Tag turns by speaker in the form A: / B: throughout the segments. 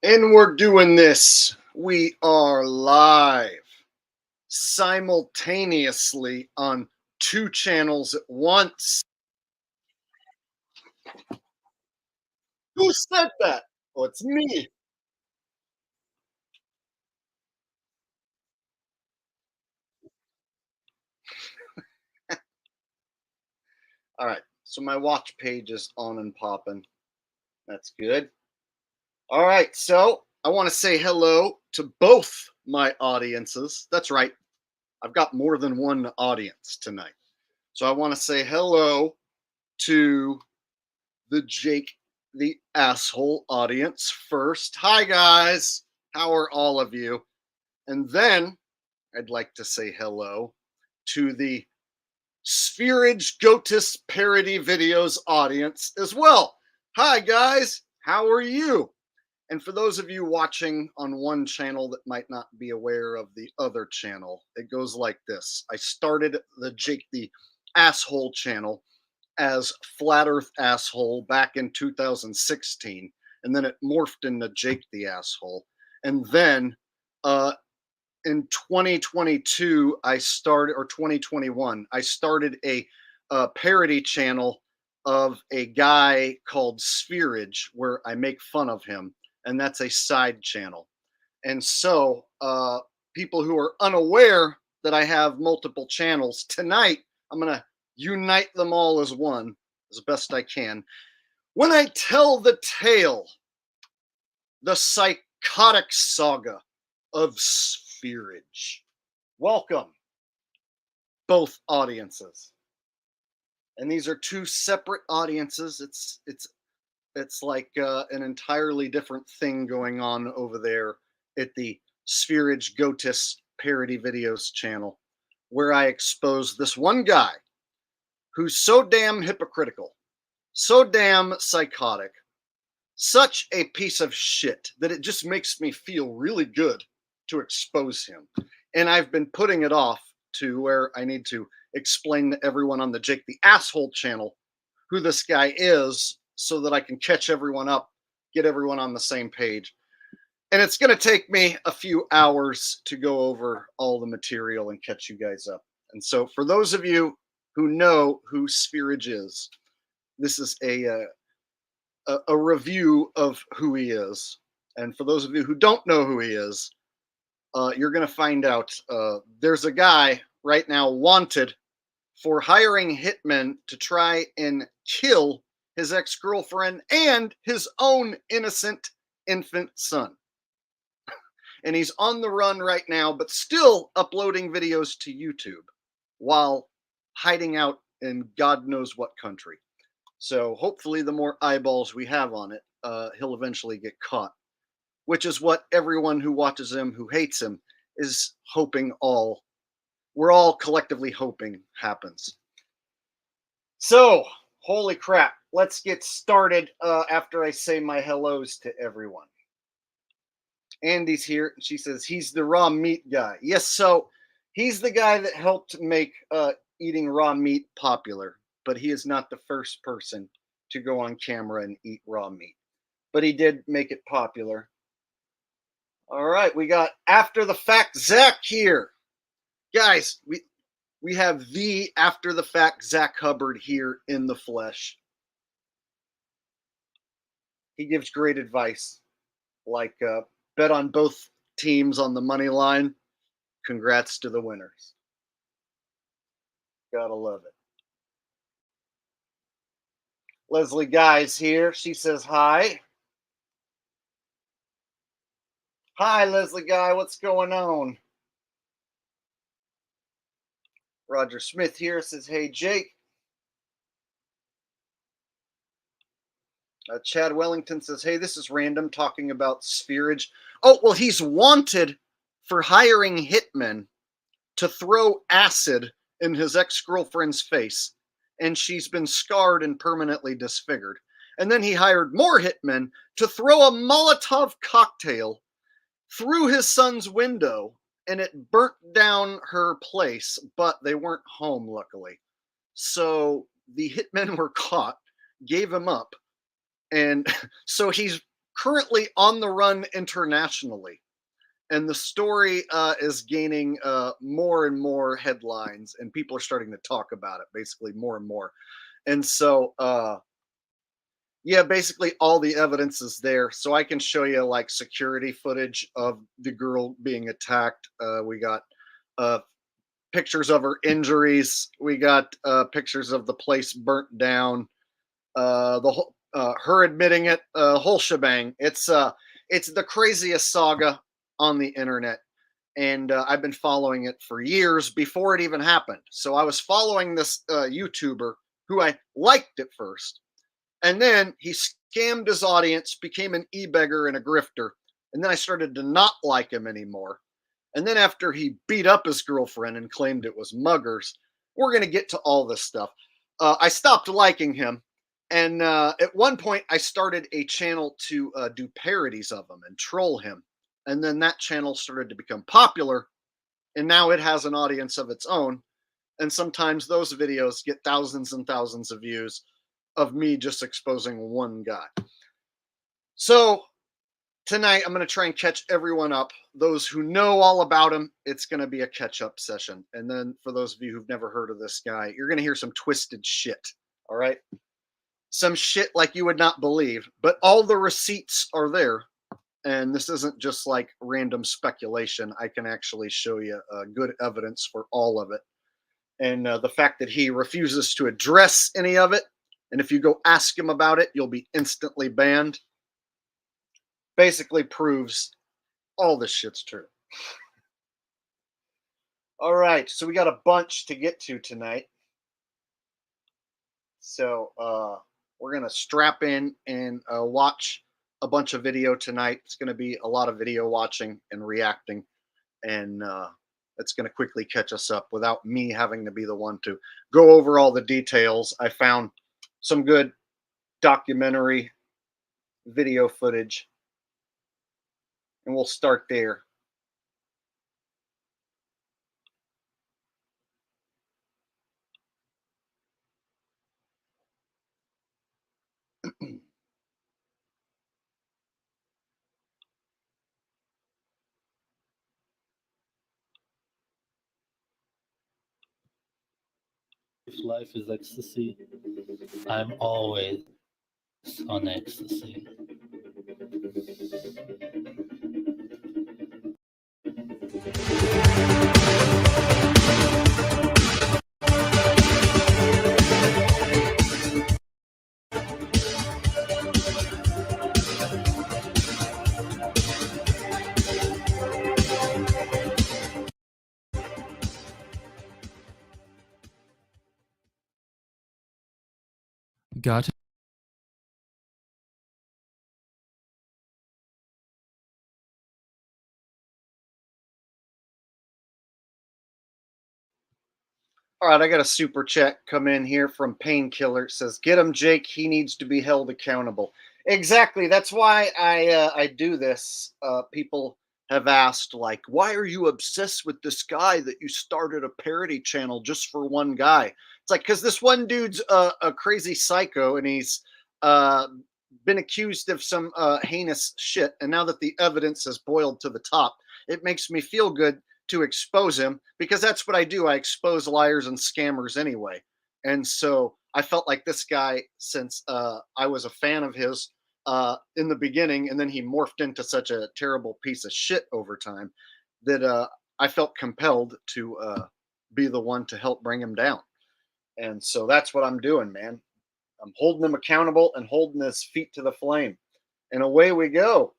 A: And we're doing this. We are live simultaneously on two channels at once. Who said that? Oh, it's me. All right. So my watch page is on and popping. That's good. All right. So I want to say hello to both my audiences. That's right. I've got more than one audience tonight. So I want to say hello to the Jake the Asshole audience first. Hi, guys. How are all of you? And then I'd like to say hello to the Sv3rige Goatis parody videos audience as well. Hi, guys. How are you? And for those of you watching on one channel that might not be aware of the other channel, it goes like this. I started the Jake the Asshole channel as Flat Earth Asshole back in 2016, and then it morphed into Jake the Asshole. And then in 2022, I started, or 2021, I started a parody channel of a guy called Sv3rige, where I make fun of him, and that's a side channel. And so, people who are unaware that I have multiple channels, tonight I'm going to unite them all as one as best I can. When I tell the tale, the Psychotic Saga of Sv3rige. Welcome, both audiences. And these are two separate audiences. It's like an entirely different thing going on over there at the Sv3rige Goatis parody videos channel, where I expose this one guy who's so damn hypocritical, so damn psychotic, such a piece of shit that it just makes me feel really good to expose him. And I've been putting it off to where I need to explain to everyone on the Jake the Asshole channel who this guy is so that I can catch everyone up, get everyone on the same page. And it's going to take me a few hours to go over all the material and catch you guys up. And so, for those of you who know who Sv3rige is, this is a review of who he is. And for those of you who don't know who he is, you're going to find out there's a guy right now wanted for hiring hitmen to try and kill his ex-girlfriend and his own innocent infant son. And he's on the run right now, but still uploading videos to YouTube while hiding out in God knows what country. So hopefully the more eyeballs we have on it, he'll eventually get caught, which is what everyone who watches him, who hates him, is hoping all. We're all collectively hoping happens. So, holy crap. Let's get started after I say my hellos to everyone. Andy's here. She says he's the raw meat guy. Yes, so he's the guy that helped make eating raw meat popular, but he is not the first person to go on camera and eat raw meat. But he did make it popular. All right, we got After the Fact Zach here. Guys, we have the After the Fact Zach Hubbard here in the flesh. He gives great advice, like bet on both teams on the money line. Congrats to the winners. Gotta love it. Leslie Guy's here. She says hi. Hi, Leslie Guy. What's going on? Roger Smith here says, hey, Jake. Chad Wellington says, hey, this is random talking about Sv3rige. Oh, well, he's wanted for hiring hitmen to throw acid in his ex-girlfriend's face, and she's been scarred and permanently disfigured. And then he hired more hitmen to throw a Molotov cocktail through his son's window, and it burnt down her place, but they weren't home, luckily. So the hitmen were caught, gave him up, and so he's currently on the run internationally. And the story is gaining more and more headlines, and people are starting to talk about it basically more and more. And so, yeah, basically all the evidence is there. So I can show you like security footage of the girl being attacked. We got uh, pictures of her injuries. We got pictures of the place burnt down. The whole her admitting it, whole shebang. It's the craziest saga on the internet, and I've been following it for years before it even happened. So I was following this YouTuber who I liked at first, and then he scammed his audience, became an e-beggar and a grifter, and then I started to not like him anymore. And then after he beat up his girlfriend and claimed it was muggers, we're going to get to all this stuff. I stopped liking him. And at one point, I started a channel to do parodies of him and troll him. And then that channel started to become popular. And now it has an audience of its own. And sometimes those videos get thousands and thousands of views of me just exposing one guy. So tonight I'm going to try and catch everyone up. Those who know all about him, it's going to be a catch up session. And then for those of you who've never heard of this guy, you're going to hear some twisted shit. All right. Some shit like you would not believe, but all the receipts are there. And this isn't just like random speculation. I can actually show you good evidence for all of it. And the fact that he refuses to address any of it, and if you go ask him about it, you'll be instantly banned, basically proves all this shit's true. All right, so we got a bunch to get to tonight. So we're going to strap in and watch a bunch of video tonight. It's going to be a lot of video watching and reacting, and it's going to quickly catch us up without me having to be the one to go over all the details. I found some good documentary video footage, and we'll start there.
B: If life is ecstasy, I'm always on ecstasy.
C: Goatis.
A: All right, I got a super chat come in here from Painkiller. It says, "Get him, Jake. He needs to be held accountable." Exactly. That's why I do this. People have asked, like, "Why are you obsessed with this guy that you started a parody channel just for one guy?" It's like, because this one dude's a crazy psycho, and he's uh, been accused of some heinous shit. And now that the evidence has boiled to the top, it makes me feel good to expose him, because that's what I do. I expose liars and scammers anyway. And so I felt like this guy, since I was a fan of his in the beginning, and then he morphed into such a terrible piece of shit over time, that I felt compelled to be the one to help bring him down. And so that's what I'm doing, man. I'm holding him accountable and holding his feet to the flame. And away we go.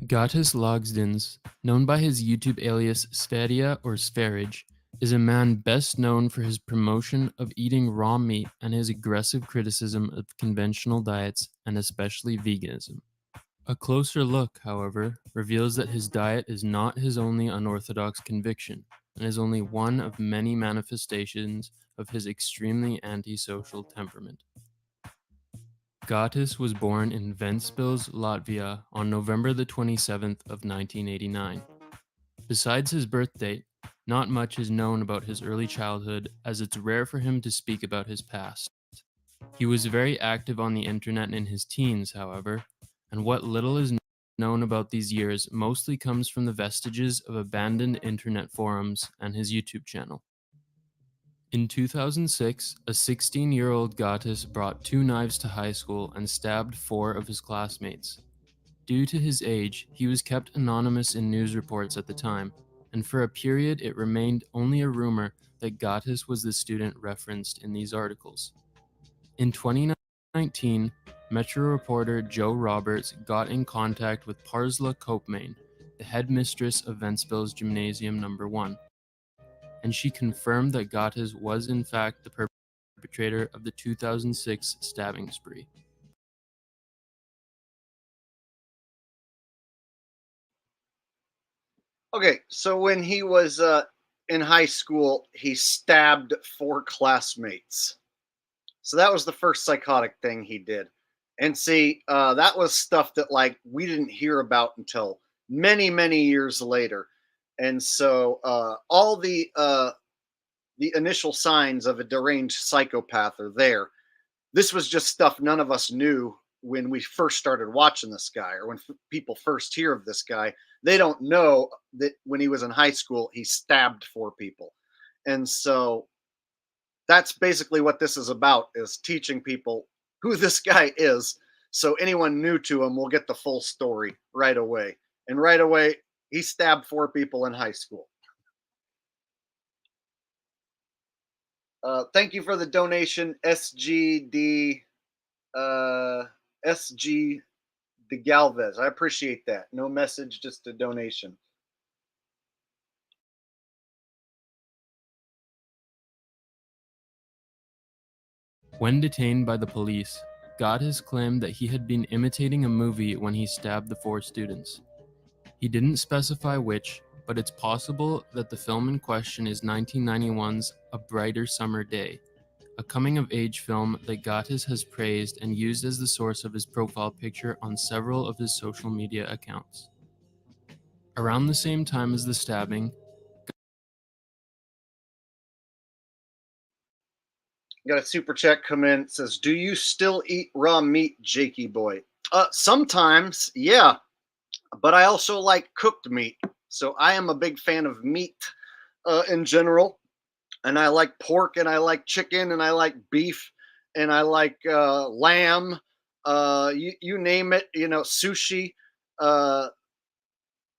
C: Goatis Logsdins, known by his YouTube alias Sv3rige or Sv3rige, is a man best known for his promotion of eating raw meat and his aggressive criticism of conventional diets and especially veganism. A closer look, however, reveals that his diet is not his only unorthodox conviction, and is only one of many manifestations of his extremely antisocial temperament. Goatis was born in Ventspils, Latvia on November the 27th of 1989. Besides his birth date, Not much is known about his early childhood, as it's rare for him to speak about his past. He was very active on the internet in his teens, however, and what little is known about these years mostly comes from the vestiges of abandoned internet forums and his YouTube channel. In 2006, a 16-year-old Goatis brought 2 knives to high school and stabbed 4 of his classmates. Due to his age, he was kept anonymous in news reports at the time, and for a period it remained only a rumor that Goatis was the student referenced in these articles. In 2019, Metro reporter Joe Roberts got in contact with Parsla Kopmain, the headmistress of Ventspils Gymnasium No. 1, and she confirmed that Goatis was in fact the perpetrator of the 2006 stabbing spree.
A: Okay, so when he was in high school, he stabbed 4 classmates. So that was the first psychotic thing he did. And see, that was stuff that like we didn't hear about until many, many years later. And so all the initial signs of a deranged psychopath are there. This was just stuff none of us knew when we first started watching this guy, or when people first hear of this guy. They don't know that when he was in high school, he stabbed 4 people. And so that's basically what this is about, is teaching people who this guy is, so anyone new to him will get the full story right away. And right away, he stabbed 4 people in high school. Thank you for the donation, SGD SG De Galvez. I appreciate that. No message, just a donation.
C: When detained by the police, Goatis claimed that he had been imitating a movie when he stabbed the 4 students. He didn't specify which, but it's possible that the film in question is 1991's A Brighter Summer Day, a coming-of-age film that Goatis has praised and used as the source of his profile picture on several of his social media accounts. Around the same time as the stabbing,
A: Got a super chat come in. It says, "Do you still eat raw meat, Jakey boy?" Sometimes, yeah, but I also like cooked meat. So I am a big fan of meat in general, and I like pork, and I like chicken, and I like beef, and I like lamb. You name it. Sushi, uh,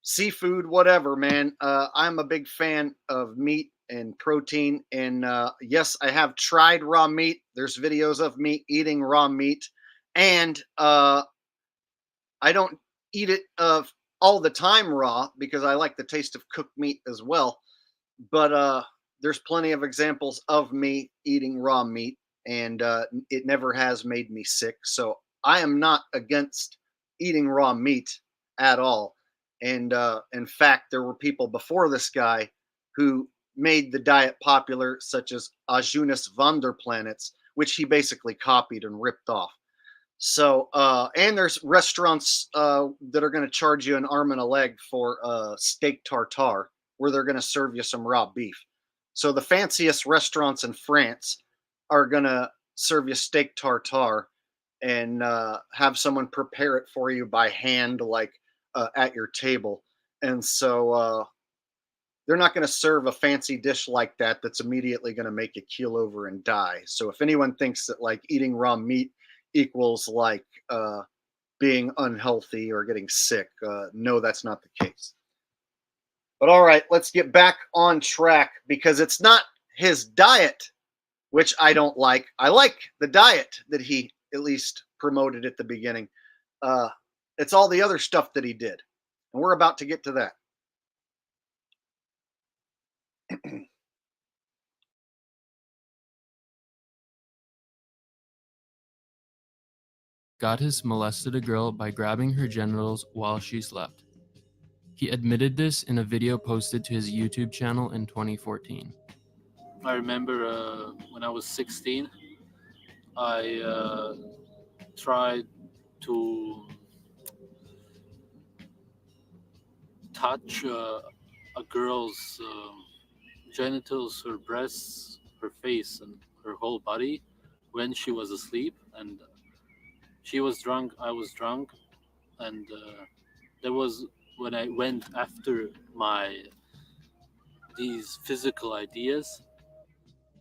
A: seafood, whatever, man. I'm a big fan of meat and protein. And yes, I have tried raw meat. There's videos of me eating raw meat. And I don't eat it all the time raw, because I like the taste of cooked meat as well. But there's plenty of examples of me eating raw meat, and it never has made me sick. So I am not against eating raw meat at all. And in fact, there were people before this guy who made the diet popular, such as Ajunas Vonderplanets, which he basically copied and ripped off. So, and there's restaurants that are going to charge you an arm and a leg for steak tartare, where they're going to serve you some raw beef. So the fanciest restaurants in France are going to serve you steak tartare and have someone prepare it for you by hand, like at your table. And so they're not going to serve a fancy dish like that that's immediately going to make you keel over and die. So if anyone thinks that like eating raw meat equals like being unhealthy or getting sick, no, that's not the case. But all right, let's get back on track, because it's not his diet, which I don't like. I like the diet that he at least promoted at the beginning. It's all the other stuff that he did. And we're about to get to that.
C: Goatis molested a girl by grabbing her genitals while she slept. He admitted this in a video posted to his YouTube channel in 2014.
B: I remember when I was 16, I tried to touch a girl's genitals, her breasts, her face, and her whole body when she was asleep. And she was drunk, I was drunk, and there was when I went after these physical ideas.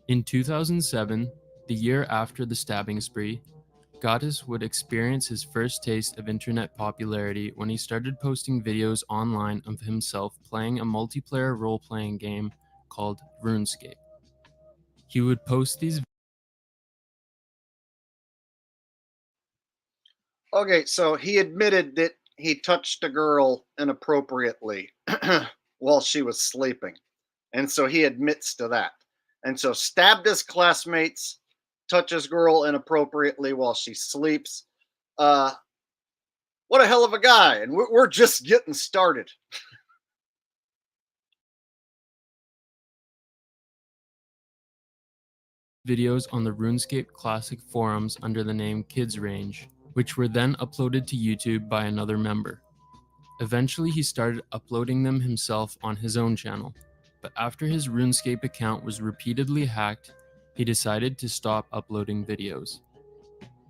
C: In 2007, the year after the stabbing spree, Goatis would experience his first taste of internet popularity when he started posting videos online of himself playing a multiplayer role-playing game called RuneScape. He would post these.
A: Okay, so he admitted that he touched a girl inappropriately while she was sleeping. And so he admits to that. And so stabbed his classmates, touches girl inappropriately while she sleeps. Uh, what a hell of a guy. And we're just getting started.
C: Videos on the RuneScape Classic forums under the name Sv3rige, which were then uploaded to YouTube by another member. Eventually, he started uploading them himself on his own channel, but after his RuneScape account was repeatedly hacked, he decided to stop uploading videos.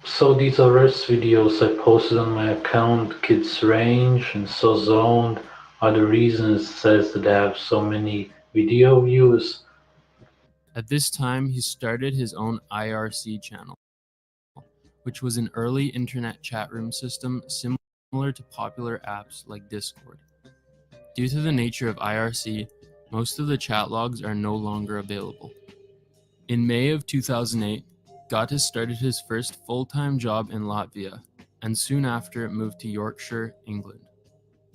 D: So these arrest videos I posted on my account, Sv3rige and So Zoned, are the reasons it says that I have so many video views.
C: At this time, he started his own IRC channel, which was an early internet chat room system similar to popular apps like Discord. Due to the nature of IRC, most of the chat logs are no longer available. In May of 2008, Goatis started his first full-time job in Latvia, and soon after moved to Yorkshire, England.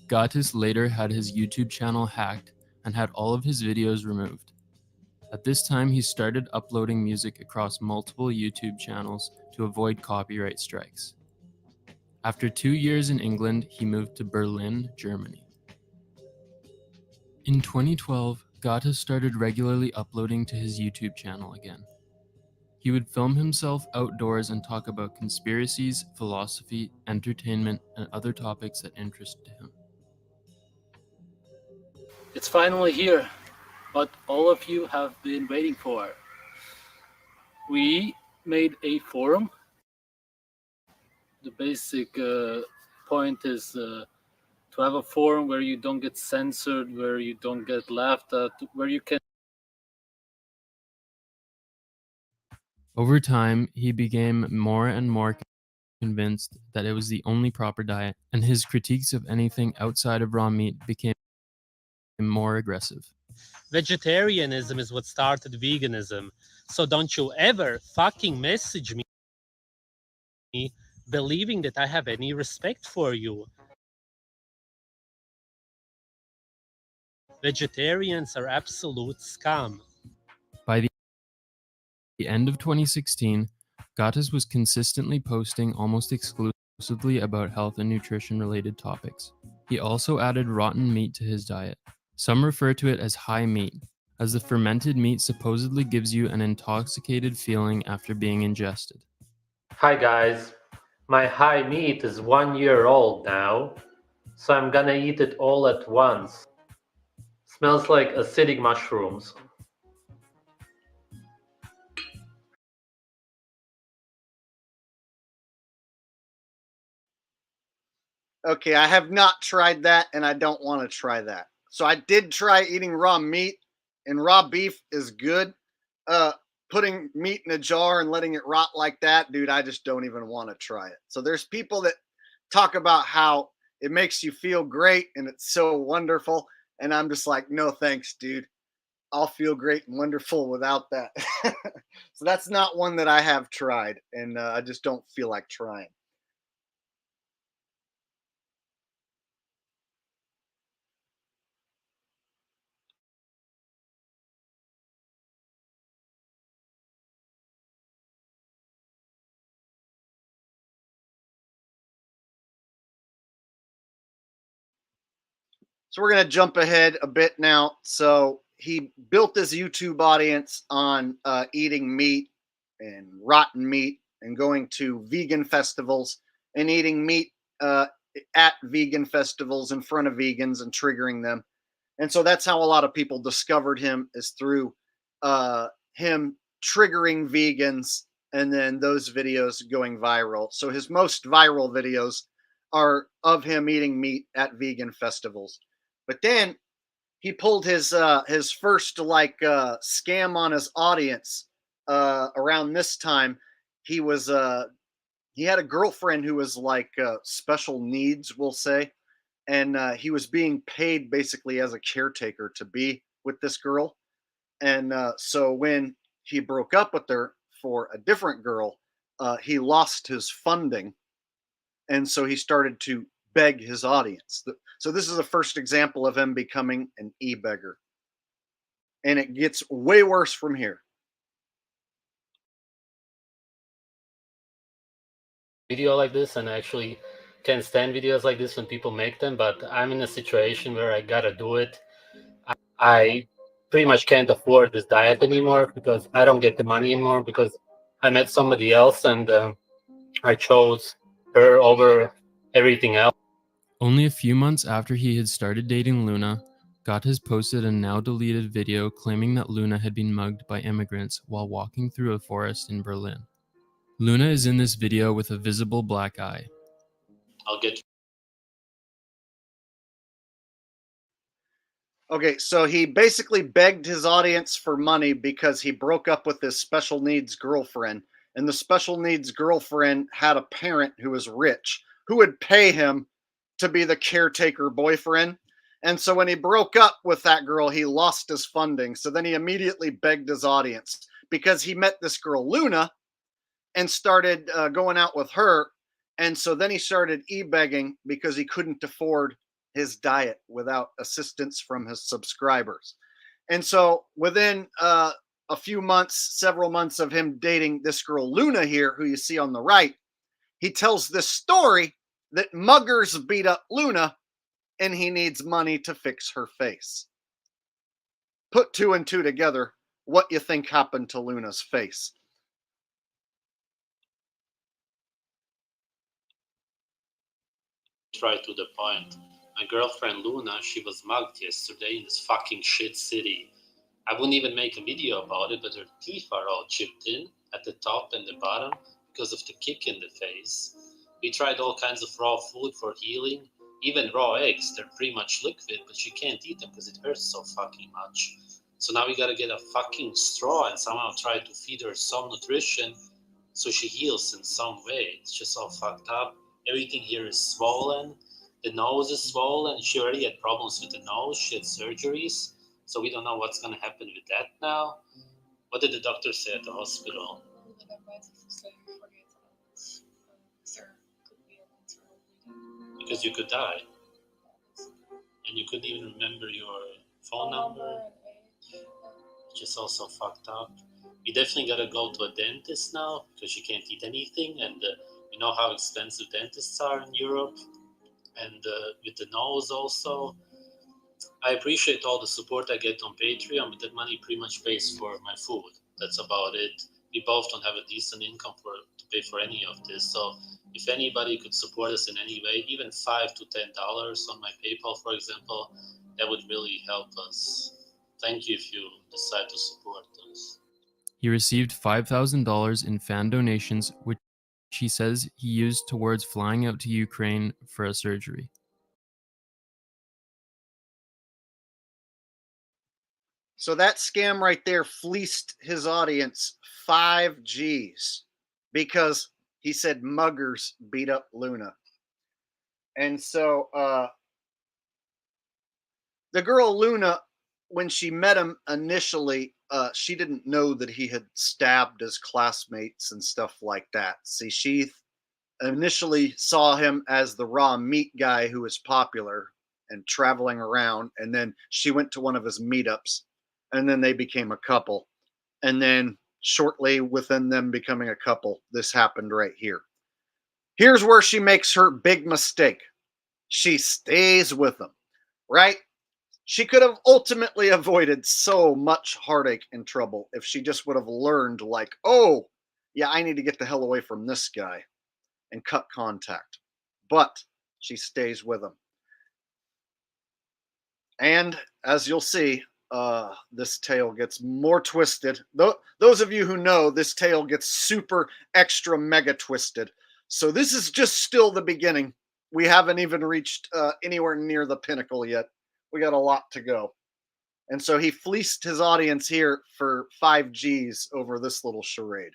C: Goatis later had his YouTube channel hacked and had all of his videos removed. At this time, he started uploading music across multiple YouTube channels to avoid copyright strikes. After 2 years in England, he moved to Berlin, Germany. In 2012, Goatis started regularly uploading to his YouTube channel again. He would film himself outdoors and talk about conspiracies, philosophy, entertainment, and other topics that interested him.
B: It's finally here, what all of you have been waiting for. We made a forum. The basic point is to have a forum where you don't get censored, where you don't get laughed at, where you can.
C: Over time, he became more and more convinced that it was the only proper diet, and his critiques of anything outside of raw meat became more aggressive.
E: Vegetarianism is what started veganism, so don't you ever fucking message me believing that I have any respect for you. Vegetarians are absolute scum.
C: By the end of 2016, Goatis was consistently posting almost exclusively about health and nutrition related topics. He also added rotten meat to his diet. Some refer to it as high meat, as the fermented meat supposedly gives you an intoxicated feeling after being ingested.
D: Hi guys, my high meat is 1 year old now, so I'm gonna eat it all at once. Smells like acidic mushrooms.
A: Okay, I have not tried that and I don't want to try that. So I did try eating raw meat, and raw beef is good. Putting meat in a jar and letting it rot like that, dude, I just don't even want to try it. So there's people that talk about how it makes you feel great and it's so wonderful. And I'm just like, no thanks, dude. I'll feel great and wonderful without that. So that's not one that I have tried, and I just don't feel like trying. So we're going to jump ahead a bit now. So he built this YouTube audience on eating meat and rotten meat and going to vegan festivals and eating meat at vegan festivals in front of vegans and triggering them. And so that's how a lot of people discovered him, is through him triggering vegans and then those videos going viral. So his most viral videos are of him eating meat at vegan festivals. But then he pulled his first scam on his audience around this time. He was he had a girlfriend who was special needs, we'll say, and he was being paid basically as a caretaker to be with this girl. And so when he broke up with her for a different girl, he lost his funding, and so he started to beg his audience. So this is the first example of him becoming an e-beggar, and it gets way worse from here.
E: Video like this, and I actually can't stand videos like this when people make them, but I'm in a situation where I gotta do it. I pretty much can't afford this diet anymore because I don't get the money anymore because I met somebody else and I chose her over everything else.
C: Only a few months after he had started dating Luna, Goatis posted a now deleted video claiming that Luna had been mugged by immigrants while walking through a forest in Berlin. Luna is in this video with a visible black eye.
E: I'll get.
A: Okay, so he basically begged his audience for money because he broke up with his special needs girlfriend. And the special needs girlfriend had a parent who was rich who would pay him to be the caretaker boyfriend. And so when he broke up with that girl, he lost his funding. So then he immediately begged his audience because he met this girl, Luna, and started going out with her. And so then he started e-begging because he couldn't afford his diet without assistance from his subscribers. And so within a few months, several months of him dating this girl, Luna, here, who you see on the right, he tells this story that muggers beat up Luna and he needs money to fix her face. Put two and two together. What you think happened to Luna's face?
E: Right to the point. My girlfriend Luna, she was mugged yesterday in this fucking shit city. I wouldn't even make a video about it, but her teeth are all chipped in at the top and the bottom because of the kick in the face. We tried all kinds of raw food for healing, even raw eggs. They're pretty much liquid, but she can't eat them because it hurts so fucking much. So now we gotta get a fucking straw and somehow try to feed her some nutrition so she heals in some way. It's just all fucked up. Everything here is swollen. The nose is swollen. She already had problems with the nose. She had surgeries. So we don't know what's going to happen with that now. What did the doctor say at the hospital? Because you could die. And you couldn't even remember your phone number. Which is also fucked up. We definitely got to go to a dentist now because she can't eat anything. And you know how expensive dentists are in Europe. And with the nose also. I appreciate all the support I get on Patreon, but that money pretty much pays for my food. That's about it. We both don't have a decent income to pay for any of this. So if anybody could support us in any way, even $5 to $10 on my PayPal, for example, that would really help us. Thank you if you decide to support us.
C: He received $5,000 in fan donations, which he says he used towards flying out to Ukraine for a surgery.
A: So that scam right there fleeced his audience 5 G's because he said muggers beat up Luna. And so the girl Luna, when she met him initially, she didn't know that he had stabbed his classmates and stuff like that. See, she initially saw him as the raw meat guy who was popular and traveling around. And then she went to one of his meetups, and then they became a couple. And then shortly within them becoming a couple, this happened right here. Here's where she makes her big mistake. She stays with him, right? She could have ultimately avoided so much heartache and trouble if she just would have learned, like, oh, yeah, I need to get the hell away from this guy and cut contact. But she stays with him. And as you'll see, this tale gets more twisted. Those of you who know, this tale gets super extra mega twisted. So this is just still the beginning. We haven't even reached anywhere near the pinnacle yet. We got a lot to go. And so he fleeced his audience here for 5 G's over this little charade.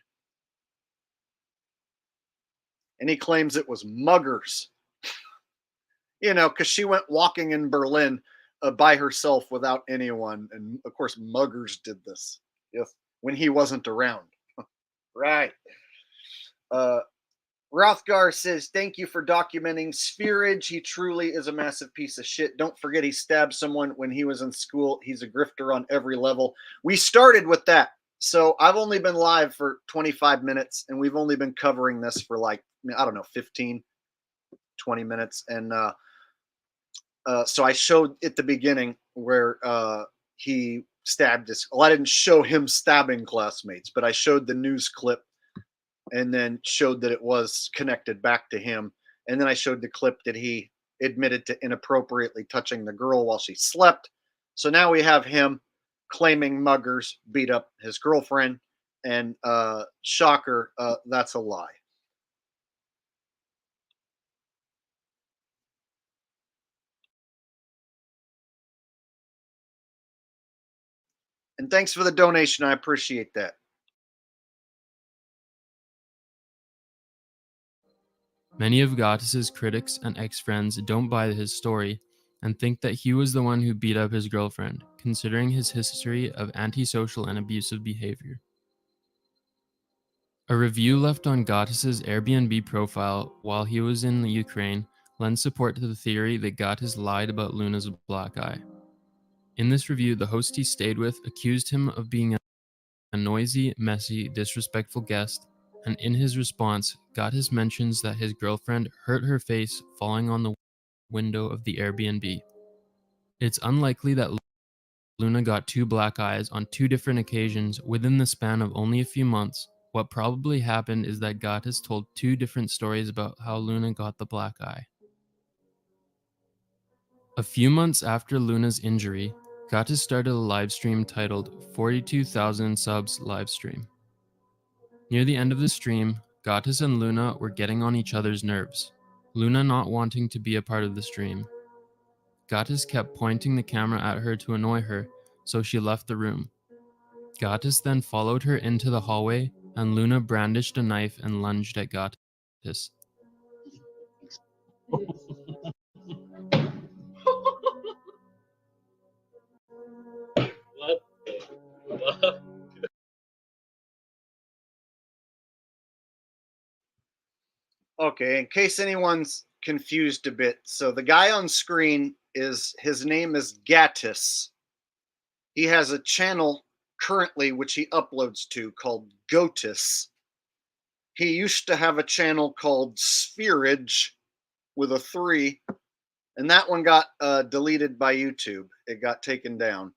A: And he claims it was muggers. You know, because she went walking in Berlin by herself without anyone. And of course, muggers did this when he wasn't around. Right. Rothgar says, thank you for documenting Sv3rige. He truly is a massive piece of shit. Don't forget he stabbed someone when he was in school. He's a grifter on every level. We started with that. So I've only been live for 25 minutes, and we've only been covering this for like, I don't know, 15, 20 minutes. And so I showed at the beginning where he stabbed his, well, I didn't show him stabbing classmates, but I showed the news clip and then showed that it was connected back to him. And then I showed the clip that he admitted to inappropriately touching the girl while she slept. So now we have him claiming muggers beat up his girlfriend. And shocker, that's a lie. And thanks for the donation. I appreciate that.
C: Many of Goatis' critics and ex-friends don't buy his story and think that he was the one who beat up his girlfriend, considering his history of antisocial and abusive behavior. A review left on Goatis' Airbnb profile while he was in the Ukraine lends support to the theory that Goatis lied about Luna's black eye. In this review, the host he stayed with accused him of being a noisy, messy, disrespectful guest, and in his response, Goatis mentions that his girlfriend hurt her face falling on the window of the Airbnb. It's unlikely that Luna got 2 black eyes on 2 different occasions within the span of only a few months. What probably happened is that Goatis told 2 different stories about how Luna got the black eye. A few months after Luna's injury, Goatis started a livestream titled 42,000 subs livestream. Near the end of the stream, Goatis and Luna were getting on each other's nerves, Luna not wanting to be a part of the stream. Goatis kept pointing the camera at her to annoy her, so she left the room. Goatis then followed her into the hallway, and Luna brandished a knife and lunged at Goatis.
E: What the fuck?
A: Okay, in case anyone's confused a bit, so the guy on screen his name is Goatis. He has a channel currently which he uploads to called Goatis. He used to have a channel called Sv3rige with a 3, and that one got deleted by YouTube. It got taken down.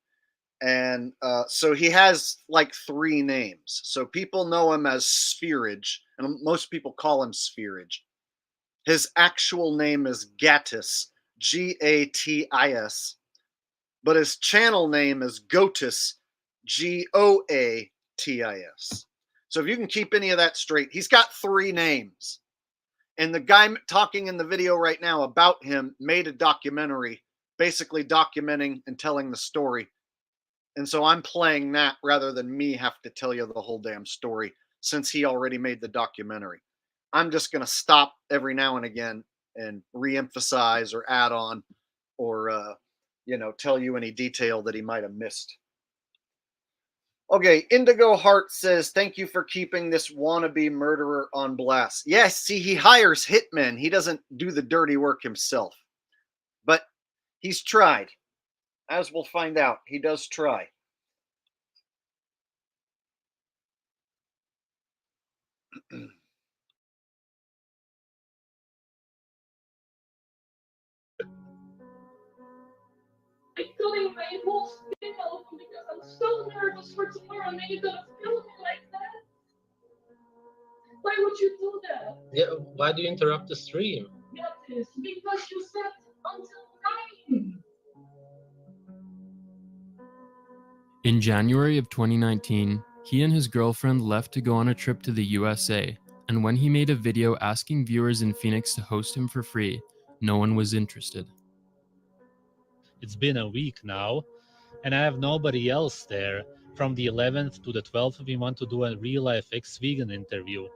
A: And so he has like 3 names. So people know him as Sv3rige, and most people call him Sv3rige. His actual name is Goatis, Gatis, but his channel name is Goatis, Goatis. So if you can keep any of that straight, he's got 3 names. And the guy talking in the video right now about him made a documentary, basically documenting and telling the story. And so I'm playing that rather than me have to tell you the whole damn story, since he already made the documentary. I'm just going to stop every now and again and re-emphasize or add on or, tell you any detail that he might have missed. Okay, Indigo Heart says, thank you for keeping this wannabe murderer on blast. Yes, see, he hires hitmen. He doesn't do the dirty work himself. But he's tried. As we'll find out, he does try.
F: I'm cutting my whole skin open because I'm so nervous for tomorrow, and then you're gonna film me like that? Why would you do that?
E: Yeah, why do you interrupt the stream?
F: Goatis, because you said until 9.
C: In January of 2019, he and his girlfriend left to go on a trip to the USA, and when he made a video asking viewers in Phoenix to host him for free, no one was interested.
G: It's been a week now, and I have nobody else there. From the 11th to the 12th, we want to do a real-life ex-vegan interview.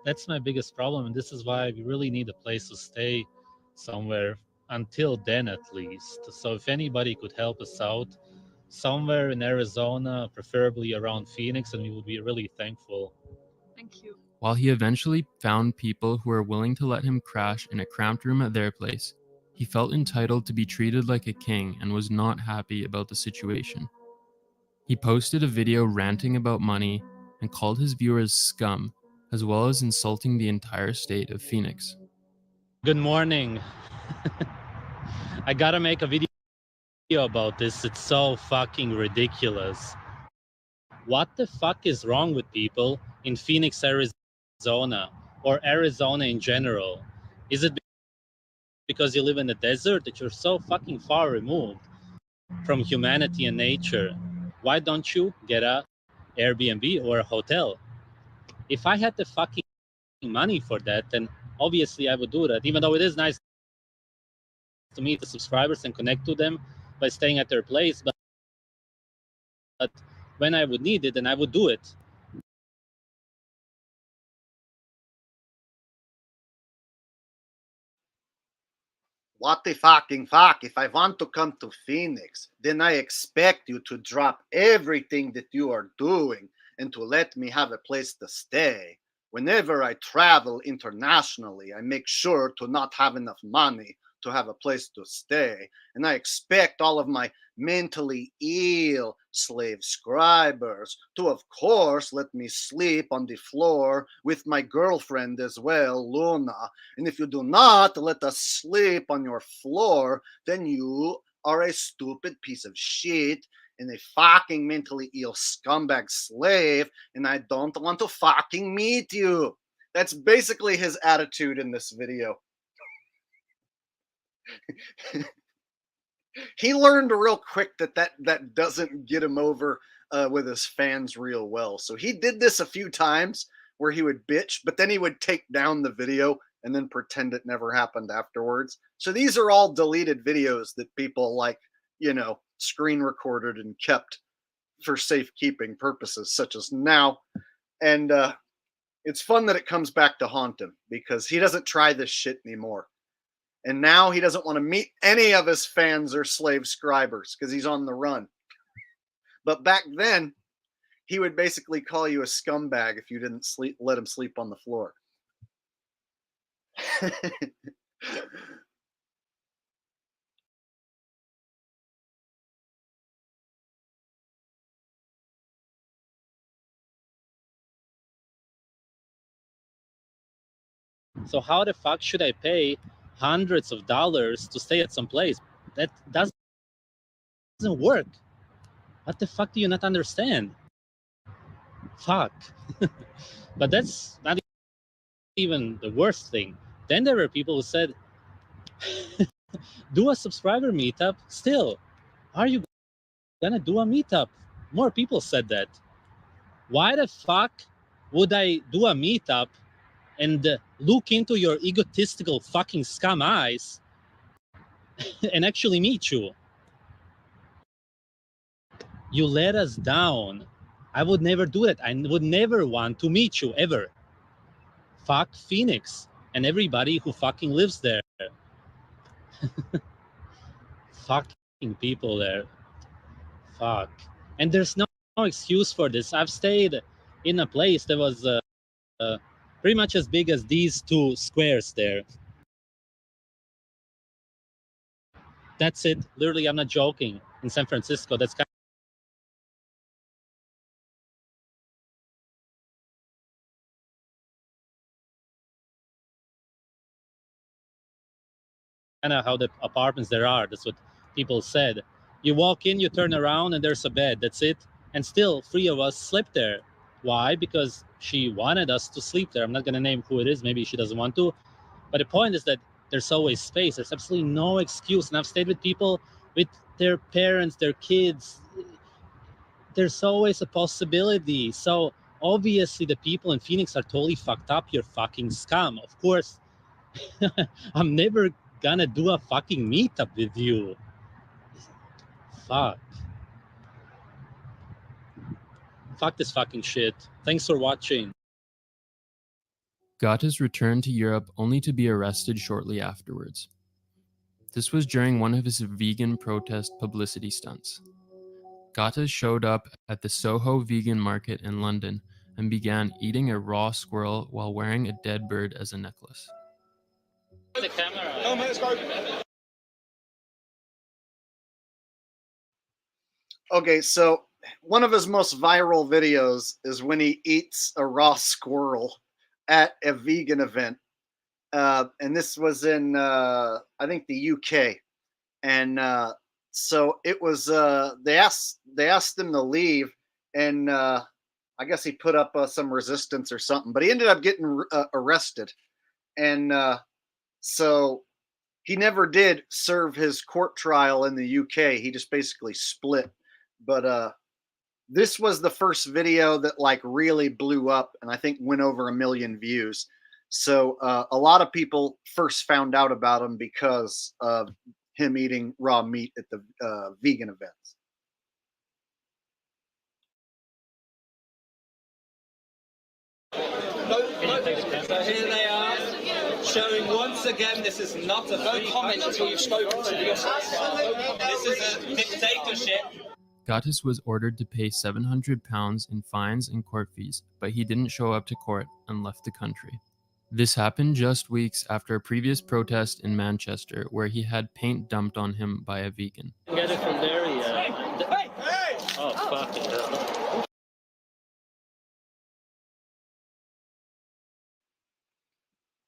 G: That's my biggest problem, and this is why we really need a place to stay somewhere until then, at least. So if anybody could help us out somewhere in Arizona, preferably around Phoenix, and we would be really thankful.
F: Thank you.
C: While he eventually found people who were willing to let him crash in a cramped room at their place, he felt entitled to be treated like a king and was not happy about the situation. He posted a video ranting about money and called his viewers scum, as well as insulting the entire state of Phoenix.
G: Good morning. I gotta make a video about this. It's so fucking ridiculous. What the fuck is wrong with people in Phoenix, Arizona, or Arizona in general? Is it because you live in the desert that you're so fucking far removed from humanity and nature? Why don't you get a Airbnb or a hotel? If I had the fucking money for that, then obviously I would do that, even though it is nice to meet the subscribers and connect to them by staying at their place. But when I would need it, then I would do it.
A: What the fucking fuck? If I want to come to Phoenix, then I expect you to drop everything that you are doing and to let me have a place to stay. Whenever I travel internationally, I make sure to not have enough money to have a place to stay. And I expect all of my mentally ill slave scribers to, of course, let me sleep on the floor with my girlfriend as well, Luna. And if you do not let us sleep on your floor, then you are a stupid piece of shit and a fucking mentally ill scumbag slave, and I don't want to fucking meet you. That's basically his attitude in this video. He learned real quick that doesn't get him over with his fans real well. So he did this a few times where he would bitch, but then he would take down the video and then pretend it never happened afterwards. So these are all deleted videos that people screen recorded and kept for safekeeping purposes, such as now. And it's fun that it comes back to haunt him because he doesn't try this shit anymore. And now he doesn't want to meet any of his fans or slave scribers because he's on the run. But back then, he would basically call you a scumbag if you didn't let him sleep on the floor.
G: So how the fuck should I pay hundreds of dollars to stay at some place? That doesn't work. What the fuck do you not understand? Fuck. But that's not even the worst thing. Then there were people who said, do a subscriber meetup still. Are you gonna do a meetup? More people said that. Why the fuck would I do a meetup and look into your egotistical fucking scum eyes and actually meet you? You let us down. I would never do it. I would never want to meet you ever. Fuck Phoenix and everybody who fucking lives there. Fucking people there. Fuck. And there's no excuse for this. I've stayed in a place that was pretty much as big as these two squares there. That's it. Literally, I'm not joking. In San Francisco, that's kind of how the apartments there are. That's what people said. You walk in, you turn around, and there's a bed. That's it. And still, 3 of us slept there. Why? Because she wanted us to sleep there. I'm not going to name who it is. Maybe she doesn't want to. But the point is that there's always space. There's absolutely no excuse. And I've stayed with people with their parents, their kids. there's always a possibility. So obviously the people in Phoenix are totally fucked up. You're fucking scum. Of course, I'm never gonna do a fucking meetup with you. Fuck. Fuck this fucking shit. Thanks for watching.
C: Goatis returned to Europe only to be arrested shortly afterwards. This was during one of his vegan protest publicity stunts. Goatis showed up at the Soho vegan market in London and began eating a raw squirrel while wearing a dead bird as a necklace.
G: The camera.
H: No, let's go.
A: Okay, so one of his most viral videos is when he eats a raw squirrel at a vegan event. And this was in, I think, the UK. And so it was, they asked him to leave. And I guess he put up some resistance or something. But he ended up getting arrested. And so he never did serve his court trial in the UK. He just basically split. But this was the first video that like really blew up and I think went over 1 million views. So a lot of people first found out about him because of him eating raw meat at the vegan events.
H: So here they are, showing once again this is not a free comment until you've spoken to the officer. This is a dictatorship.
C: Goatis was ordered to pay £700 in fines and court fees, but he didn't show up to court and left the country. This happened just weeks after a previous protest in Manchester where he had paint dumped on him by a vegan.
G: Get it from there, yeah. Oh, fucking hell.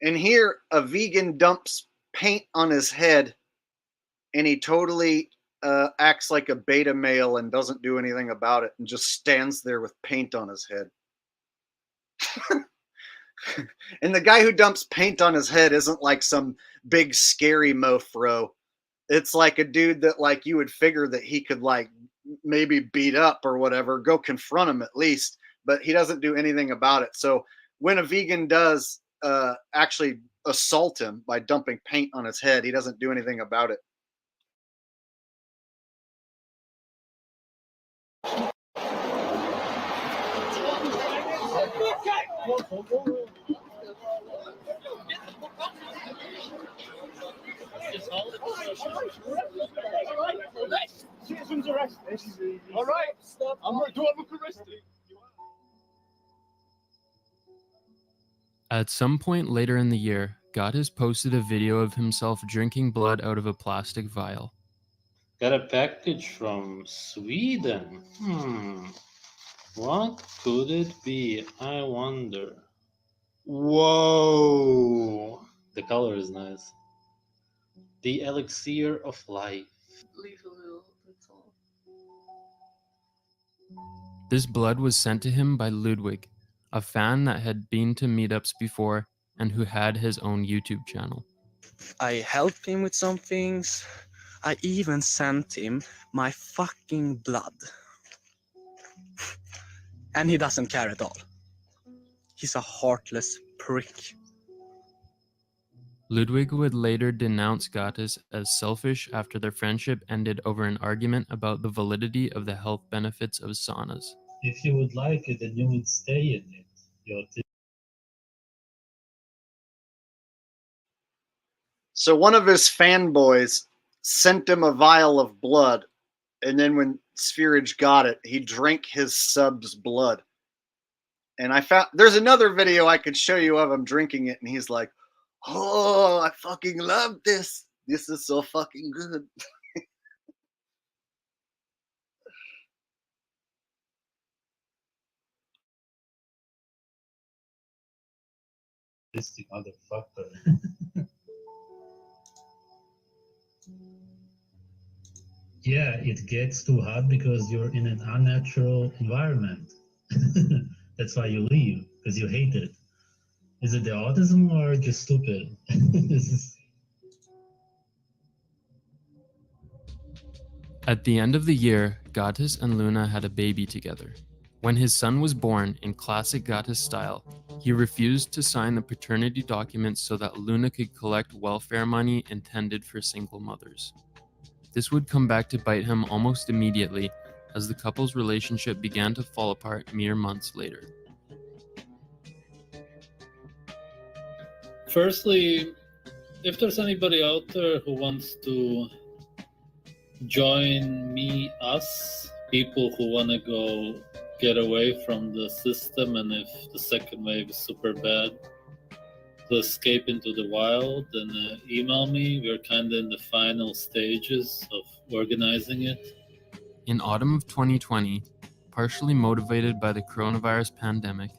A: And here a vegan dumps paint on his head and he totally acts like a beta male and doesn't do anything about it and just stands there with paint on his head. And the guy who dumps paint on his head isn't like some big scary mofro. It's like a dude that like you would figure that he could like maybe beat up or whatever, go confront him at least, but he doesn't do anything about it. So when a vegan does actually assault him by dumping paint on his head, he doesn't do anything about it.
H: Citizens arrest. All right, stop. Do I look arrested?
C: At some point later in the year, Goatis posted a video of himself drinking blood out of a plastic vial.
E: Got a package from Sweden. What could it be? I wonder. Whoa! The color is nice. The elixir of life.
F: Leave a little, that's all.
C: This blood was sent to him by Ludwig, a fan that had been to meetups before and who had his own YouTube channel.
I: I helped him with some things. I even sent him my fucking blood. And he doesn't care at all. He's a heartless prick.
C: Ludwig would later denounce Goatis as selfish after their friendship ended over an argument about the validity of the health benefits of saunas.
D: If you would like it, then you would stay in it.
A: So one of his fanboys sent him a vial of blood, and then when Sv3rige got it, he drank his sub's blood. And I found there's another video I could show you of him drinking it, and he's like, "Oh, I fucking love this. This is so fucking good."
D: This motherfucker. Yeah, it gets too hot because you're in an unnatural environment. That's why you leave, because you hate it. Is it the autism or just stupid?
C: At the end of the year, Goatis and Luna had a baby together. When his son was born, in classic Goatis style, he refused to sign the paternity documents so that Luna could collect welfare money intended for single mothers. This would come back to bite him almost immediately, as the couple's relationship began to fall apart mere months later.
J: Firstly, if there's anybody out there who wants to join me, us, people who want to go get away from the system, and if the second wave is super bad, to escape into the wild, then email me. We're kind of in the final stages of organizing it.
C: In autumn of 2020, partially motivated by the coronavirus pandemic,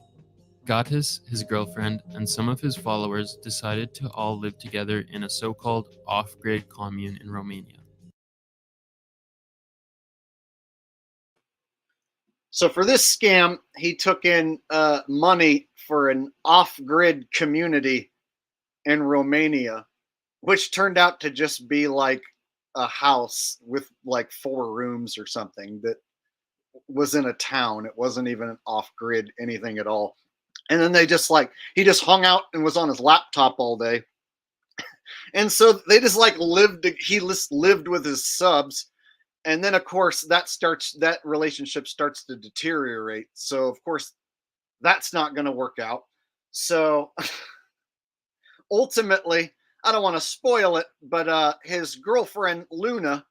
C: Goatis, his girlfriend, and some of his followers decided to all live together in a so-called off-grid commune in Romania.
A: So for this scam, he took in money for an off-grid community in Romania, which turned out to just be like a house with like 4 rooms or something that was in a town. It wasn't even an off-grid anything at all. And then he just hung out and was on his laptop all day. And so they just he just lived with his subs. And then of course that relationship starts to deteriorate. So of course that's not going to work out. So ultimately, I don't want to spoil it, but his girlfriend Luna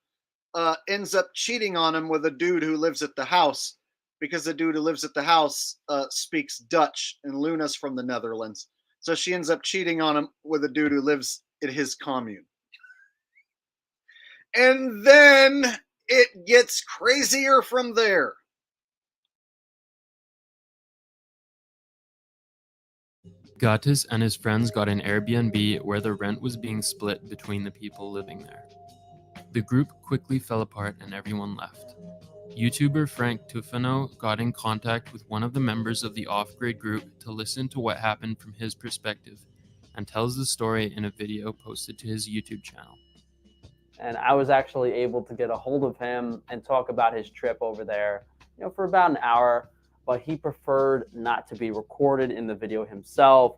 A: ends up cheating on him with a dude who lives at the house, because the dude who lives at the house speaks Dutch, and Luna's from the Netherlands. So she ends up cheating on him with a dude who lives in his commune. And then it gets crazier from there.
C: Goatis and his friends got an Airbnb where the rent was being split between the people living there. The group quickly fell apart and everyone left. YouTuber Frank Tufano got in contact with one of the members of the off-grid group to listen to what happened from his perspective, and tells the story in a video posted to his YouTube channel.
K: And I was actually able to get a hold of him and talk about his trip over there, for about an hour, but he preferred not to be recorded in the video himself,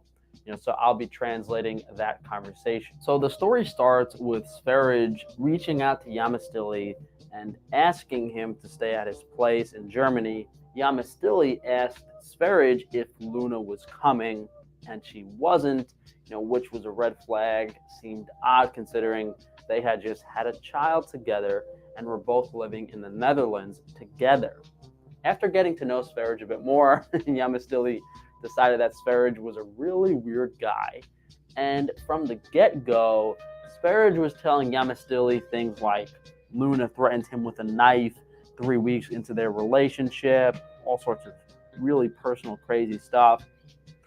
K: so I'll be translating that conversation. So the story starts with Sv3rige reaching out to Yamastili and asking him to stay at his place in Germany. Yamastili asked Sv3rige if Luna was coming, and she wasn't, which was a red flag. Seemed odd considering they had just had a child together and were both living in the Netherlands together. After getting to know Sv3rige a bit more, Yamastili decided that Sv3rige was a really weird guy. And from the get-go, Sv3rige was telling Yamastili things like Luna threatened him with a knife 3 weeks into their relationship, all sorts of really personal, crazy stuff.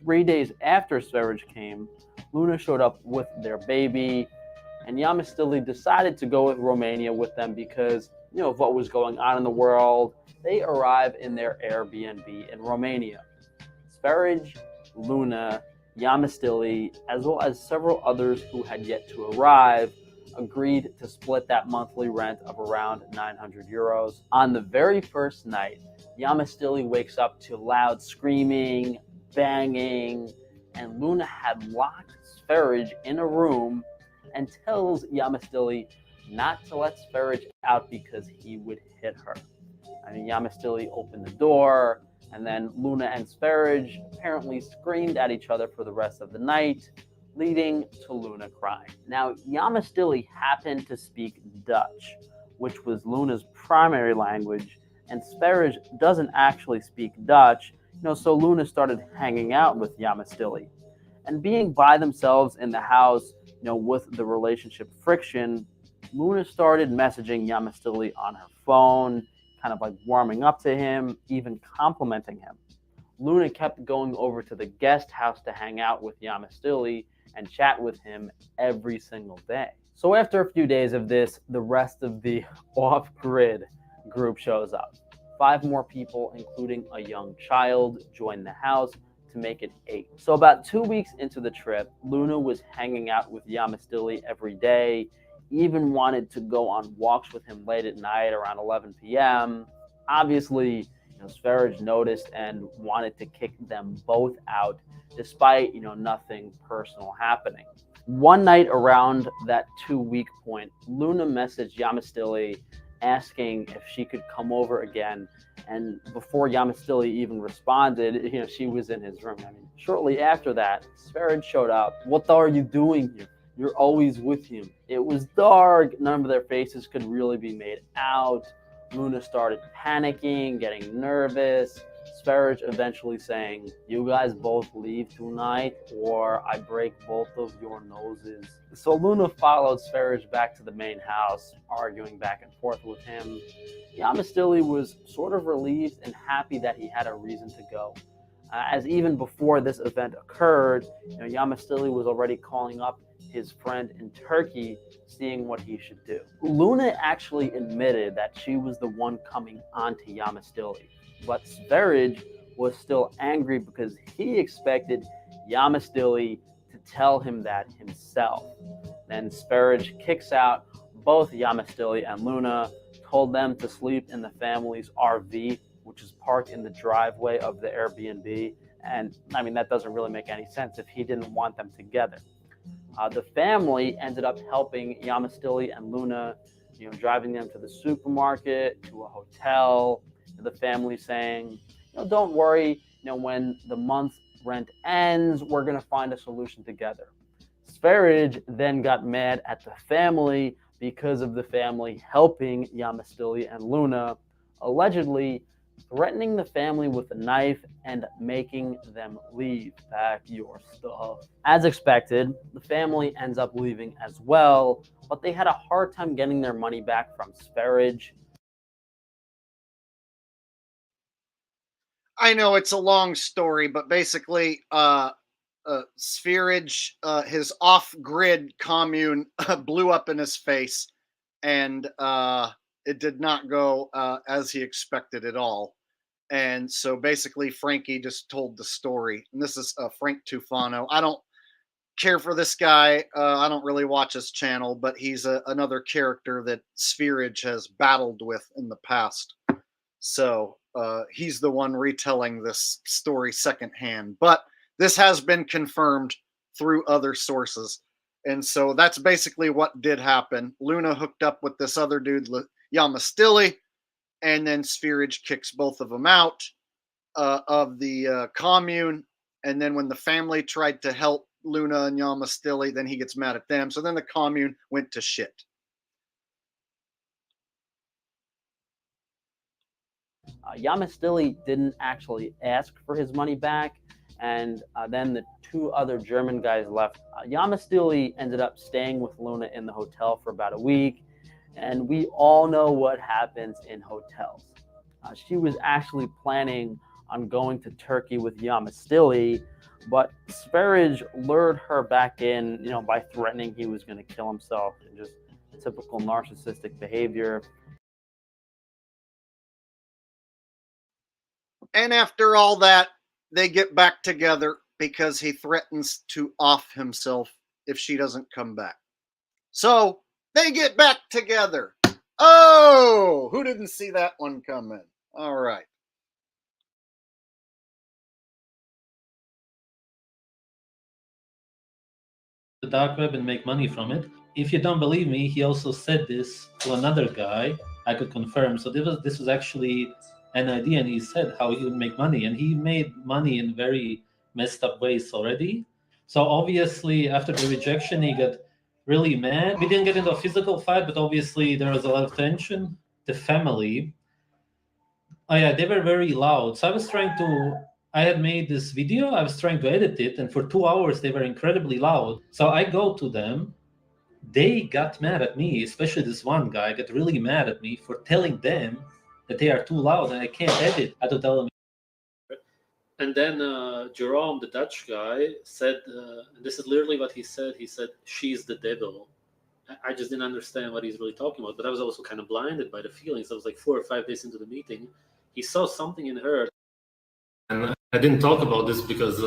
K: 3 days after Sv3rige came, Luna showed up with their baby, and Yamastili decided to go with Romania with them because, of what was going on in the world. They arrive in their Airbnb in Romania. Sv3rige, Luna, Yamastili, as well as several others who had yet to arrive, agreed to split that monthly rent of around 900 euros. On the very first night, Yamastili wakes up to loud screaming, banging, and Luna had locked Sv3rige in a room and tells Yamastili not to let Sv3rige out because he would hit her. Yamastili opened the door, and then Luna and Sv3rige apparently screamed at each other for the rest of the night, leading to Luna crying. Now, Yamastili happened to speak Dutch, which was Luna's primary language, and Sv3rige doesn't actually speak Dutch, so Luna started hanging out with Yamastili. And being by themselves in the house, with the relationship friction, Luna started messaging Yamastili on her phone, kind of like warming up to him, even complimenting him. Luna kept going over to the guest house to hang out with Yamastili and chat with him every single day. So after a few days of this, the rest of the off-grid group shows up. 5 more people, including a young child, join the house to make it 8. So about 2 weeks into the trip, Luna was hanging out with Yamastili every day, even wanted to go on walks with him late at night around 11 p.m. Obviously, Sv3rige noticed and wanted to kick them both out, despite nothing personal happening. One night around that 2-week point, Luna messaged Yamastili asking if she could come over again, and before Yamastili even responded, she was in his room. Shortly after that, Sv3rige showed up. "What are you doing here? You're always with him." It was dark. None of their faces could really be made out. Luna started panicking, getting nervous. Sv3rige eventually saying, "You guys both leave tonight or I break both of your noses." So Luna followed Sv3rige back to the main house, arguing back and forth with him. Yamastili was sort of relieved and happy that he had a reason to go. As even before this event occurred, Yamastili was already calling up his friend in Turkey, seeing what he should do. Luna actually admitted that she was the one coming onto Yamastili, but Sv3rige was still angry because he expected Yamastili to tell him that himself. Then Sv3rige kicks out both Yamastili and Luna, told them to sleep in the family's RV, which is parked in the driveway of the Airbnb. And that doesn't really make any sense if he didn't want them together. The family ended up helping Yamastili and Luna, driving them to the supermarket, to a hotel. The family saying, "Don't worry, when the month rent ends, we're going to find a solution together." Sv3rige then got mad at the family because of the family helping Yamastili and Luna, allegedly threatening the family with a knife and making them leave. "Pack your stuff." As expected, the family ends up leaving as well, but they had a hard time getting their money back from Sv3rige.
A: I know it's a long story, but basically, Sv3rige, his off-grid commune blew up in his face, and it did not go as he expected at all. And so basically, Frankie just told the story. And this is Frank Tufano. I don't care for this guy. I don't really watch his channel, but he's another character that Sv3rige has battled with in the past. So he's the one retelling this story secondhand. But this has been confirmed through other sources. And so that's basically what did happen. Luna hooked up with this other dude, Yamastili, and then Sv3rige kicks both of them out of the commune. And then when the family tried to help Luna and Yamastili, then he gets mad at them. So then the commune went to shit.
K: Yamastili didn't actually ask for his money back, and then the two other German guys left. Yamastili ended up staying with Luna in the hotel for about a week, and we all know what happens in hotels. She was actually planning on going to Turkey with Yamastili, but Sv3rige lured her back in, by threatening he was going to kill himself, and just typical narcissistic behavior.
A: And after all that, they get back together because he threatens to off himself if she doesn't come back. So they get back together. Oh, who didn't see that one coming? All right.
J: The dark web and make money from it. If you don't believe me, he also said this to another guy. I could confirm. So this was actually an idea, and he said how he would make money, and he made money in very messed up ways already. So obviously, after the rejection, he got really mad. We didn't get into a physical fight, but obviously there was a lot of tension. The family, oh yeah, they were very loud. So I had made this video, I was trying to edit it, and for 2 hours they were incredibly loud. So I go to them, they got mad at me, especially this one guy got really mad at me for telling them that they are too loud and I can't edit. I had to tell them. And then Jerome, the Dutch guy, said, and this is literally what he said, "She's the devil." I just didn't understand what he's really talking about, but I was also kind of blinded by the feelings. I was like 4 or 5 days into the meeting. He saw something in her. And I didn't talk about this because,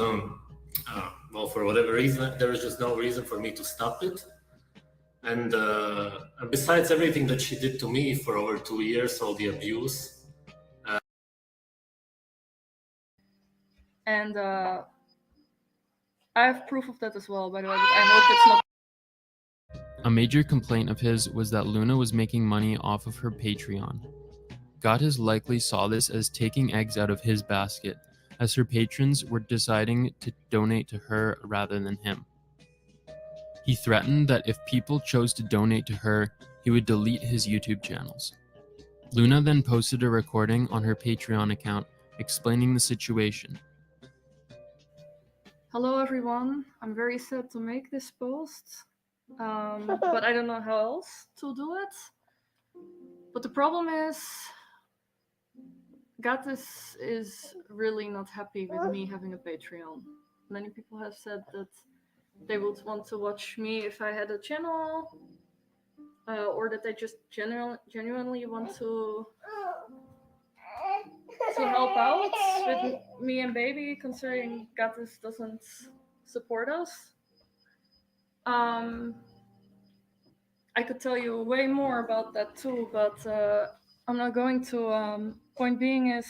J: well, for whatever reason, there was just no reason for me to stop it.
E: And besides everything that she did to me for over 2 years, all the abuse.
F: And I have proof of that as well, by the way, but I hope it's not.
C: A major complaint of his was that Luna was making money off of her Patreon. Goatis likely saw this as taking eggs out of his basket, as her patrons were deciding to donate to her rather than him. He threatened that if people chose to donate to her, he would delete his YouTube channels. Luna then posted a recording on her Patreon account explaining the situation.
F: Hello everyone, I'm very sad to make this post, but I don't know how else to do it. But the problem is, Goatis is really not happy with me having a Patreon. Many people have said that they would want to watch me if I had a channel, or that they just genuinely want to help out with me and baby, considering Goatis doesn't support us. I could tell you way more about that too, but I'm not going to. Point being is,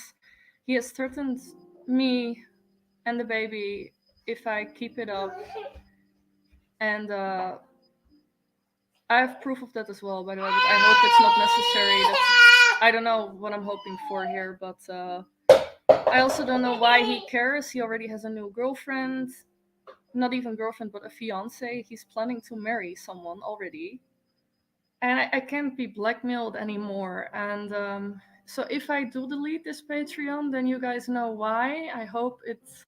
F: he has threatened me and the baby if I keep it up, and I have proof of that as well, by the way, but I hope it's not necessary. I don't know what I'm hoping for here, but I also don't know why he cares. He already has a new girlfriend. Not even girlfriend, but a fiance. He's planning to marry someone already. And I can't be blackmailed anymore. And so if I do delete this Patreon, then you guys know why. I hope it's...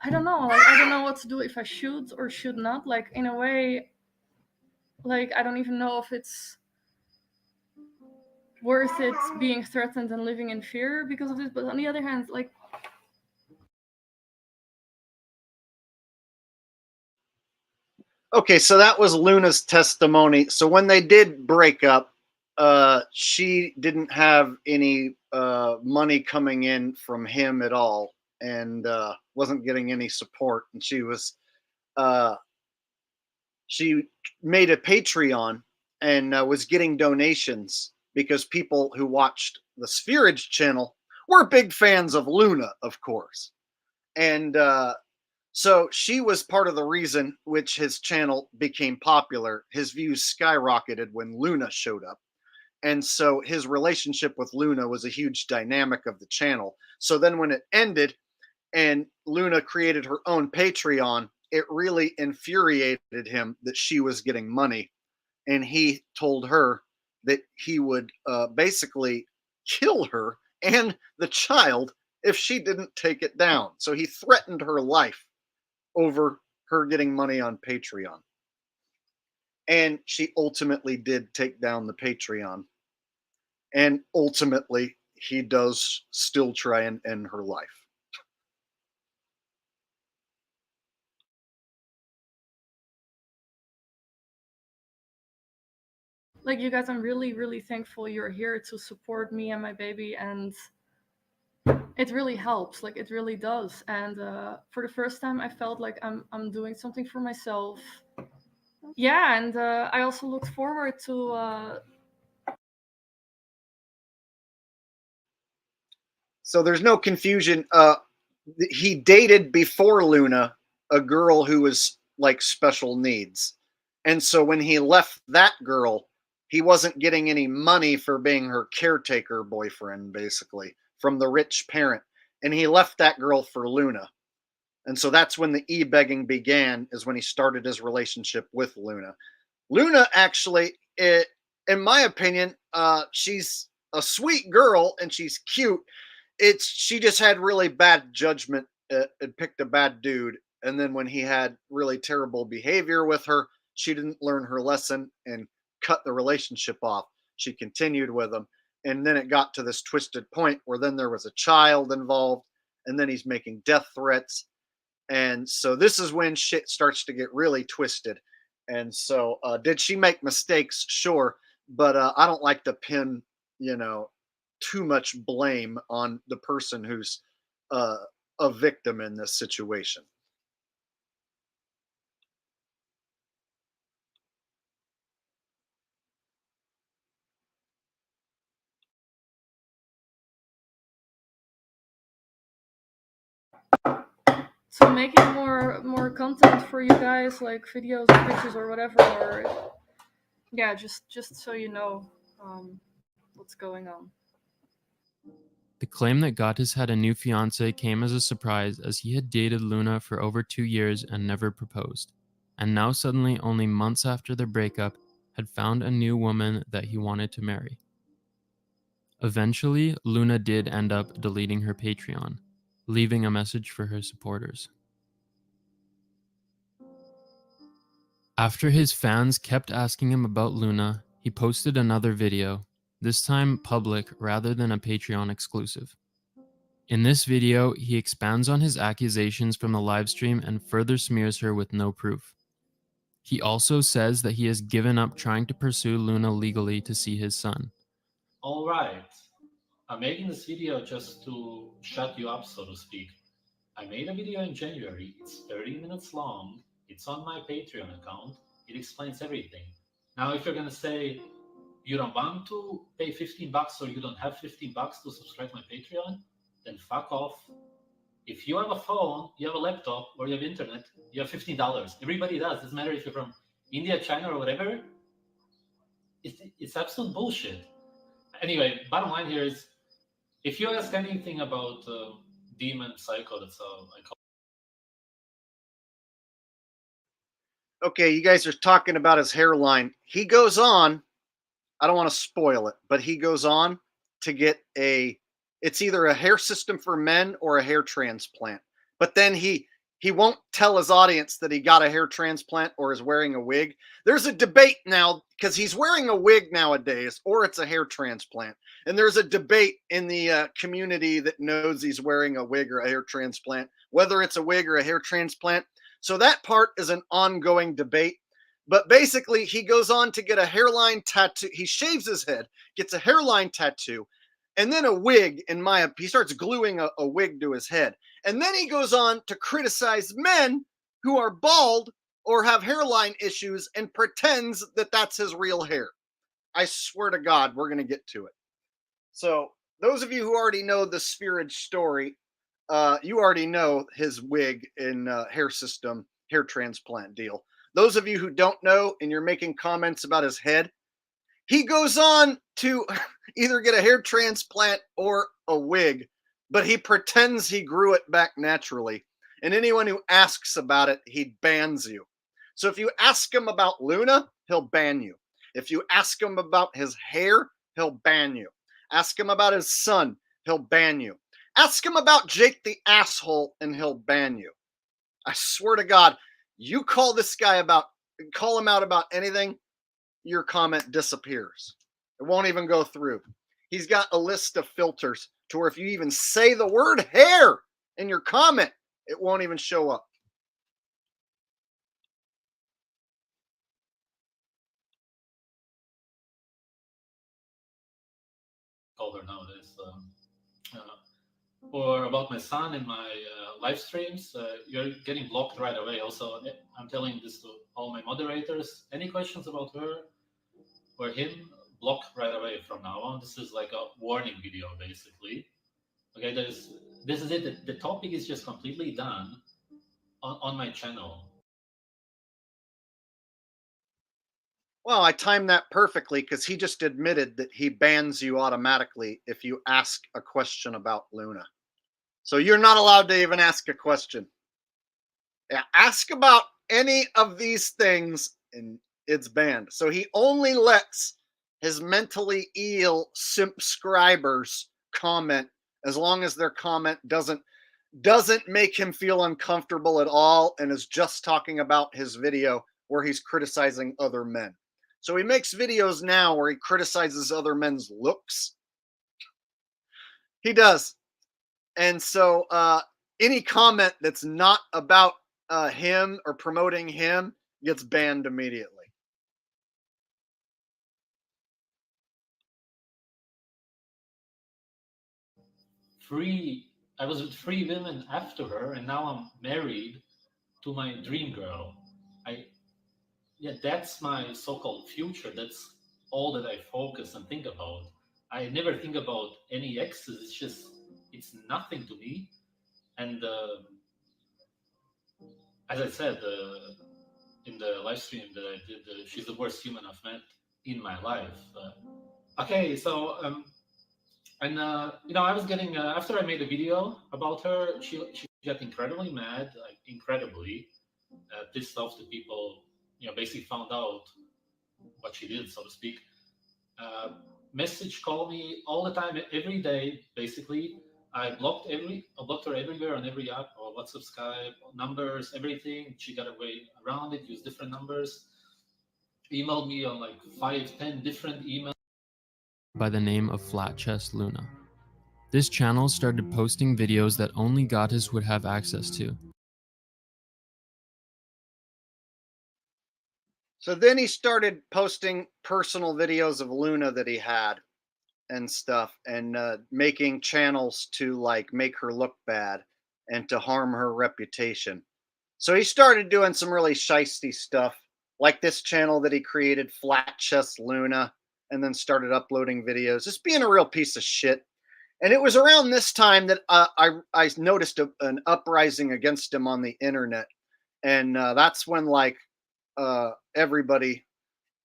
F: I don't know. Like, I don't know what to do, if I should or should not. Like, in a way, like, I don't even know if it's worth it being threatened and living in fear because of this. But on the other hand, like...
A: Okay, so that was Luna's testimony. So when they did break up, she didn't have any money coming in from him at all, and wasn't getting any support. And she made a Patreon and was getting donations because people who watched the Sv3rige channel were big fans of Luna, of course. And so she was part of the reason which his channel became popular. His views skyrocketed when Luna showed up. And so his relationship with Luna was a huge dynamic of the channel. So then when it ended and Luna created her own Patreon, it really infuriated him that she was getting money. And he told her that he would basically kill her and the child if she didn't take it down. So he threatened her life over her getting money on Patreon. And she ultimately did take down the Patreon. And ultimately, he does still try and end her life.
F: Like, you guys, I'm really, really thankful you're here to support me and my baby, and it really helps. Like, it really does. And for the first time, I felt like I'm doing something for myself. Yeah, and I also look forward to...
A: So there's no confusion. He dated before Luna a girl who was like special needs. And so when he left that girl, he wasn't getting any money for being her caretaker boyfriend, basically, from the rich parent. And he left that girl for Luna. And so that's when the e-begging began, is when he started his relationship with Luna. Luna, actually, in my opinion, she's a sweet girl and she's cute. She just had really bad judgment and picked a bad dude. And then when he had really terrible behavior with her, she didn't learn her lesson and cut the relationship off. She continued with him. And then it got to this twisted point where then there was a child involved, and then he's making death threats. And so this is when shit starts to get really twisted. And so did she make mistakes? Sure. But I don't like to pin, too much blame on the person who's a victim in this situation.
F: making more content for you guys, like videos or pictures or whatever, or yeah, just so you know what's going on.
C: The claim that Goatis had a new fiancée came as a surprise, as he had dated Luna for over 2 years and never proposed, and now suddenly, only months after their breakup, had found a new woman that he wanted to marry. Eventually, Luna did end up deleting her Patreon, leaving a message for her supporters. After his fans kept asking him about Luna, he posted another video, this time public rather than a Patreon exclusive. In this video, he expands on his accusations from the livestream and further smears her with no proof. He also says that he has given up trying to pursue Luna legally to see his son.
E: All right, I'm making this video just to shut you up, so to speak. I made a video in January, it's 30 minutes long, it's on my Patreon account, it explains everything. Now, if you're gonna say you don't want to pay 15 bucks or you don't have 15 bucks to subscribe to my Patreon, then fuck off. If you have a phone, you have a laptop, or you have internet, you have $15. Everybody does. Doesn't matter if you're from India, China, or whatever. It's absolute bullshit. Anyway, bottom line here is, if you ask anything about Demon Psycho, that's how I call
A: Okay, you guys are talking about his hairline. He goes on, I don't want to spoil it, but he goes on to get it's either a hair system for men or a hair transplant. But then he won't tell his audience that he got a hair transplant or is wearing a wig. There's a debate now because he's wearing a wig nowadays, or it's a hair transplant. And there's a debate in the community that knows he's wearing a wig or a hair transplant, whether it's a wig or a hair transplant. So that part is an ongoing debate. But basically, he goes on to get a hairline tattoo. He shaves his head, gets a hairline tattoo, and then a wig. He starts gluing a wig to his head. And then he goes on to criticize men who are bald or have hairline issues and pretends that that's his real hair. I swear to God, we're going to get to it. So those of you who already know the Sv3rige story, you already know his wig and hair system, hair transplant deal. Those of you who don't know and you're making comments about his head, he goes on to either get a hair transplant or a wig, but he pretends he grew it back naturally. And anyone who asks about it, he bans you. So if you ask him about Luna, he'll ban you. If you ask him about his hair, he'll ban you. Ask him about his son, he'll ban you. Ask him about Jake the asshole, and he'll ban you. I swear to God, you call him out about anything, your comment disappears. It won't even go through. He's got a list of filters to where if you even say the word hair in your comment, it won't even show up.
E: her nowadays. Or about my son and my live streams, you're getting blocked right away. Also, I'm telling this to all my moderators. Any questions about her or him, block right away from now on. This is like a warning video, basically. Okay, this is it. The topic is just completely done on my channel.
A: Well, I timed that perfectly because he just admitted that he bans you automatically if you ask a question about Luna. So you're not allowed to even ask a question. Yeah, ask about any of these things and it's banned. So he only lets his mentally ill subscribers comment as long as their comment doesn't make him feel uncomfortable at all and is just talking about his video where he's criticizing other men. So he makes videos now where he criticizes other men's looks. He does. And so any comment that's not about him or promoting him gets banned immediately.
E: I was with 3 women after her, and now I'm married to my dream girl. Yeah, that's my so-called future. That's all that I focus and think about. I never think about any exes. It's nothing to me. And
J: as I said in the live stream that I did, she's the worst human I've met in my life. Okay, so and you know, I was getting after I made a video about her, she got incredibly mad, like incredibly pissed off that people, you know, basically found out what she did, so to speak. Message, call me all the time, every day, basically. I blocked her everywhere on every app, or WhatsApp, Skype, numbers, everything. She got a way around it, used different numbers. Emailed me on like 5-10 different emails.
C: By the name of Flat Chest Luna. This channel started posting videos that only Goatis would have access to.
A: So then he started posting personal videos of Luna that he had and stuff, and making channels to like make her look bad and to harm her reputation. So he started doing some really shisty stuff, like this channel that he created, Flat Chest Luna, and then started uploading videos, just being a real piece of shit. And it was around this time that I noticed an uprising against him on the internet, and that's when like everybody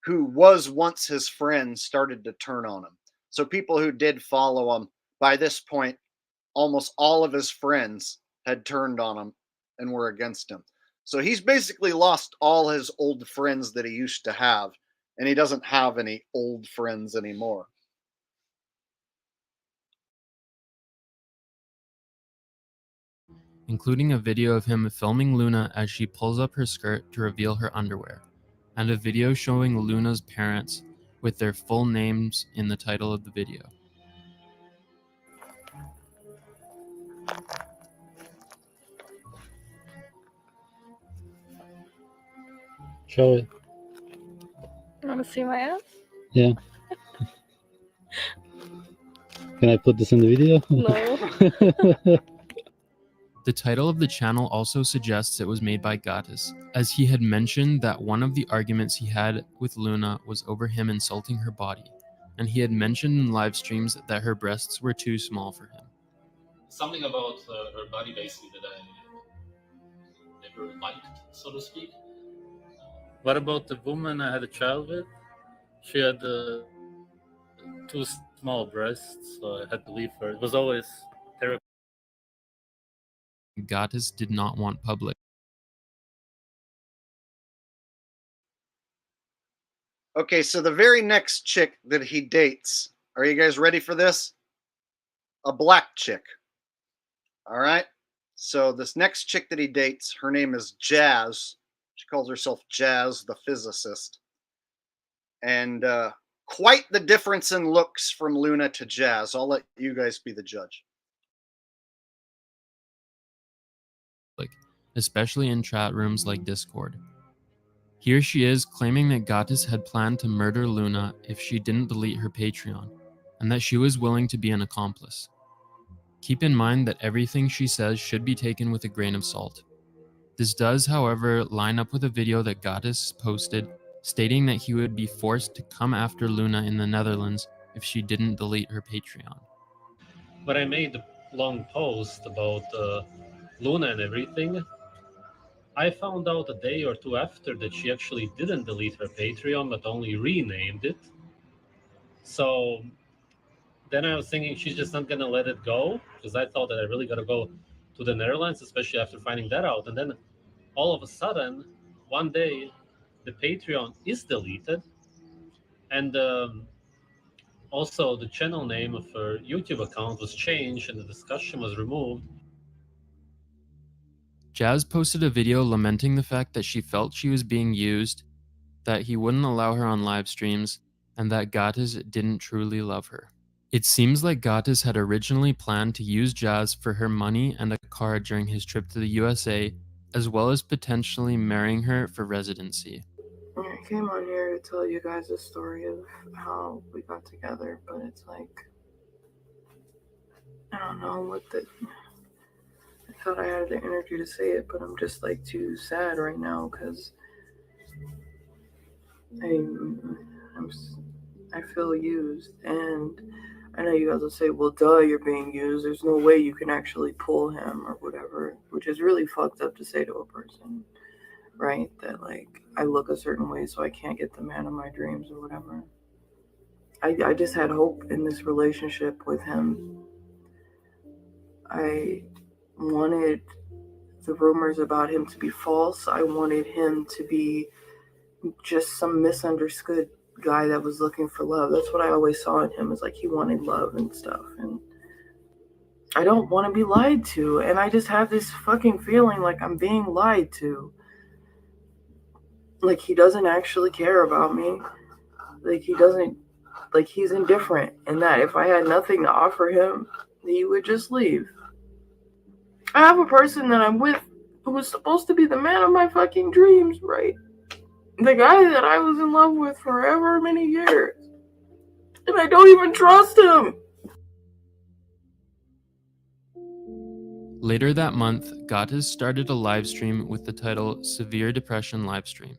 A: who was once his friend started to turn on him. So people who did follow him, by this point, almost all of his friends had turned on him and were against him. So he's basically lost all his old friends that he used to have, and he doesn't have any old friends anymore.
C: Including a video of him filming Luna as she pulls up her skirt to reveal her underwear, and a video showing Luna's parents with their full names in the title of the video.
J: Show it.
F: You want to see my ass?
J: Yeah. Can I put this in the video?
F: No.
C: The title of the channel also suggests it was made by Goatis, as he had mentioned that one of the arguments he had with Luna was over him insulting her body, and he had mentioned in live streams that her breasts were too small for him.
J: Something about her body, basically, that I never liked, so to speak. What about the woman I had a child with? She had too small breasts, so I had to leave her. It was always terrible.
C: Goatis did not want public.
A: Okay, so the very next chick that he dates, are you guys ready for this? A black chick. All right. So this next chick that he dates, her name is Jazz. She calls herself Jazz the Physicist. And quite the difference in looks from Luna to Jazz. I'll let you guys be the judge.
C: Especially in chat rooms like Discord. Here she is claiming that Goatis had planned to murder Luna if she didn't delete her Patreon, and that she was willing to be an accomplice. Keep in mind that everything she says should be taken with a grain of salt. This does, however, line up with a video that Goatis posted stating that he would be forced to come after Luna in the Netherlands if she didn't delete her Patreon.
E: When I made the long post about Luna and everything, I found out a day or two after that she actually didn't delete her Patreon, but only renamed it. So then I was thinking she's just not going to let it go, because I thought that I really got to go to the Netherlands, especially after finding that out. And then all of a sudden, one day, the Patreon is deleted. And also the channel name of her YouTube account was changed and the discussion was removed.
C: Jazz posted a video lamenting the fact that she felt she was being used, that he wouldn't allow her on live streams, and that Goatis didn't truly love her. It seems like Goatis had originally planned to use Jazz for her money and a car during his trip to the USA, as well as potentially marrying her for residency.
L: I came on here to tell you guys the story of how we got together, but it's like, I don't know what the... I thought I had the energy to say it, but I'm just like too sad right now because I feel used, and I know you guys will say, well, duh, you're being used. There's no way you can actually pull him or whatever, which is really fucked up to say to a person, right? That, like, I look a certain way so I can't get the man of my dreams or whatever. I just had hope in this relationship with him. I wanted the rumors about him to be false. I wanted him to be just some misunderstood guy that was looking for love. That's what I always saw in him, is like he wanted love and stuff. And I don't want to be lied to. And I just have this fucking feeling like I'm being lied to. Like he doesn't actually care about me. Like he doesn't, like he's indifferent. And that if I had nothing to offer him, he would just leave. I have a person that I'm with who was supposed to be the man of my fucking dreams, right? The guy that I was in love with for however many years. And I don't even trust him.
C: Later that month, Goatis started a live stream with the title Severe Depression Livestream.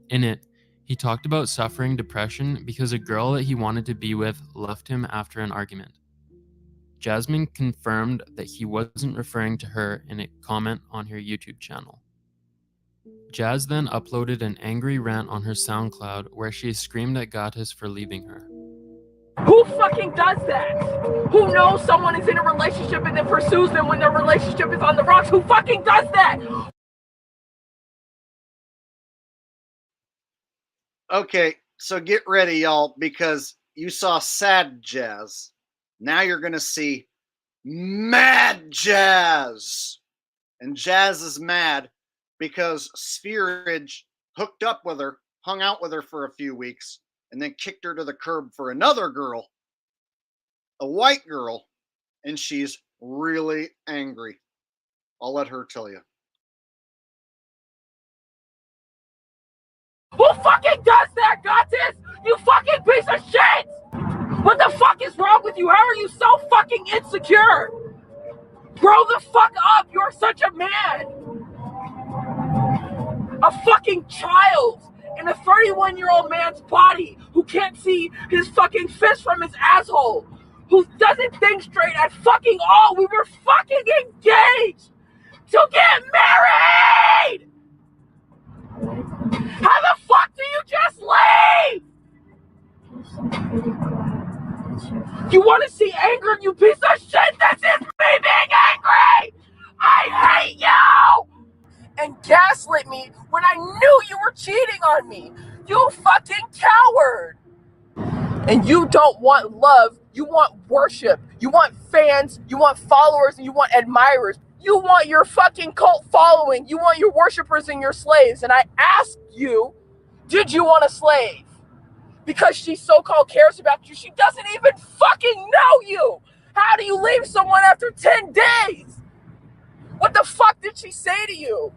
C: In it, he talked about suffering depression because a girl that he wanted to be with left him after an argument. Jasmine confirmed that he wasn't referring to her in a comment on her YouTube channel. Jazz then uploaded an angry rant on her SoundCloud where she screamed at Goatis for leaving her.
M: Who fucking does that? Who knows someone is in a relationship and then pursues them when their relationship is on the rocks? Who fucking does that?
A: Okay, so get ready, y'all, because you saw sad Jazz. Now you're going to see mad Jazz. And Jazz is mad because Sv3rige hooked up with her, hung out with her for a few weeks, and then kicked her to the curb for another girl, a white girl, and she's really angry. I'll let her tell you.
M: Who fucking does that, Goatis? You fucking piece of shit! What the fuck is wrong with you? How are you so fucking insecure? Grow the fuck up! You're such a man! A fucking child in a 31-year-old man's body who can't see his fucking fist from his asshole, who doesn't think straight at fucking all. We were fucking engaged to get married! How the fuck do you just leave? You want to see anger, you piece of shit? This is me being angry! I hate you! And gaslit me when I knew you were cheating on me. You fucking coward. And you don't want love. You want worship. You want fans. You want followers. And you want admirers. You want your fucking cult following. You want your worshipers and your slaves. And I asked you, did you want a slave? Because she so-called cares about you. She doesn't even fucking know you. How do you leave someone after 10 days? What the fuck did she say to you?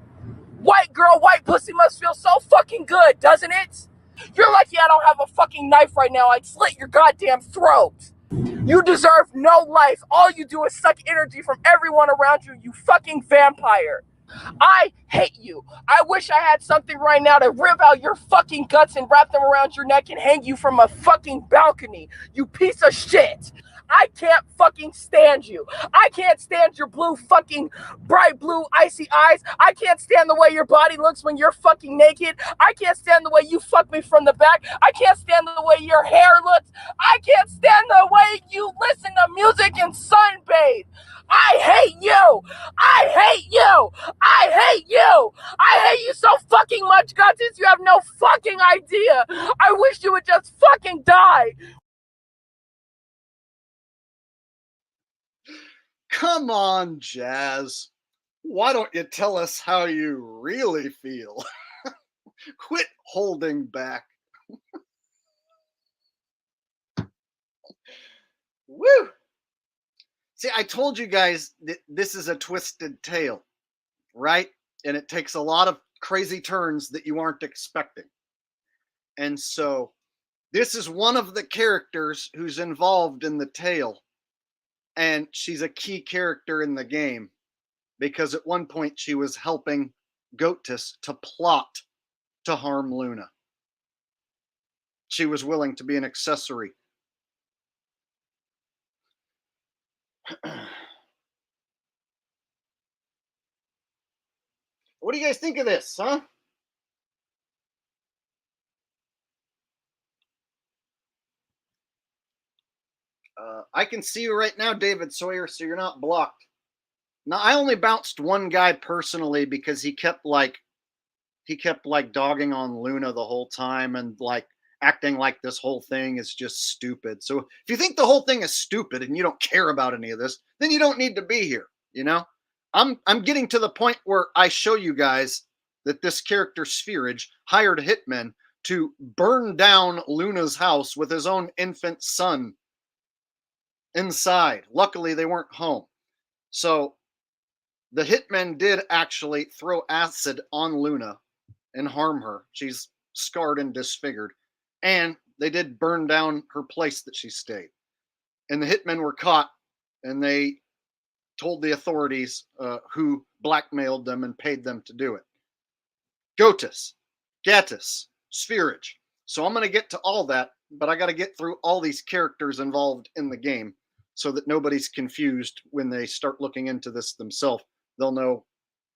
M: White girl, white pussy must feel so fucking good, doesn't it? You're lucky I don't have a fucking knife right now. I'd slit your goddamn throat. You deserve no life. All you do is suck energy from everyone around you, you fucking vampire. I hate you. I wish I had something right now to rip out your fucking guts and wrap them around your neck and hang you from a fucking balcony, you piece of shit. I can't fucking stand you. I can't stand your blue fucking bright blue icy eyes. I can't stand the way your body looks when you're fucking naked. I can't stand the way you fuck me from the back. I can't stand the way your hair looks. I can't stand the way you listen to music and sunbathe. I hate you. I hate you. I hate you. I hate you so fucking much, Goatis. You have no fucking idea. I wish you would just fucking die.
A: Come on, Jazz. Why don't you tell us how you really feel? Quit holding back. Woo! See, I told you guys that this is a twisted tale, right? And it takes a lot of crazy turns that you aren't expecting. And so this is one of the characters who's involved in the tale. And she's a key character in the game because at one point she was helping Goatis to plot to harm Luna. She was willing to be an accessory What do you guys think of this, huh? I can see you right now, David Sawyer, so you're not blocked. Now, I only bounced one guy personally because he kept like dogging on Luna the whole time and like acting like this whole thing is just stupid. So if you think the whole thing is stupid and you don't care about any of this, then you don't need to be here, you know? I'm getting to the point where I show you guys that this character Sv3rige hired hitmen to burn down Luna's house with his own infant son inside. Luckily they weren't home. So the hitmen did actually throw acid on Luna and harm her. She's scarred and disfigured. And they did burn down her place that she stayed. And the hitmen were caught, and they told the authorities who blackmailed them and paid them to do it. Goatis, Sv3rige. So I'm going to get to all that, but I got to get through all these characters involved in the game so that nobody's confused when they start looking into this themselves. They'll know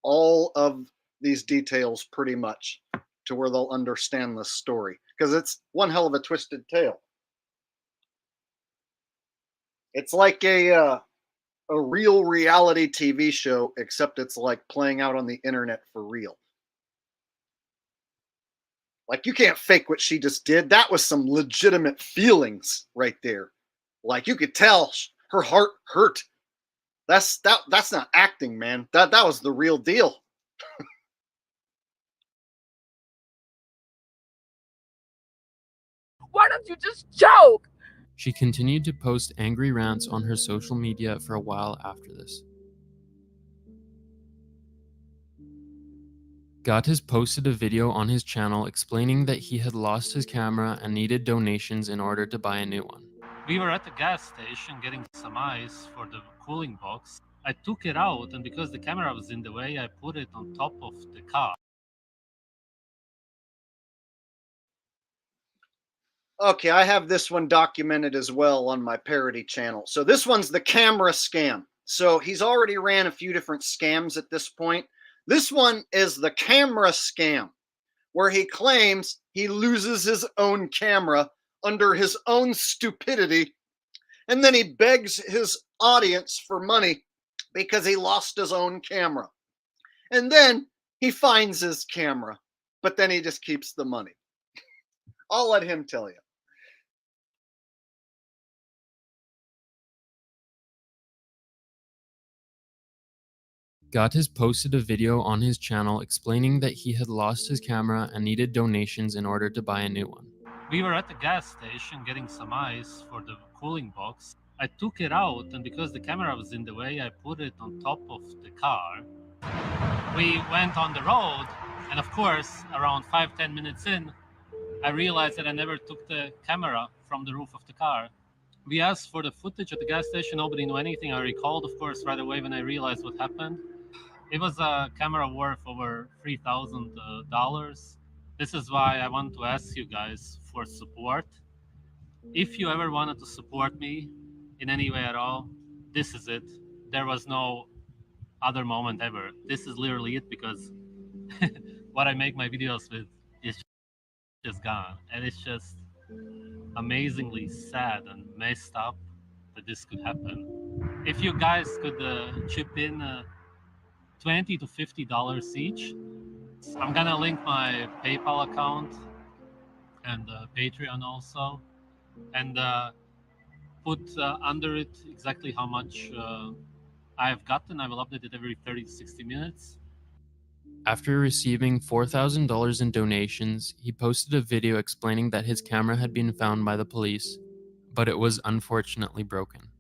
A: all of these details pretty much to where they'll understand this story, because it's one hell of a twisted tale. It's like a real reality TV show, except it's like playing out on the internet for real. Like, you can't fake what she just did. That was some legitimate feelings right there. Like, you could tell her heart hurt. That's not acting, man. That was the real deal.
M: Why don't you just joke?
C: She continued to post angry rants on her social media for a while after this. Goatis posted a video on his channel explaining that he had lost his camera and needed donations in order to buy a new one.
E: We were at the gas station getting some ice for the cooling box. I took it out, and because the camera was in the way, I put it on top of the car.
A: Okay, I have this one documented as well on my parody channel. So this one's the camera scam. So he's already ran a few different scams at this point. This one is the camera scam, where he claims he loses his own camera under his own stupidity, and then he begs his audience for money because he lost his own camera. And then he finds his camera, but then he just keeps the money. I'll let him tell you.
C: Goatis posted a video on his channel explaining that he had lost his camera and needed donations in order to buy a new one.
E: We were at the gas station getting some ice for the cooling box. I took it out, and because the camera was in the way, I put it on top of the car. We went on the road, and of course, around 5-10 minutes in, I realized that I never took the camera from the roof of the car. We asked for the footage at the gas station. Nobody knew anything. I recalled, of course, right away when I realized what happened. It was a camera worth over $3,000. This is why I want to ask you guys for support. If you ever wanted to support me in any way at all, this is it. There was no other moment ever. This is literally it, because what I make my videos with is just gone. And it's just amazingly sad and messed up that this could happen. If you guys could chip in $20 to $50 each, I'm gonna link my PayPal account and Patreon also, and put under it exactly how much I have gotten. I will update it every 30 to 60 minutes.
C: After receiving $4,000 in donations, he posted a video explaining that his camera had been found by the police, but it was unfortunately broken.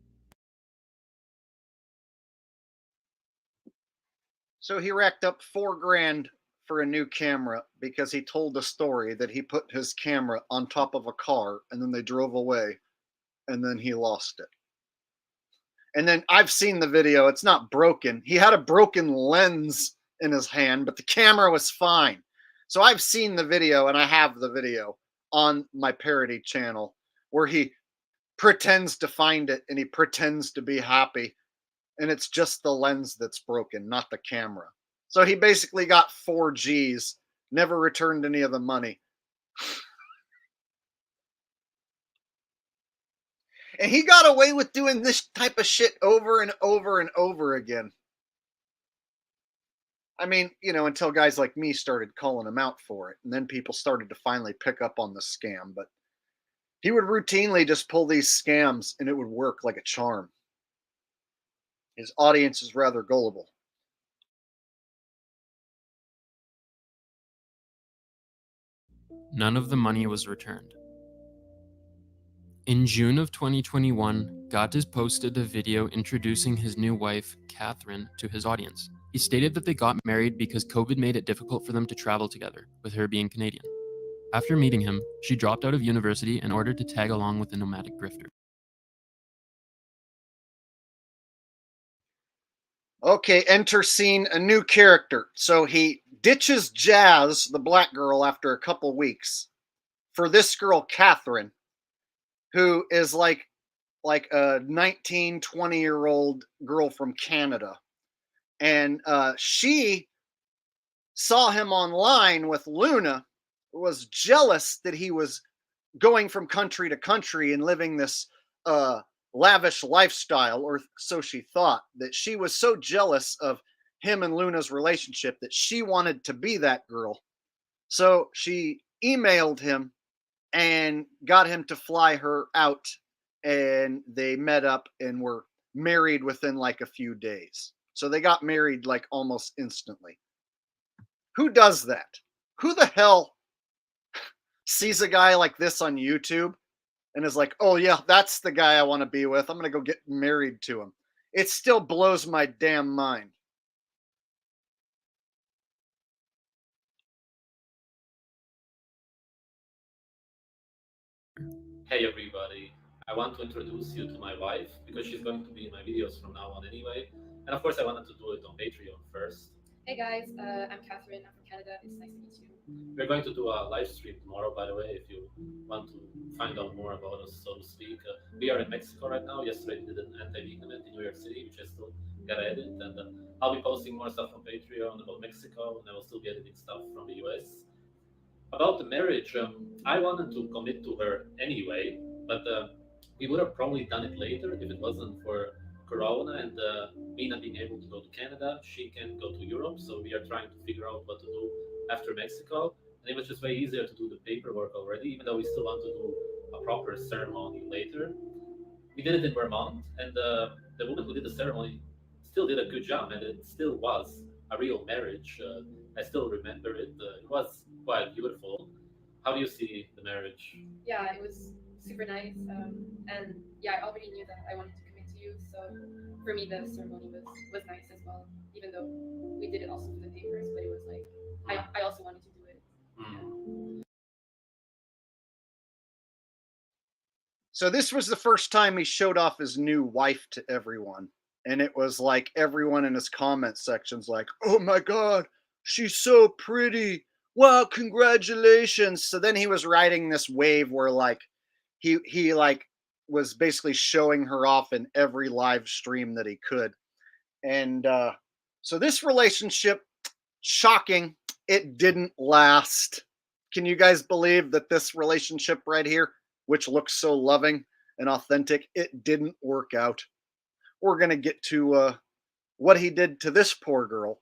A: So he racked up $4,000 for a new camera because he told a story that he put his camera on top of a car and then they drove away and then he lost it. And then I've seen the video. It's not broken. He had a broken lens in his hand, but the camera was fine. So I've seen the video, and I have the video on my parody channel where he pretends to find it and he pretends to be happy. And it's just the lens that's broken, not the camera. So he basically got 4 G's, never returned any of the money. And he got away with doing this type of shit over and over and over again. I mean, you know, until guys like me started calling him out for it. And then people started to finally pick up on the scam. But he would routinely just pull these scams and it would work like a charm. His audience is rather gullible.
C: None of the money was returned. In June of 2021, Goatis posted a video introducing his new wife, Catherine, to his audience. He stated that they got married because COVID made it difficult for them to travel together, with her being Canadian. After meeting him, she dropped out of university in order to tag along with the nomadic grifter.
A: Okay, enter scene, a new character. So he ditches Jazz, the black girl, after a couple weeks for this girl, Catherine, who is like a 19, 20-year-old girl from Canada. And she saw him online with Luna, was jealous that he was going from country to country and living this lavish lifestyle, or so she thought, that she was so jealous of him and Luna's relationship that she wanted to be that girl. So she emailed him and got him to fly her out, and they met up and were married within like a few days. So they got married like almost instantly. Who does that? Who the hell sees a guy like this on YouTube and is like, oh yeah, that's the guy I want to be with. I'm going to go get married to him. It still blows my damn mind.
E: Hey everybody, I want to introduce you to my wife because she's going to be in my videos from now on anyway. And of course I wanted to do it on Patreon first.
N: Hey guys, I'm Catherine, I'm from Canada, it's nice to meet you.
E: We're going to do a live stream tomorrow, by the way, if you want to find out more about us, so to speak. We are in Mexico right now. Yesterday we did an anti-vegan event in New York City, which I still gotta edit, and I'll be posting more stuff on Patreon about Mexico, and I will still be editing stuff from the US. About the marriage, I wanted to commit to her anyway, but we would have probably done it later if it wasn't for Corona and me not being able to go to Canada. She can go to Europe, so we are trying to figure out what to do after Mexico. And it was just way easier to do the paperwork already, even though we still want to do a proper ceremony later. We did it in Vermont, and the woman who did the ceremony still did a good job, and it still was a real marriage. I still remember it. It was quite beautiful. How do you see the marriage?
N: Yeah, it was super nice. And yeah, I already knew that I wanted to commit to you. So for me, the ceremony was nice as well, even though we did it also for the papers, but it was like, I also wanted to do it. Yeah.
A: So this was the first time he showed off his new wife to everyone. And it was like everyone in his comment sections like, oh my God, she's so pretty. Wow, congratulations. So then he was riding this wave where like he like was basically showing her off in every live stream that he could. And so this relationship, shocking, it didn't last. Can you guys believe that this relationship right here, which looks so loving and authentic, it didn't work out? We're going to get to what he did to this poor girl.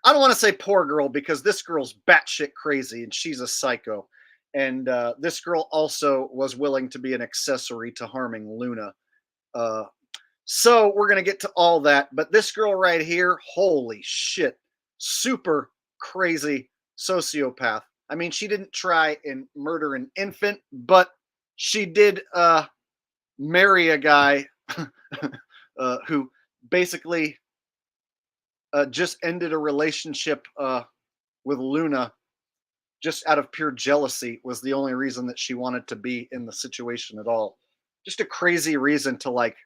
A: I don't want to say poor girl because this girl's batshit crazy and she's a psycho. And this girl also was willing to be an accessory to harming Luna. So we're going to get to all that. But this girl right here, holy shit, super crazy sociopath. I mean, she didn't try and murder an infant, but she did marry a guy who basically just ended a relationship with Luna just out of pure jealousy. Was the only reason that she wanted to be in the situation at all. Just a crazy reason to like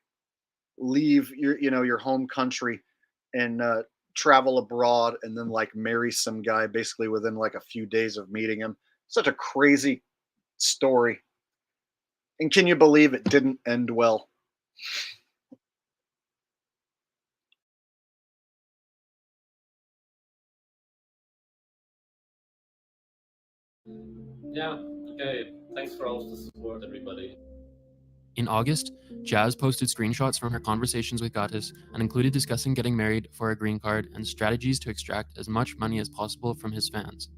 A: leave your home country and travel abroad and then like marry some guy basically within like a few days of meeting him. Such a crazy story. And can you believe it didn't end well?
J: Yeah, okay. Thanks for all the support, everybody.
C: In August, Jazz posted screenshots from her conversations with Goatis and included discussing getting married for a green card and strategies to extract as much money as possible from his fans.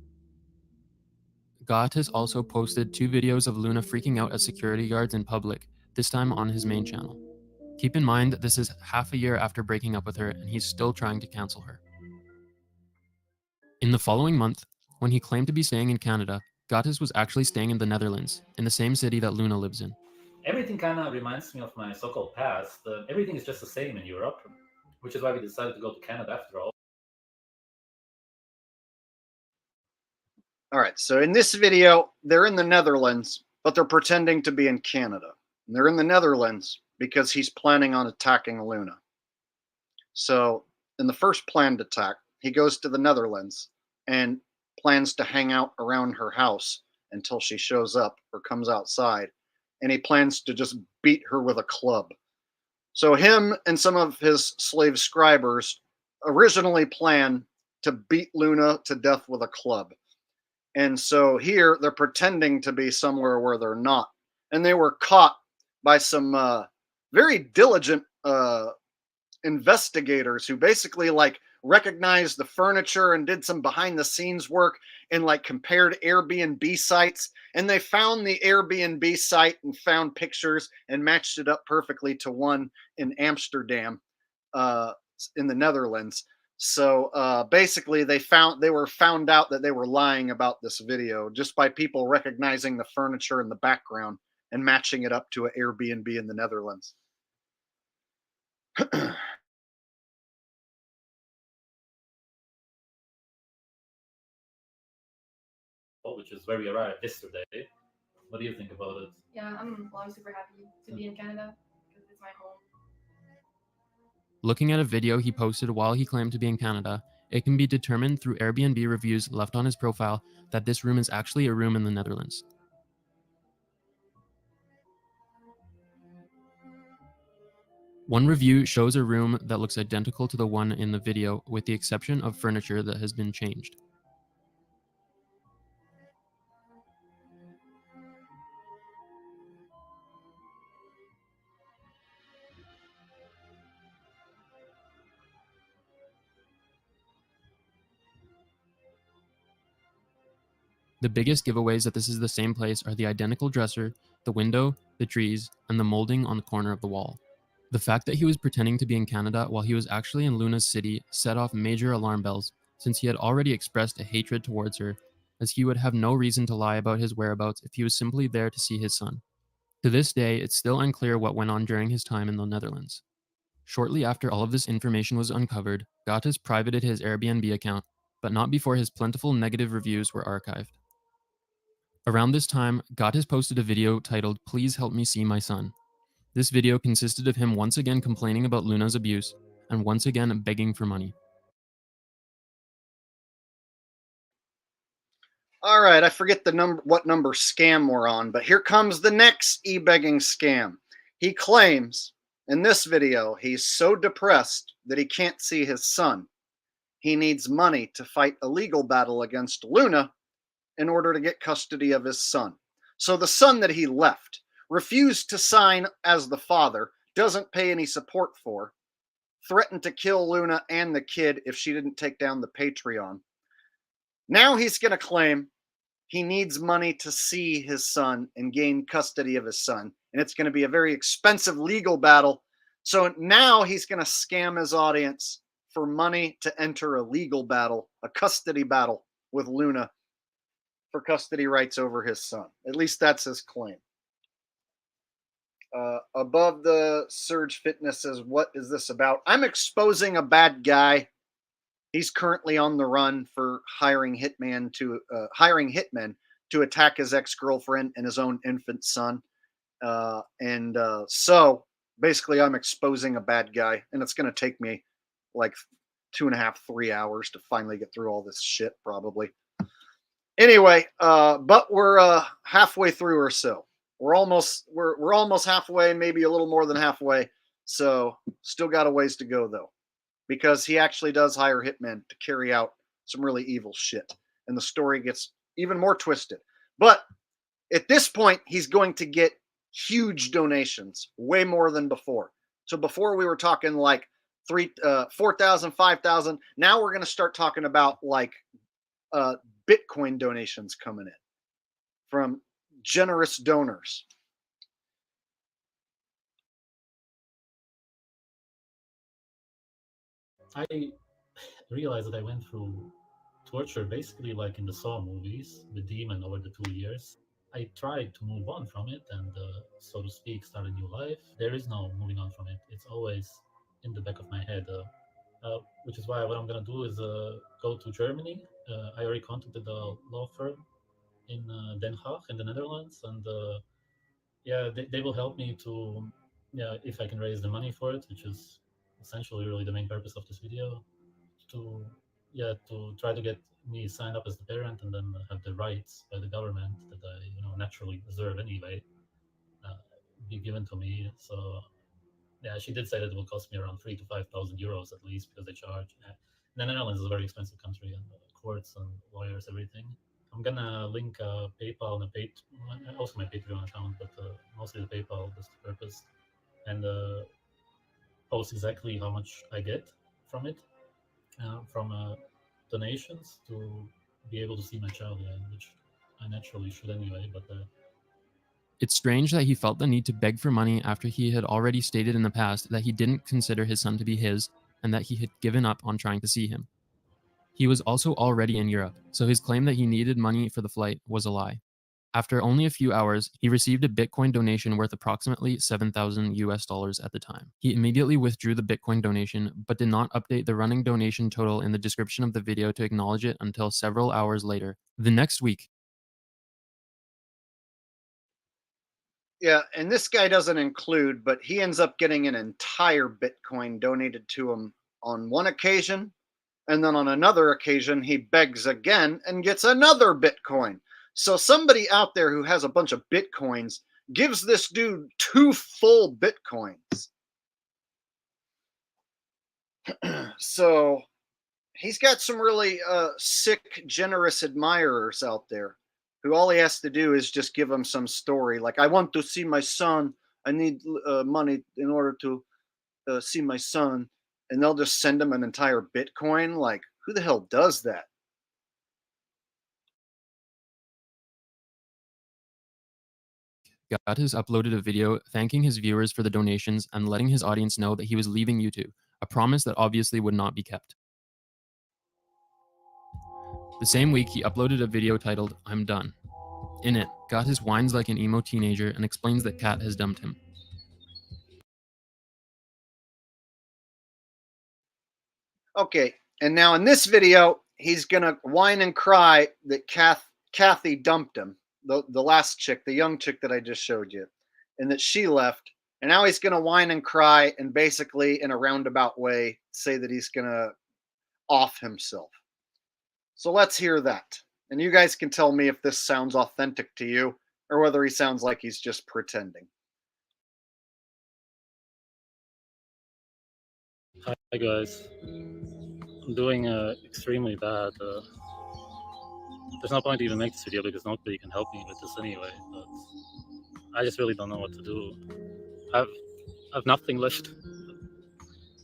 C: Goatis also posted 2 videos of Luna freaking out at security guards in public, this time on his main channel. Keep in mind this is half a year after breaking up with her and he's still trying to cancel her. In the following month, when he claimed to be staying in Canada, Goatis was actually staying in the Netherlands, in the same city that Luna lives in.
O: Everything kind of reminds me of my so-called past. Everything is just the same in Europe, which is why we decided to go to Canada after all.
A: All right, so in this video, they're in the Netherlands, but they're pretending to be in Canada. And they're in the Netherlands because he's planning on attacking Luna. So in the first planned attack, he goes to the Netherlands and plans to hang out around her house until she shows up or comes outside. And he plans to just beat her with a club. So him and some of his slave scribers originally planned to beat Luna to death with a club. And so here they're pretending to be somewhere where they're not. And they were caught by some very diligent investigators who basically like recognized the furniture and did some behind the scenes work and like compared Airbnb sites. And they found the Airbnb site and found pictures and matched it up perfectly to one in Amsterdam, in the Netherlands. So basically they were found out that they were lying about this video just by people recognizing the furniture in the background and matching it up to an Airbnb in the Netherlands.
O: Which is where we arrived yesterday. What do you think about it?
N: Yeah, I'm super happy to be in Canada because it's my home.
C: Looking at a video he posted while he claimed to be in Canada, it can be determined through Airbnb reviews left on his profile that this room is actually a room in the Netherlands. One review shows a room that looks identical to the one in the video with the exception of furniture that has been changed. The biggest giveaways that this is the same place are the identical dresser, the window, the trees, and the molding on the corner of the wall. The fact that he was pretending to be in Canada while he was actually in Luna's city set off major alarm bells, since he had already expressed a hatred towards her, as he would have no reason to lie about his whereabouts if he was simply there to see his son. To this day, it's still unclear what went on during his time in the Netherlands. Shortly after all of this information was uncovered, Goatis privated his Airbnb account, but not before his plentiful negative reviews were archived. Around this time, Goatis posted a video titled "Please Help Me See My Son." This video consisted of him once again complaining about Luna's abuse, and once again begging for money.
A: All right, I forget the number, what number scam we're on, but here comes the next e-begging scam. He claims in this video he's so depressed that he can't see his son. He needs money to fight a legal battle against Luna in order to get custody of his son. So the son that he left, refused to sign as the father, doesn't pay any support for, threatened to kill Luna and the kid if she didn't take down the Patreon. Now he's going to claim he needs money to see his son and gain custody of his son. And it's going to be a very expensive legal battle. So now he's going to scam his audience for money to enter a legal battle, a custody battle with Luna for custody rights over his son. At least that's his claim. Above the Surge Fitness says, what is this about? I'm exposing a bad guy. He's currently on the run for hiring hitmen to attack his ex-girlfriend and his own infant son. So basically I'm exposing a bad guy, and it's going to take me like 2.5, 3 hours to finally get through all this shit probably. Anyway, but we're halfway through or so. we're almost halfway, maybe a little more than halfway. So still got a ways to go though, because he actually does hire hitmen to carry out some really evil shit, and the story gets even more twisted. But at this point, he's going to get huge donations, way more than before. So before we were talking like 4,000, 5,000. Now we're going to start talking about like Bitcoin donations coming in from generous donors.
O: I realized that I went through torture basically like in the Saw movies, the demon over the 2 years. I tried to move on from it and, so to speak, start a new life. There is no moving on from it. It's always in the back of my head, which is why what I'm going to do is go to Germany. I already contacted a law firm in Den Haag in the Netherlands, and yeah, they will help me to, yeah, if I can raise the money for it, which is essentially really the main purpose of this video, to try to get me signed up as the parent and then have the rights by the government that I naturally deserve anyway be given to me. So yeah, she did say that it will cost me around 3,000 to 5,000 euros at least, because they charge. The Netherlands is a very expensive country, and courts and lawyers, everything. I'm gonna link PayPal and also my Patreon account, but mostly the PayPal, that's the purpose, and post exactly how much I get from it, from donations, to be able to see my child, which I naturally should anyway, but
C: It's strange that he felt the need to beg for money after he had already stated in the past that he didn't consider his son to be his and that he had given up on trying to see him. He was also already in Europe, so his claim that he needed money for the flight was a lie. After only a few hours, he received a Bitcoin donation worth approximately $7,000 at the time. He immediately withdrew the Bitcoin donation, but did not update the running donation total in the description of the video to acknowledge it until several hours later. The next week,
A: yeah, and this guy doesn't include, but he ends up getting an entire Bitcoin donated to him on one occasion, and then on another occasion, he begs again and gets another Bitcoin. So somebody out there who has a bunch of Bitcoins gives this dude 2 full Bitcoins. So he's got some really sick, generous admirers out there who all he has to do is just give him some story. Like, I want to see my son. I need money in order to see my son. And they'll just send him an entire Bitcoin. Like, who the hell does that?
C: Goatis uploaded a video thanking his viewers for the donations and letting his audience know that he was leaving YouTube, a promise that obviously would not be kept. The same week, he uploaded a video titled, "I'm Done." In it, Goatis whines like an emo teenager and explains that Kat has dumped him.
A: Okay, and now in this video, he's gonna whine and cry that Kathy dumped him, the last chick, the young chick that I just showed you, and that she left. And now he's gonna whine and cry and basically, in a roundabout way, say that he's gonna off himself. So let's hear that. And you guys can tell me if this sounds authentic to you or whether he sounds like he's just pretending.
B: Hi guys, I'm doing extremely bad. There's no point to even make this video because nobody can help me with this anyway. But I just really don't know what to do. I've nothing left.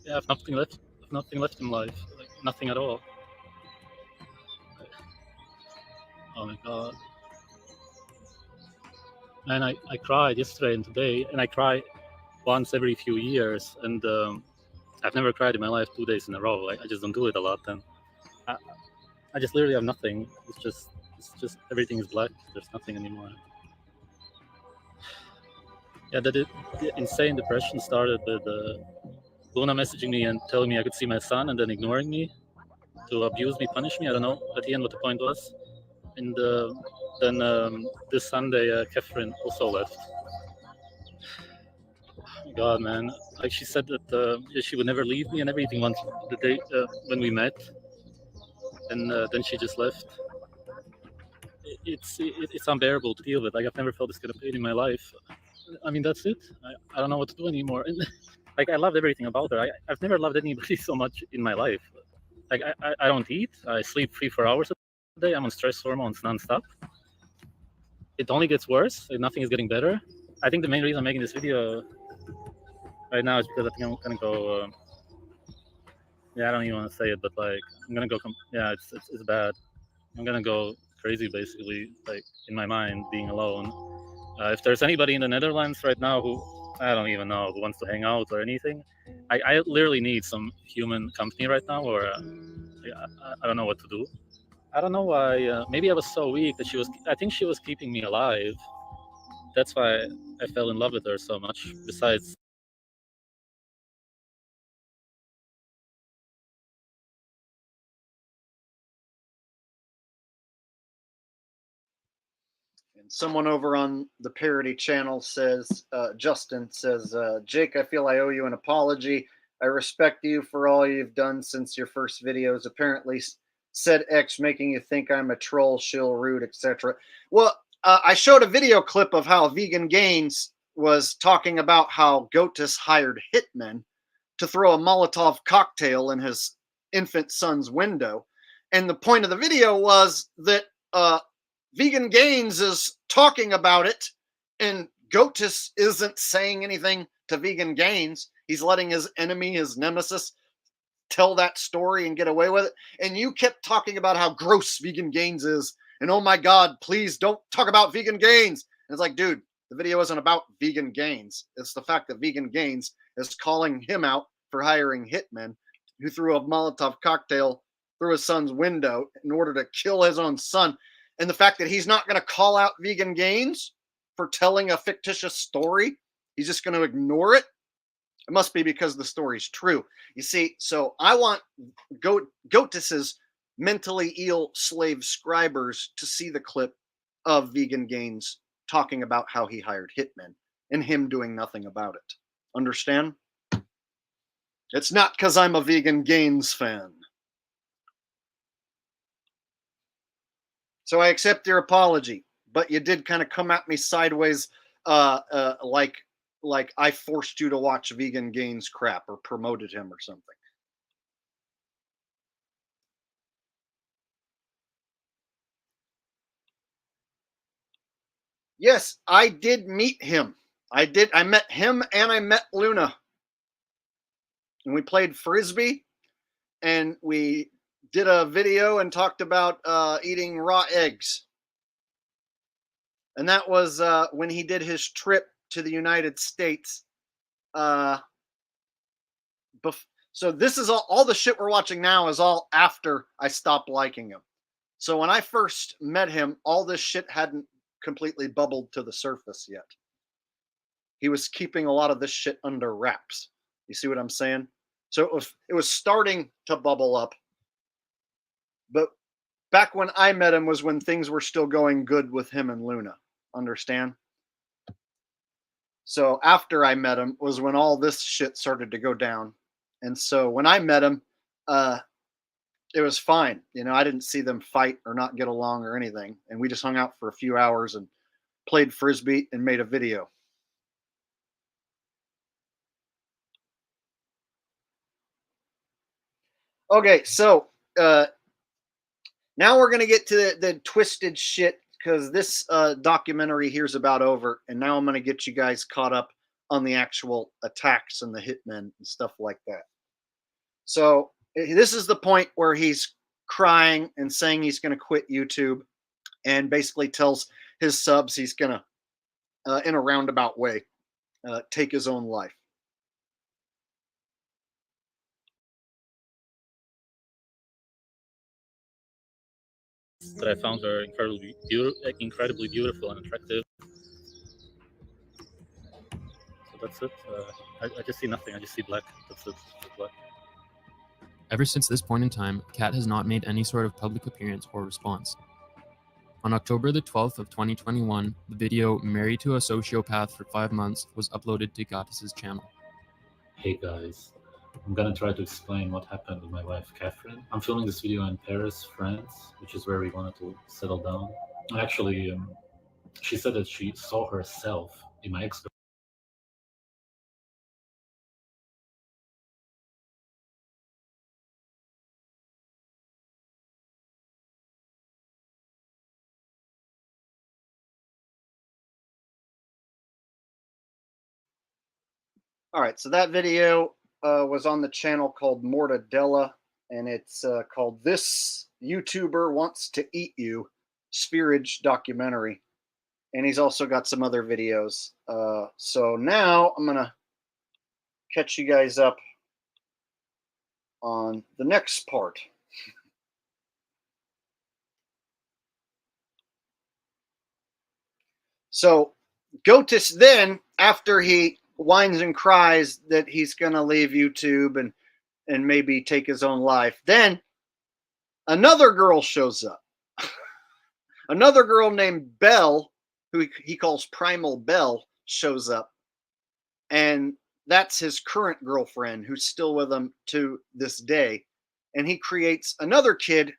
B: Yeah, I've nothing left. I've nothing left in life. Like nothing at all. Oh my god. And I cried yesterday and today, and I cry once every few years, and I've never cried in my life 2 days in a row. I just don't do it a lot, and I just literally have nothing. It's just everything is black. There's nothing anymore. Yeah, the insane depression started with Luna messaging me and telling me I could see my son, and then ignoring me to abuse me, punish me. I don't know at the end what the point was. And then this Sunday, Catherine also left. Oh God, man! Like she said that she would never leave me and everything once the day when we met, and then she just left. it's unbearable to deal with. Like, I've never felt this kind of pain in my life. I mean, that's it. I don't know what to do anymore. And like, I loved everything about her. I've never loved anybody so much in my life. Like, I don't eat. I sleep 3-4 hours a day. I'm on stress hormones nonstop. It only gets worse. Nothing is getting better. I think the main reason I'm making this video right now is because I think I'm gonna go. Yeah, I don't even want to say it, but like, I'm gonna go. Yeah, it's bad. I'm gonna go crazy, basically, like, in my mind, being alone. If there's anybody in the Netherlands right now who, I don't even know, who wants to hang out or anything, I literally need some human company right now, or I don't know what to do. I don't know why. Maybe I was so weak that I think she was keeping me alive. That's why I fell in love with her so much. Besides,
A: and someone over on the parody channel says, Justin says, Jake, I feel I owe you an apology. I respect you for all you've done since your first videos. Apparently, said X making you think I'm a troll, shill, rude, etc. Well, I showed a video clip of how Vegan Gains was talking about how Goatis hired hitmen to throw a Molotov cocktail in his infant son's window. And the point of the video was that Vegan Gains is talking about it, and Goatis isn't saying anything to Vegan Gains. He's letting his enemy, his nemesis, tell that story and get away with it. And you kept talking about how gross Vegan Gains is, and oh my God, please don't talk about Vegan Gains. And it's like, dude, the video isn't about Vegan Gains. It's the fact that Vegan Gains is calling him out for hiring hitmen who threw a Molotov cocktail through his son's window in order to kill his own son. And the fact that he's not going to call out Vegan Gains for telling a fictitious story, he's just going to ignore it. It must be because the story's true. You see, so I want Goatis's mentally ill slave scribers to see the clip of Vegan Gains talking about how he hired hitmen and him doing nothing about it. Understand? It's not because I'm a Vegan Gains fan. So I accept your apology, but you did kind of come at me sideways, like I forced you to watch Vegan Gains crap or promoted him or something. Yes, I did meet him. I met him and I met Luna. And we played Frisbee and we did a video and talked about eating raw eggs. And that was when he did his trip to the United States. So this is all the shit we're watching now is all after I stopped liking him. So when I first met him, all this shit hadn't completely bubbled to the surface yet. He was keeping a lot of this shit under wraps. You see what I'm saying? So it was starting to bubble up. But back when I met him was when things were still going good with him and Luna. Understand? So after I met him was when all this shit started to go down. And so when I met him, it was fine. You know, I didn't see them fight or not get along or anything. And we just hung out for a few hours and played Frisbee and made a video. Okay, so now we're going to get to the twisted shit because this documentary here's about over. And now I'm going to get you guys caught up on the actual attacks and the hitmen and stuff like that. So this is the point where he's crying and saying he's going to quit YouTube and basically tells his subs he's going to, in a roundabout way, take his own life.
B: that I found her incredibly beautiful and attractive. So that's it. I just see nothing. I just see black. That's it. Just black.
C: Ever since this point in time, Kat has not made any sort of public appearance or response. On October the 12th of 2021, the video Married to a Sociopath for 5 Months was uploaded to Goatis' channel.
O: Hey guys, I'm gonna try to explain what happened with my wife Catherine. I'm filming this video in Paris, France, which is where we wanted to settle down. Actually, she said that she saw herself in my ex.
A: All right, so that video was on the channel called Mortadella, and it's called "This YouTuber Wants to Eat You," Sv3rige documentary, and he's also got some other videos. So now I'm gonna catch you guys up on the next part. So Goatis then, after he whines and cries that he's gonna leave YouTube and maybe take his own life, then another girl shows up. Another girl named Belle, who he calls Primal Belle, shows up. And that's his current girlfriend, who's still with him to this day. And he creates another kid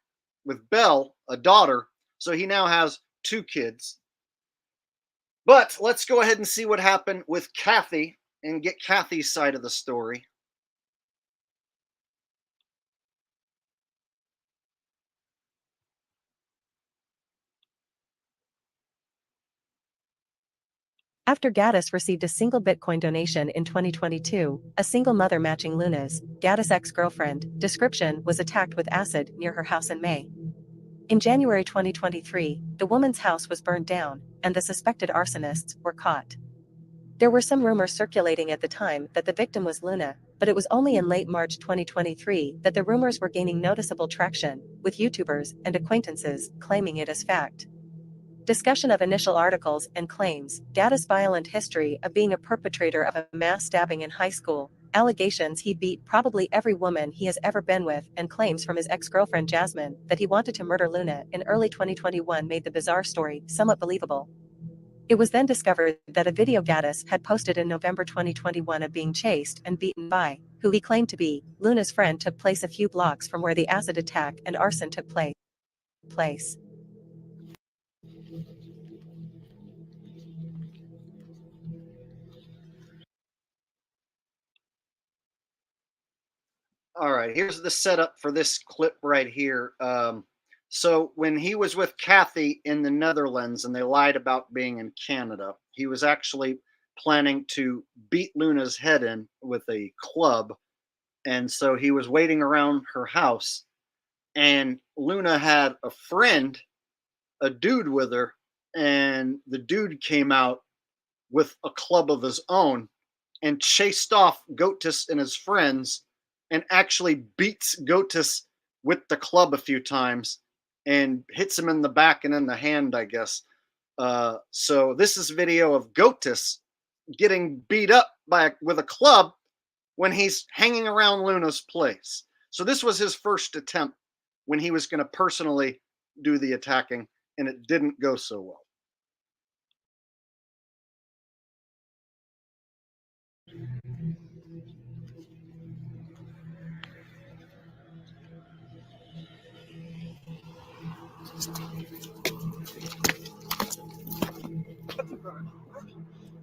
A: with Belle, a daughter. So he now has two kids. But let's go ahead and see what happened with Kathy and get Kathy's side of the story.
P: After Goatis received a single Bitcoin donation in 2022, a single mother matching Luna's, Goatis' ex-girlfriend, description was attacked with acid near her house in May. In January 2023, the woman's house was burned down, and the suspected arsonists were caught. There were some rumors circulating at the time that the victim was Luna, but it was only in late March 2023 that the rumors were gaining noticeable traction, with YouTubers and acquaintances claiming it as fact. Discussion of initial articles and claims, Goatis' violent history of being a perpetrator of a mass stabbing in high school, allegations he beat probably every woman he has ever been with, and claims from his ex-girlfriend Jasmine that he wanted to murder Luna in early 2021 made the bizarre story somewhat believable. It was then discovered that a video Goatis had posted in November 2021 of being chased and beaten by, who he claimed to be, Luna's friend took place a few blocks from where the acid attack and arson took place.
A: All right, here's the setup for this clip right here. So when he was with Kathy in the Netherlands and they lied about being in Canada, he was actually planning to beat Luna's head in with a club. And so he was waiting around her house, and Luna had a friend, a dude with her, and the dude came out with a club of his own and chased off Goatis and his friends and actually beats Goatis with the club a few times and hits him in the back and in the hand, I guess. So this is video of Goatis getting beat up with a club when he's hanging around Luna's place. So this was his first attempt when he was going to personally do the attacking, and it didn't go so well.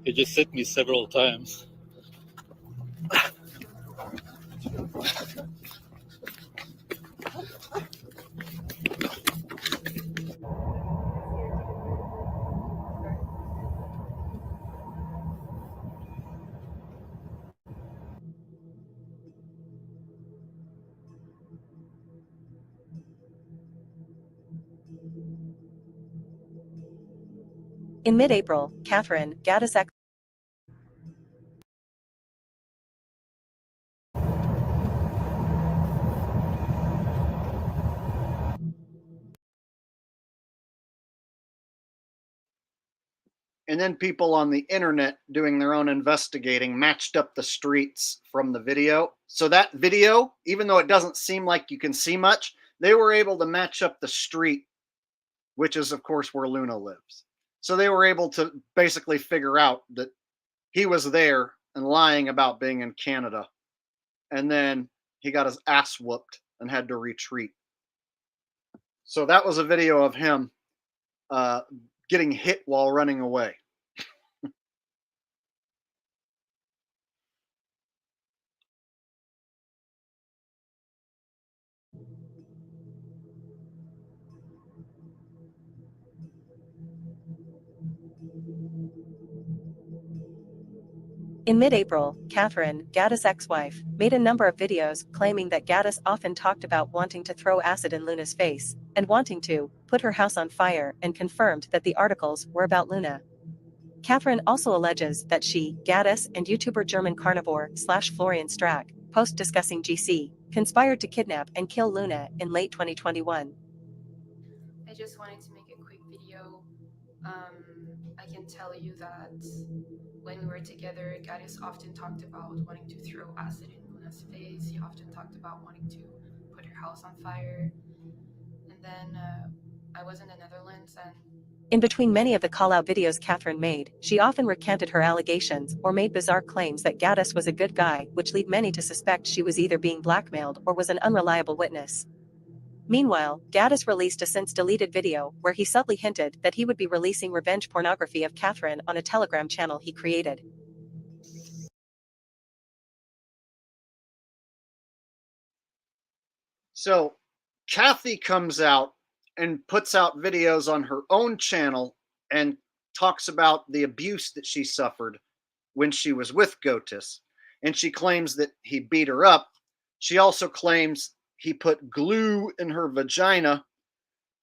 J: He just hit me several times.
P: In mid-April, Catherine, Goatis' ex
A: And then people on the internet doing their own investigating matched up the streets from the video. So that video, even though it doesn't seem like you can see much, they were able to match up the street, which is, of course, where Luna lives. So they were able to basically figure out that he was there and lying about being in Canada. And then he got his ass whooped and had to retreat. So that was a video of him getting hit while running away.
P: In mid-April, Catherine, Goatis' ex-wife, made a number of videos claiming that Goatis often talked about wanting to throw acid in Luna's face and wanting to put her house on fire, and confirmed that the articles were about Luna. Catherine also alleges that she, Goatis, and YouTuber German carnivore / Florian Strack, post discussing GC, conspired to kidnap and kill Luna in late 2021.
N: I just wanted to make a quick video. I can tell you that when we were together, Goatis often talked about wanting to throw acid in Luna's face. He often talked about wanting to put her house on fire. And then I was in the Netherlands, and
P: in between many of the call-out videos Catherine made, she often recanted her allegations or made bizarre claims that Goatis was a good guy, which lead many to suspect she was either being blackmailed or was an unreliable witness. Meanwhile, Goatis released a since-deleted video where he subtly hinted that he would be releasing revenge pornography of Catherine on a Telegram channel he created.
A: So Kathy comes out and puts out videos on her own channel and talks about the abuse that she suffered when she was with Goatis. And she claims that he beat her up. She also claims he put glue in her vagina,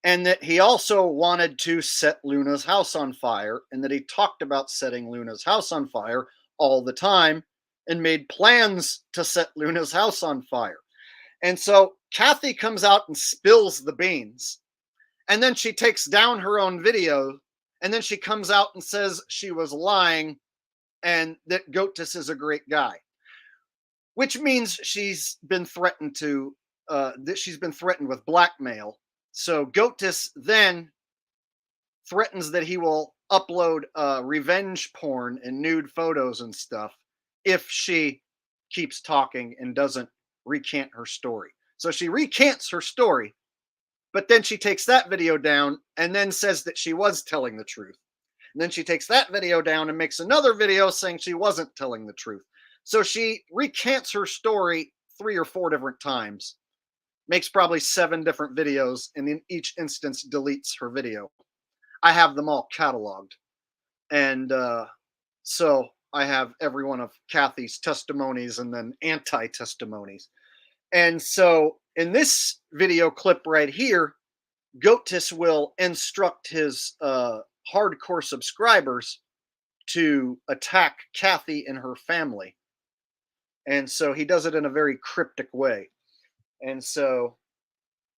A: and that he also wanted to set Luna's house on fire, and that he talked about setting Luna's house on fire all the time and made plans to set Luna's house on fire. And so Kathy comes out and spills the beans. And then she takes down her own video. And then she comes out and says she was lying and that Goatis is a great guy. Which means she's been threatened with blackmail. So Goatis then threatens that he will upload revenge porn and nude photos and stuff if she keeps talking and doesn't recant her story. So she recants her story, but then she takes that video down and then says that she was telling the truth. And then she takes that video down and makes another video saying she wasn't telling the truth. So she recants her story 3 or 4 different times, makes probably 7 different videos, and in each instance deletes her video. I have them all cataloged. And so I have every one of Kathy's testimonies and then anti-testimonies. And so in this video clip right here, Goatis will instruct his hardcore subscribers to attack Kathy and her family. And so he does it in a very cryptic way. And so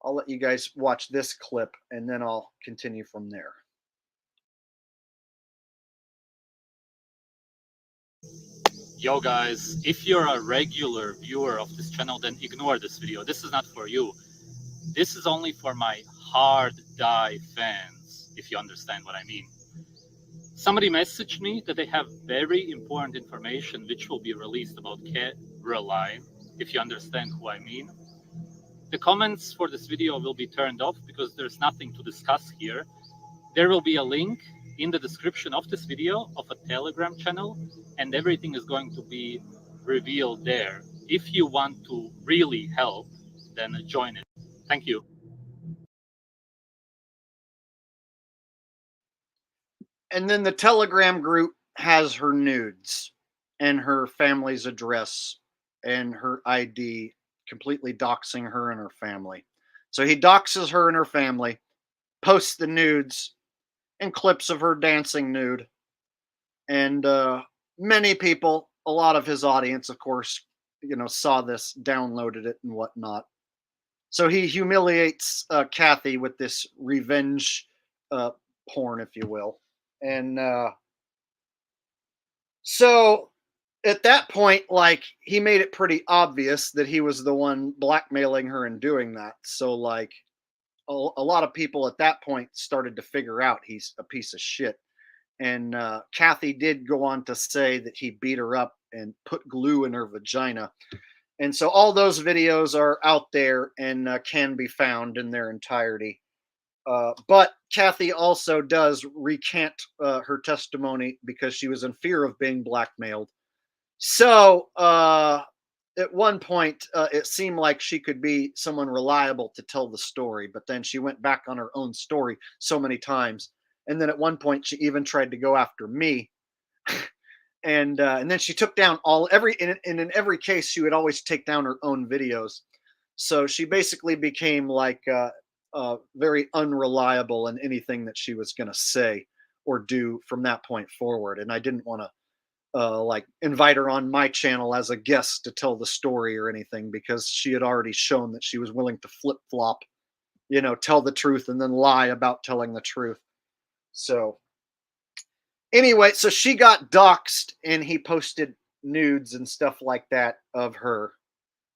A: I'll let you guys watch this clip and then I'll continue from there.
B: Yo guys, if you're a regular viewer of this channel, then ignore this video. This is not for you. This is only for my hard die fans, if you understand what I mean. Somebody messaged me that they have very important information which will be released about Caroline, if you understand who I mean. The comments for this video will be turned off because there's nothing to discuss here. There will be a link in the description of this video of a Telegram channel, and everything is going to be revealed there. If you want to really help, then join it. Thank you.
A: And then the Telegram group has her nudes and her family's address and her ID, completely doxing her and her family. So he doxes her and her family, posts the nudes and clips of her dancing nude. And many people, a lot of his audience, of course, saw this, downloaded it and whatnot. So he humiliates Kathy with this revenge porn, if you will. And so at that point, like, he made it pretty obvious that he was the one blackmailing her and doing that. So, like, a lot of people at that point started to figure out he's a piece of shit. And Kathy did go on to say that he beat her up and put glue in her vagina. And so all those videos are out there and can be found in their entirety. But Kathy also does recant her testimony because she was in fear of being blackmailed. So at one point, it seemed like she could be someone reliable to tell the story, but then she went back on her own story so many times. And then at one point, she even tried to go after me. And then she took down in every case, she would always take down her own videos. So she basically became like very unreliable in anything that she was going to say or do from that point forward. And I didn't want to like invite her on my channel as a guest to tell the story or anything, because she had already shown that she was willing to flip flop, tell the truth and then lie about telling the truth. So anyway, so she got doxxed and he posted nudes and stuff like that of her.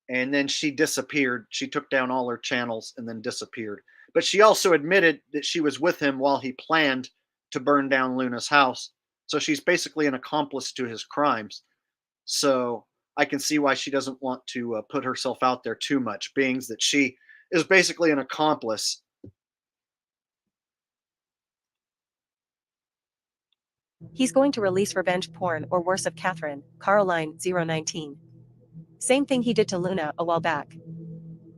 A: And then she disappeared. She took down all her channels and then disappeared. But she also admitted that she was with him while he planned to burn down Luna's house. So she's basically an accomplice to his crimes. So I can see why she doesn't want to put herself out there too much, being that she is basically an accomplice.
P: He's going to release revenge porn or worse of Catherine, Caroline019. Same thing he did to Luna a while back.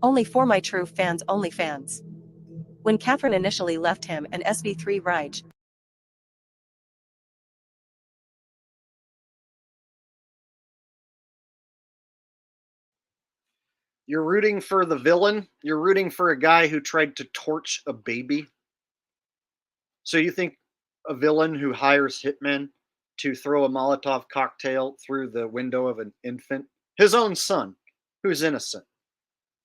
P: Only for my true fans, only fans. When Catherine initially left him and Sv3rige,
A: You're rooting for the villain? You're rooting for a guy who tried to torch a baby? So you think a villain who hires hitmen to throw a Molotov cocktail through the window of an infant, his own son, who's innocent?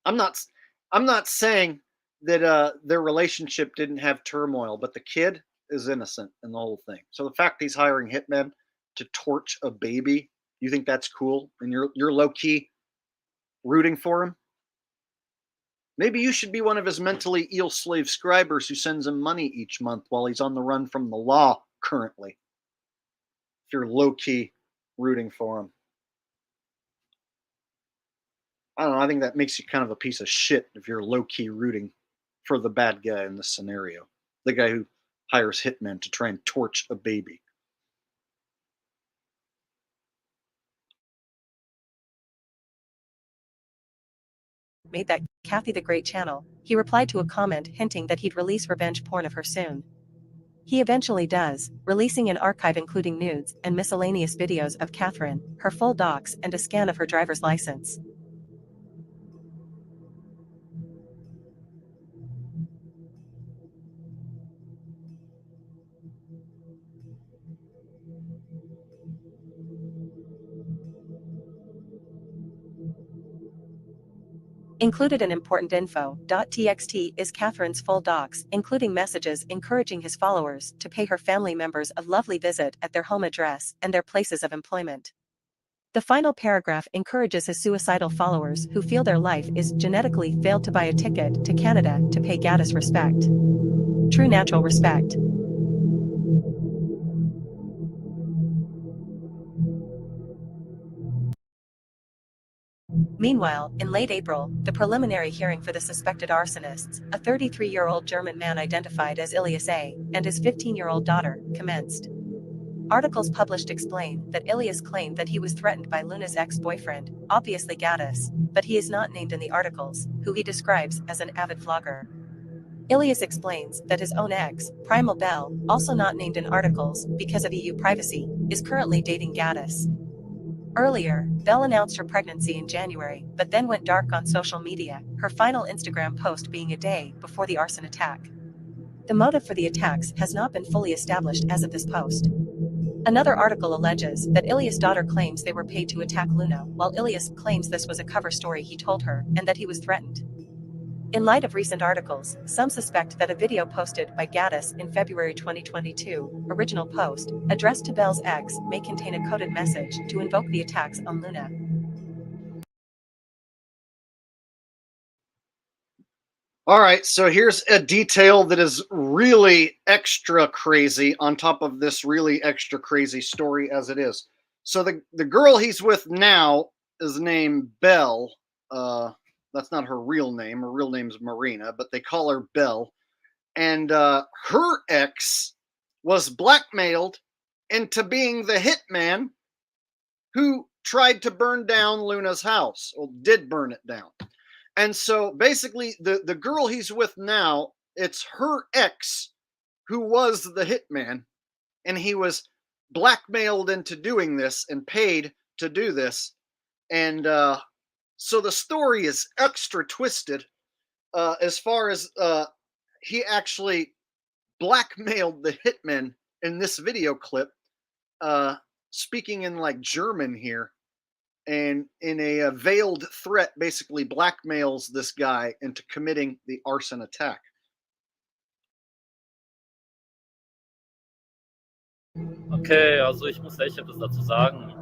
A: I'm not saying that their relationship didn't have turmoil, but the kid is innocent in the whole thing. So the fact he's hiring hitmen to torch a baby, you think that's cool? And you're low key rooting for him? Maybe you should be one of his mentally ill slave scribers who sends him money each month while he's on the run from the law currently. If you're low key rooting for him. I don't know. I think that makes you kind of a piece of shit if you're low key rooting for the bad guy in this scenario. The guy who hires hitmen to try and torch a baby.
P: made that Kathy the Great channel, he replied to a comment hinting that he'd release revenge porn of her soon. He eventually does, releasing an archive including nudes and miscellaneous videos of Catherine, her full docs, and a scan of her driver's license. Included in important info.txt is Catherine's full docs, including messages encouraging his followers to pay her family members a lovely visit at their home address and their places of employment. The final paragraph encourages his suicidal followers who feel their life is genetically failed to buy a ticket to Canada to pay Goatis respect. True natural respect. Meanwhile, in late April, the preliminary hearing for the suspected arsonists, a 33-year-old German man identified as Ilias A., and his 15-year-old daughter, commenced. Articles published explain that Ilias claimed that he was threatened by Luna's ex-boyfriend, obviously Goatis, but he is not named in the articles, who he describes as an avid vlogger. Ilias explains that his own ex, Primal Bell, also not named in articles because of EU privacy, is currently dating Goatis. Earlier, Belle announced her pregnancy in January, but then went dark on social media, her final Instagram post being a day before the arson attack. The motive for the attacks has not been fully established as of this post. Another article alleges that Ilias' daughter claims they were paid to attack Luna, while Ilias claims this was a cover story he told her, and that he was threatened. In light of recent articles, some suspect that a video posted by Goatis in February 2022, original post, addressed to Belle's ex, may contain a coded message to invoke the attacks on Luna.
A: All right, so here's a detail that is really extra crazy on top of this really extra crazy story as it is. So the girl he's with now is named Belle. That's not her real name. Her real name's Marina, but they call her Belle. and her ex was blackmailed into being the hitman who tried to burn down Luna's house, or did burn it down. And so basically the girl he's with now, it's her ex who was the hitman, and he was blackmailed into doing this and paid to do this. And so the story is extra twisted as far as he actually blackmailed the hitman in this video clip, speaking in like German here, and in a veiled threat basically blackmails this guy into committing the arson attack.
G: Okay, also ich muss echt etwas dazu sagen.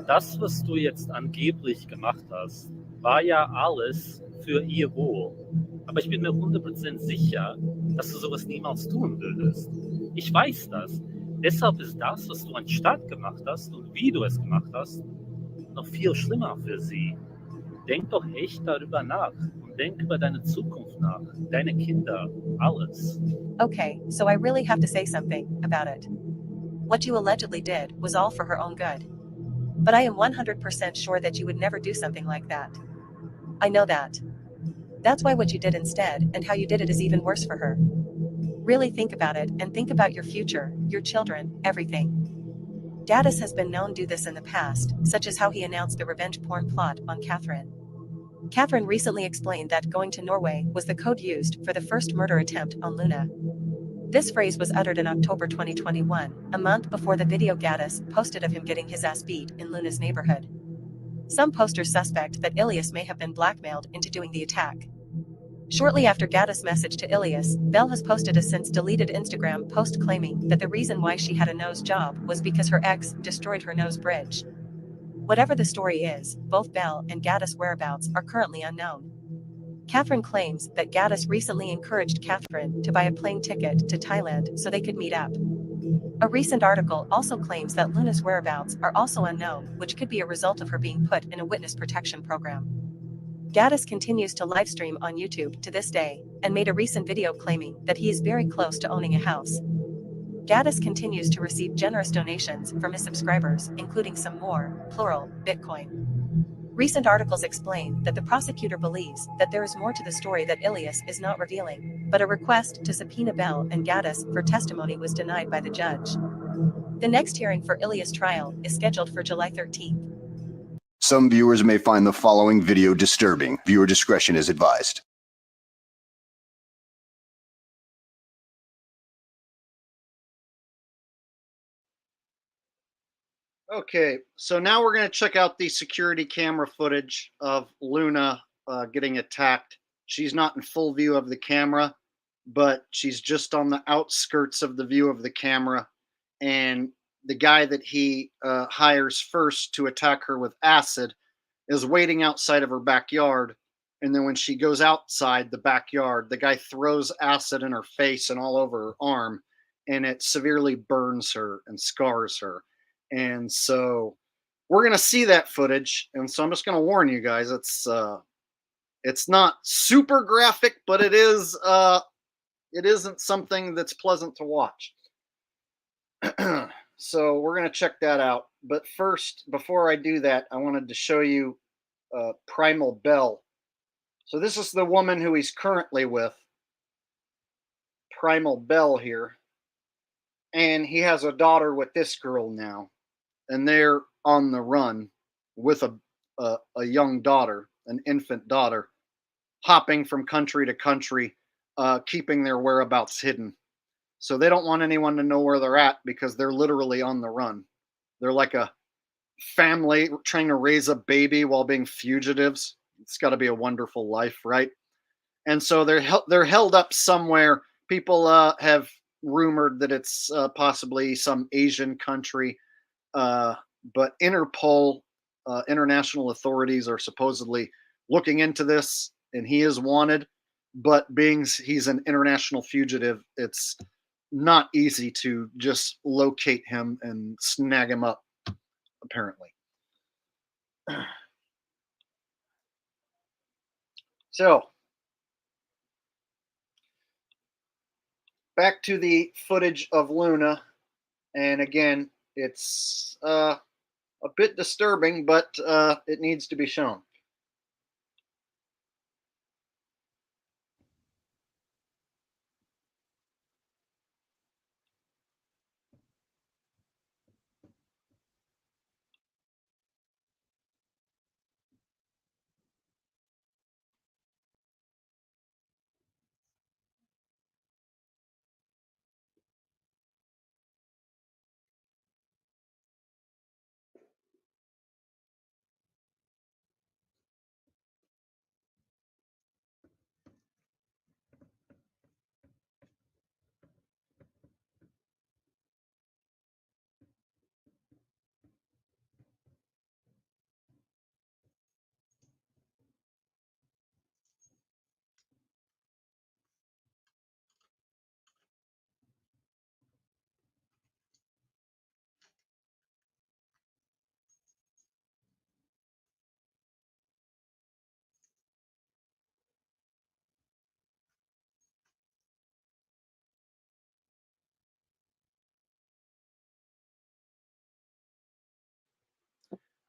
G: Das, was du jetzt angeblich gemacht hast, war ja alles für ihr Wohl. Aber ich bin mir 100% sicher, dass du sowas niemals tun würdest. Ich weiß das. Deshalb ist das, was du anstatt gemacht hast und wie du es gemacht hast, noch viel schlimmer für sie. Denk doch echt darüber nach und denk über deine Zukunft nach, deine Kinder, alles.
P: Okay, so I really have to say something about it. What you allegedly did was all for her own good. But I am 100% sure that you would never do something like that. I know that. That's why what you did instead, and how you did it, is even worse for her. Really think about it, and think about your future, your children, everything. Gaddis has been known to do this in the past, such as how he announced the revenge porn plot on Catherine. Catherine recently explained that going to Norway was the code used for the first murder attempt on Luna. This phrase was uttered in October 2021, a month before the video Gaddis posted of him getting his ass beat in Luna's neighborhood. Some posters suspect that Ilias may have been blackmailed into doing the attack. Shortly after Gaddis' message to Ilias, Belle has posted a since-deleted Instagram post claiming that the reason why she had a nose job was because her ex destroyed her nose bridge. Whatever the story is, both Belle and Gaddis' whereabouts are currently unknown. Catherine claims that Gaddis recently encouraged Catherine to buy a plane ticket to Thailand so they could meet up. A recent article also claims that Luna's whereabouts are also unknown, which could be a result of her being put in a witness protection program. Gaddis continues to livestream on YouTube to this day, and made a recent video claiming that he is very close to owning a house. Gaddis continues to receive generous donations from his subscribers, including some more, plural, Bitcoin. Recent articles explain that the prosecutor believes that there is more to the story that Ilias is not revealing, but a request to subpoena Belle and Gaddis for testimony was denied by the judge. The next hearing for Ilias' trial is scheduled for July 13th.
Q: Some viewers may find the following video disturbing. Viewer discretion is advised.
A: Okay, so now we're going to check out the security camera footage of Luna getting attacked. She's not in full view of the camera, but she's just on the outskirts of the view of the camera. And the guy that he hires first to attack her with acid is waiting outside of her backyard. And then when she goes outside the backyard, the guy throws acid in her face and all over her arm, and it severely burns her and scars her. And so we're going to see that footage. And so I'm just going to warn you guys, it's not super graphic, but it isn't something that's pleasant to watch. So we're going to check that out. But first, before I do that, I wanted to show you Primal Belle. So this is the woman who he's currently with, Primal Belle here. And he has a daughter with this girl now. And they're on the run with a young daughter, an infant daughter, hopping from country to country, keeping their whereabouts hidden. So they don't want anyone to know where they're at because they're literally on the run. They're like a family trying to raise a baby while being fugitives. It's got to be a wonderful life, right? And so they're held up somewhere. People have rumored that it's possibly some Asian country. But Interpol, international authorities, are supposedly looking into this, and he is wanted. But being he's an international fugitive, it's not easy to just locate him and snag him up, apparently. So back to the footage of Luna, and again, it's a bit disturbing, but it needs to be shown.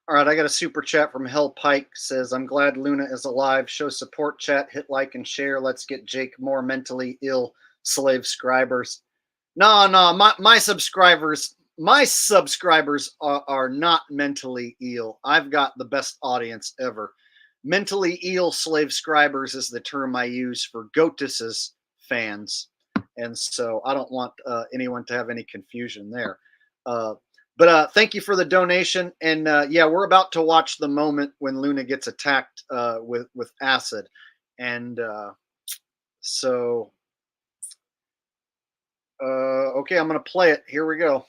A: All right, I got a super chat from Hell Pike. Says, I'm glad Luna is alive. Show support, chat, hit like and share. Let's get Jake more mentally ill slave scribers. No, my subscribers are not mentally ill. I've got the best audience ever. Mentally ill slave scribers is the term I use for Goatis's fans. And so I don't want anyone to have any confusion there. But thank you for the donation. And yeah, we're about to watch the moment when Luna gets attacked with acid. And so, okay, I'm going to play it. Here we go.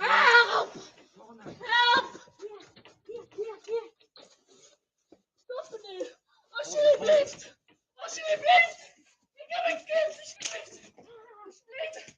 M: Help! Help! Stop me! Alsjeblieft! Alsjeblieft! Ik heb een kind! Alsjeblieft! Alsjeblieft!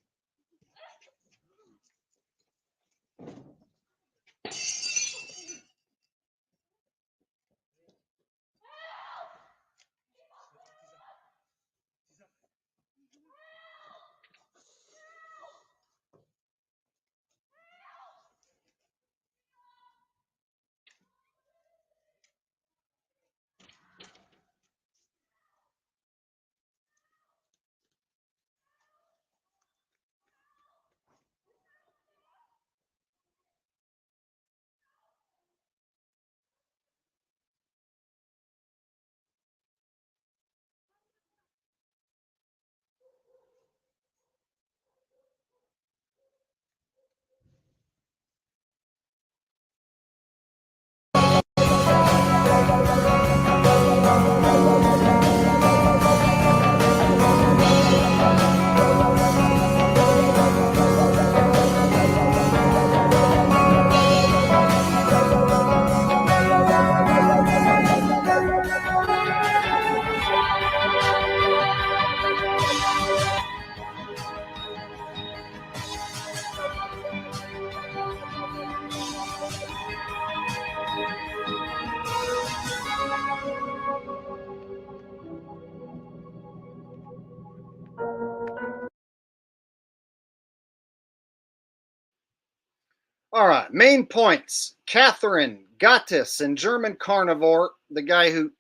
A: All right, main points. Catherine, Goatis, and German Carnivore, the guy who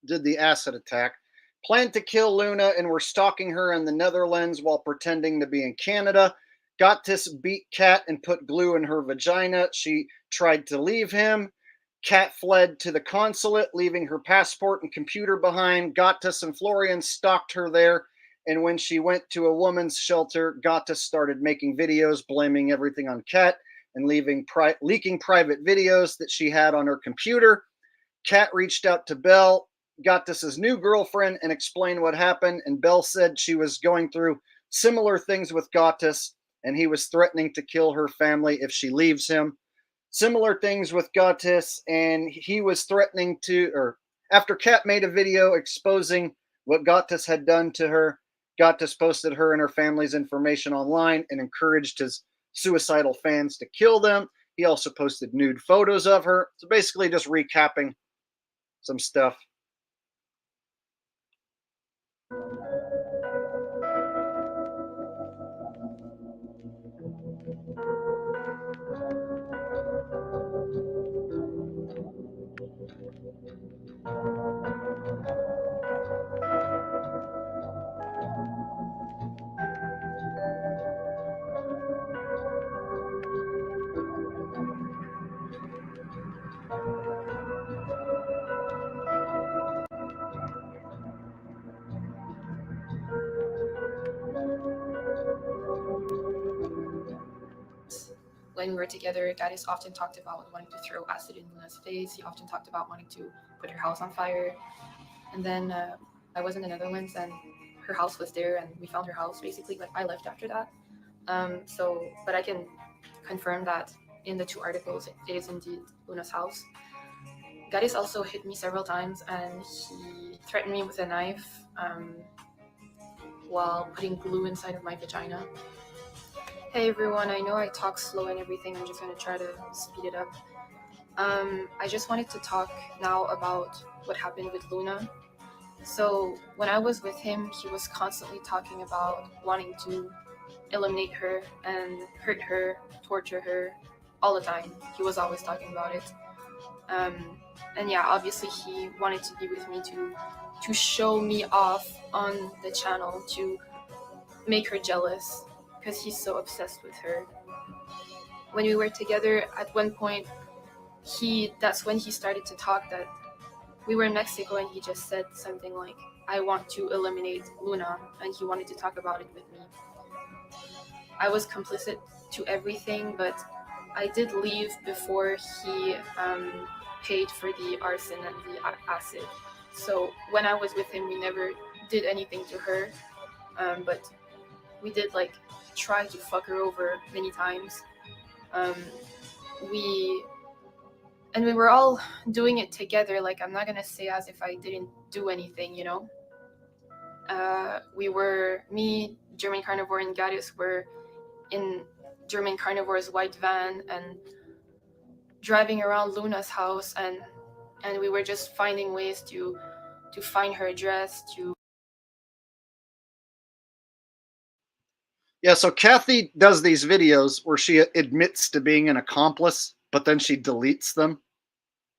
A: did the acid attack, planned to kill Luna and were stalking her in the Netherlands while pretending to be in Canada. Goatis beat Kat and put glue in her vagina. She tried to leave him. Kat fled to the consulate, leaving her passport and computer behind. Goatis and Florian stalked her there. And when she went to a woman's shelter, Goatis started making videos blaming everything on Kat and leaking private videos that she had on her computer. Kat reached out to Belle, Goatis' new girlfriend, and explained what happened. And Belle said she was going through similar things with Goatis, and he was threatening to kill her family if she leaves him. Similar things with Goatis, and he was threatening to, or after Kat made a video exposing what Goatis had done to her, Goatis posted her and her family's information online and encouraged his suicidal fans to kill them. He also posted nude photos of her. So basically just recapping some stuff.
N: When we were together, Goatis often talked about wanting to throw acid in Luna's face. He often talked about wanting to put her house on fire. And then I was in the Netherlands, and her house was there, and we found her house basically. But I left after that. But I can confirm that in the two articles, it is indeed Luna's house. Goatis also hit me several times, and he threatened me with a knife while putting glue inside of my vagina. Hey everyone, I know I talk slow and everything. I'm just going to try to speed it up. I just wanted to talk now about what happened with Luna. So when I was with him, he was constantly talking about wanting to eliminate her and hurt her, torture her, all the time. He was always talking about it. And yeah, obviously he wanted to be with me to show me off on the channel, to make her jealous, because he's so obsessed with her. When we were together, at one point, that's when he started to talk that we were in Mexico, and he just said something like, I want to eliminate Luna, and he wanted to talk about it with me. I was complicit to everything, but I did leave before he paid for the arson and the acid. So when I was with him, we never did anything to her, but we did try to fuck her over many times. We were all doing it together. I'm not gonna say as if I didn't do anything, you know. Me, German Carnivore, and Goatis were in German Carnivore's white van and driving around Luna's house, and we were just finding ways to find her address, to.
A: Yeah, so Kathy does these videos where she admits to being an accomplice, but then she deletes them.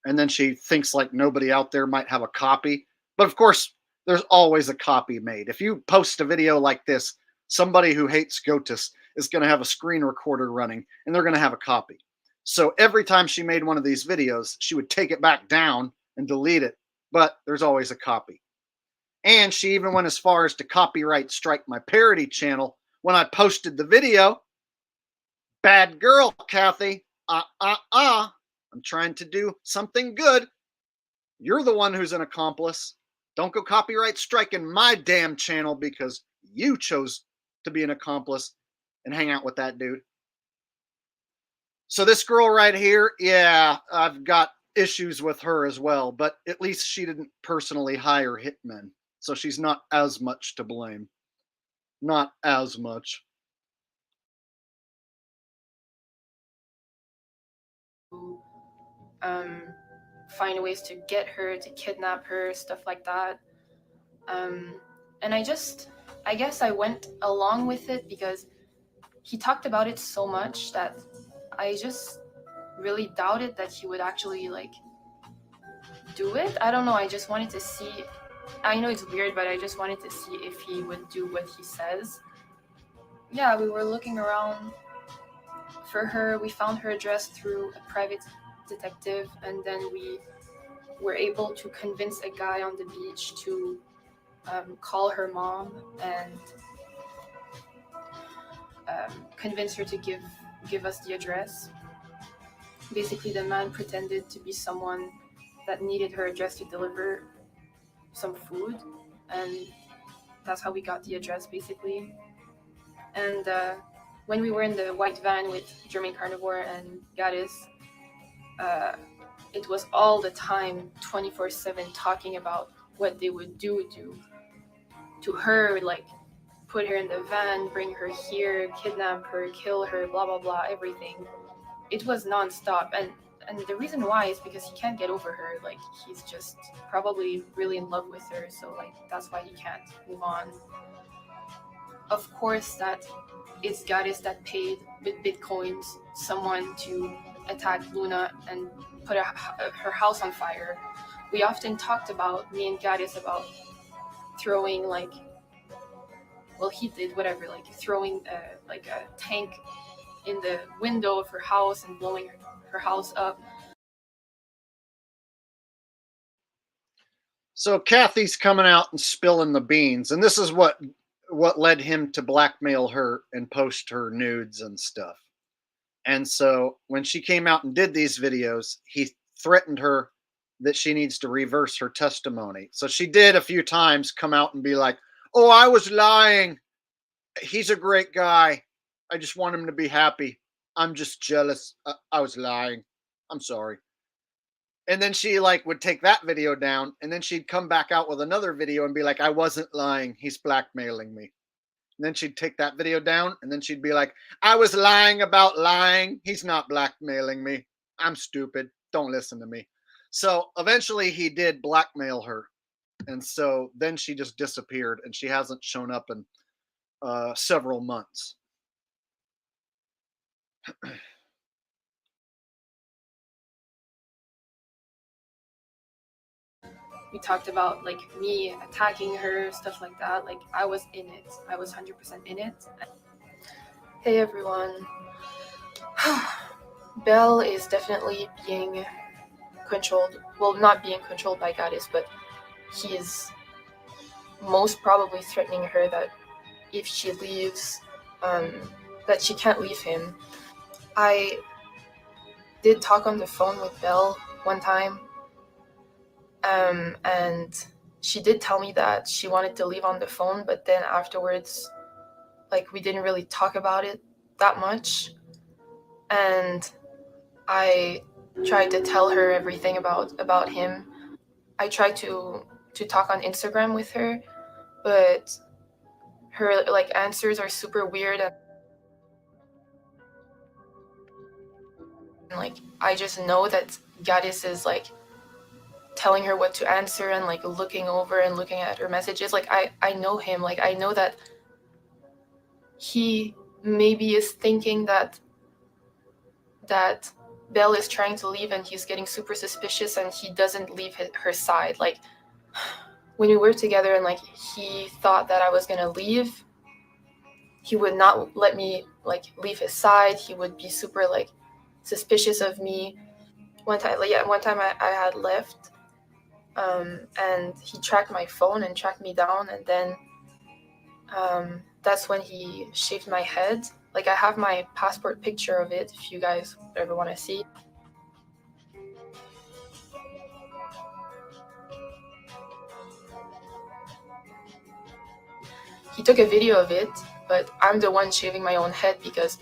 A: And then she thinks nobody out there might have a copy. But of course, there's always a copy made. If you post a video like this, somebody who hates Goatis is going to have a screen recorder running, and they're going to have a copy. So every time she made one of these videos, she would take it back down and delete it. But there's always a copy. And she even went as far as to copyright strike my parody channel when I posted the video. Bad girl, Kathy. I'm trying to do something good. You're the one who's an accomplice. Don't go copyright striking my damn channel because you chose to be an accomplice and hang out with that dude. So this girl right here, yeah, I've got issues with her as well, but at least she didn't personally hire hitmen. So she's not as much to blame. Not as much.
N: Find ways to get her, to kidnap her, stuff like that. And I guess I went along with it because he talked about it so much that I just really doubted that he would actually like do it. I don't know, I just wanted to see. I know it's weird, but I just wanted to see if he would do what he says. Yeah, we were looking around for her. We found her address through a private detective, and then we were able to convince a guy on the beach to call her mom and convince her to give us the address. Basically, the man pretended to be someone that needed her address to deliver some food, and that's how we got the address, basically. And when we were in the white van with German Carnivore and Goatis, it was all the time 24/7 talking about what they would do to her, like put her in the van, bring her here, kidnap her, kill her, blah blah blah, everything. It was non-stop, and the reason why is because he can't get over her. Like, he's just probably really in love with her, so like that's why he can't move on. Of course, that it's Goatis that paid with bitcoins someone to attack Luna and put her house on fire. We often talked about, me and Goatis, about throwing like, well, he did whatever, like throwing like a tank in the window of her house and blowing her house up.
A: So Kathy's coming out and spilling the beans, and this is what led him to blackmail her and post her nudes and stuff. And so when she came out and did these videos, he threatened her that she needs to reverse her testimony. So she did a few times come out and be like, "Oh, I was lying. He's a great guy. I just want him to be happy. I'm just jealous. I was lying. I'm sorry." And then she like would take that video down, and then she'd come back out with another video and be like, "I wasn't lying. He's blackmailing me." And then she'd take that video down, and then she'd be like, "I was lying about lying. He's not blackmailing me. I'm stupid. Don't listen to me." So eventually he did blackmail her. And so then she just disappeared, and she hasn't shown up in several months.
N: We talked about like me attacking her, stuff like that. Like, I was in it. I was 100% in it. Hey everyone. Belle is definitely being controlled. Well, not being controlled by Goatis, but he is most probably threatening her that if she leaves, that she can't leave him. I did talk on the phone with Belle one time, and she did tell me that she wanted to leave on the phone, but then afterwards, like, we didn't really talk about it that much. And I tried to tell her everything about him. I tried to talk on Instagram with her, but her like answers are super weird, and like I just know that Goatis is like telling her what to answer and like looking over and looking at her messages. Like, I know him. Like, I know that he maybe is thinking that Belle is trying to leave, and he's getting super suspicious, and he doesn't leave her side. Like, when we were together and like he thought that I was gonna leave, he would not let me like leave his side. He would be super like suspicious of me. One time I had left, and he tracked my phone and tracked me down, and then that's when he shaved my head. Like, I have my passport picture of it if you guys ever want to see. He took a video of it, but I'm the one shaving my own head because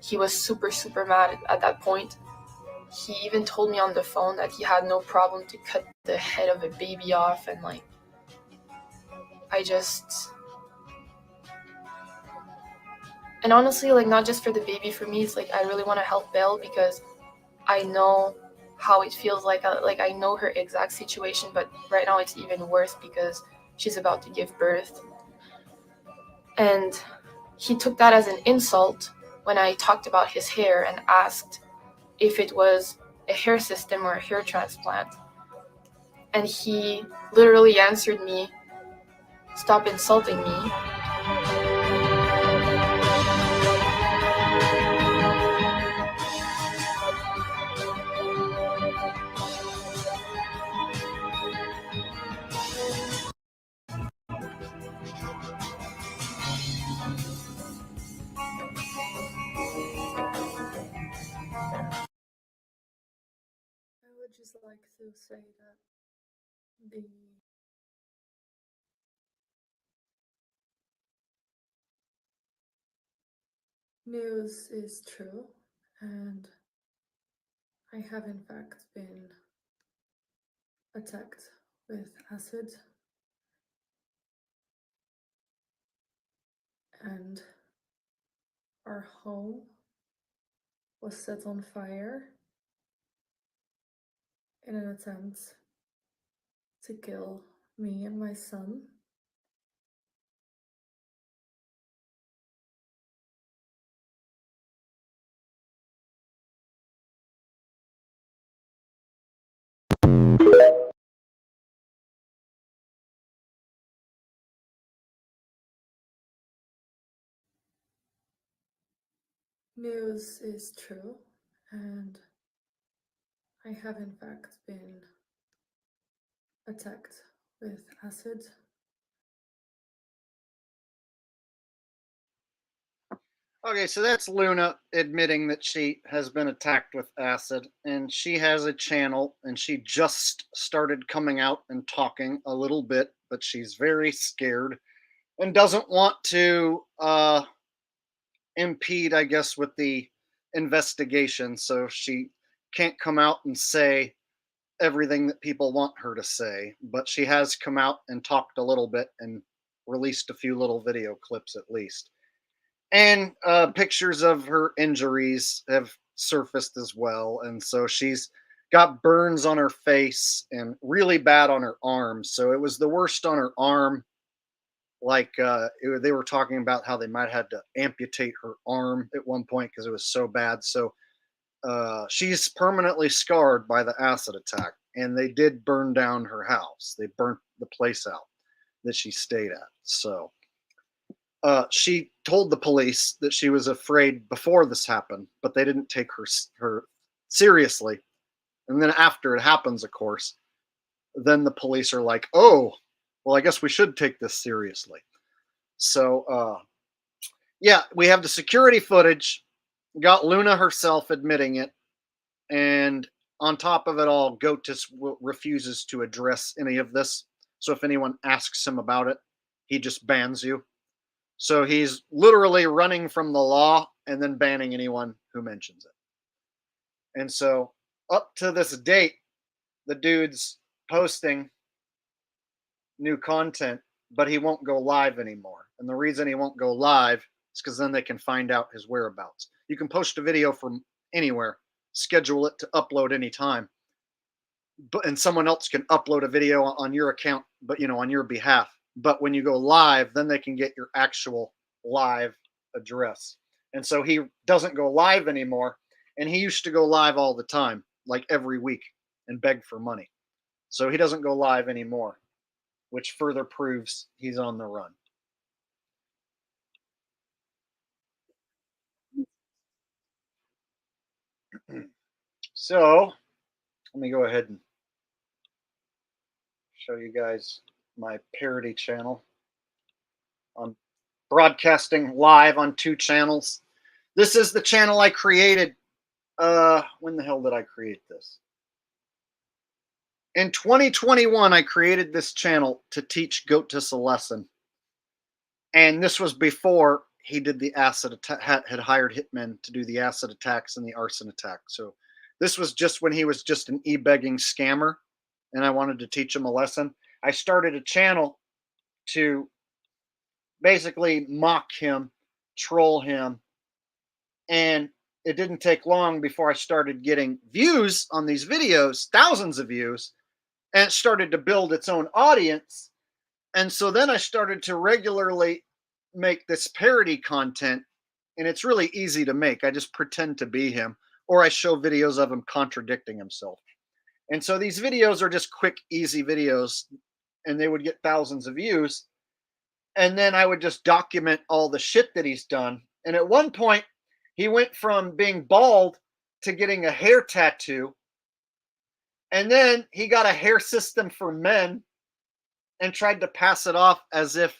N: he was super, super mad at that point. He even told me on the phone that he had no problem to cut the head of a baby off, and like, and honestly, like, not just for the baby, for me, it's like I really want to help Belle because I know how it feels like I know her exact situation, but right now it's even worse because she's about to give birth. And he took that as an insult when I talked about his hair and asked
F: if it was a hair system or a hair transplant. And he literally answered me, "Stop insulting me." I would just like to say that the news is true, and I have in fact been attacked with acid, and our home was set on fire in an attempt to kill me and my son. News is true, and I have in fact been attacked with acid.
A: Okay, so that's Luna admitting that she has been attacked with acid, and she has a channel, and she just started coming out and talking a little bit, but she's very scared and doesn't want to impede, I guess, with the investigation. So she can't come out and say everything that people want her to say, but she has come out and talked a little bit and released a few little video clips at least. And pictures of her injuries have surfaced as well. And so she's got burns on her face and really bad on her arms. So it was the worst on her arm. Like they were talking about how they might have had to amputate her arm at one point because it was so bad. So she's permanently scarred by the acid attack. And they did burn down her house. They burnt the place out that she stayed at. So she told the police that she was afraid before this happened, but they didn't take her seriously. And then after it happens, of course, then the police are like, "Oh, well, I guess we should take this seriously." So, yeah, we have the security footage. Got Luna herself admitting it, and on top of it all, Goatis refuses to address any of this. So if anyone asks him about it, he just bans you. So he's literally running from the law and then banning anyone who mentions it. And so up to this date, the dude's posting new content, but he won't go live anymore. And the reason he won't go live is because then they can find out his whereabouts. You can post a video from anywhere, schedule it to upload anytime, and someone else can upload a video on your account, but on your behalf. But when you go live, then they can get your actual live address. And so he doesn't go live anymore. And he used to go live all the time, like every week, and beg for money. So he doesn't go live anymore, which further proves he's on the run. So let me go ahead and show you guys my parody channel. I'm broadcasting live on 2 channels. This is the channel I created. When the hell did I create this? In 2021, I created this channel to teach Goatis a lesson. And this was before he did the acid attack, had hired hitmen to do the acid attacks and the arson attack. So this was just when he was just an e-begging scammer, and I wanted to teach him a lesson. I started a channel to basically mock him, troll him, and it didn't take long before I started getting views on these videos, thousands of views, and it started to build its own audience. And so then I started to regularly make this parody content, and it's really easy to make. I just pretend to be him, or I show videos of him contradicting himself. And so these videos are just quick, easy videos, and they would get thousands of views. And then I would just document all the shit that he's done. And at one point, he went from being bald to getting a hair tattoo. And then he got a hair system for men and tried to pass it off as if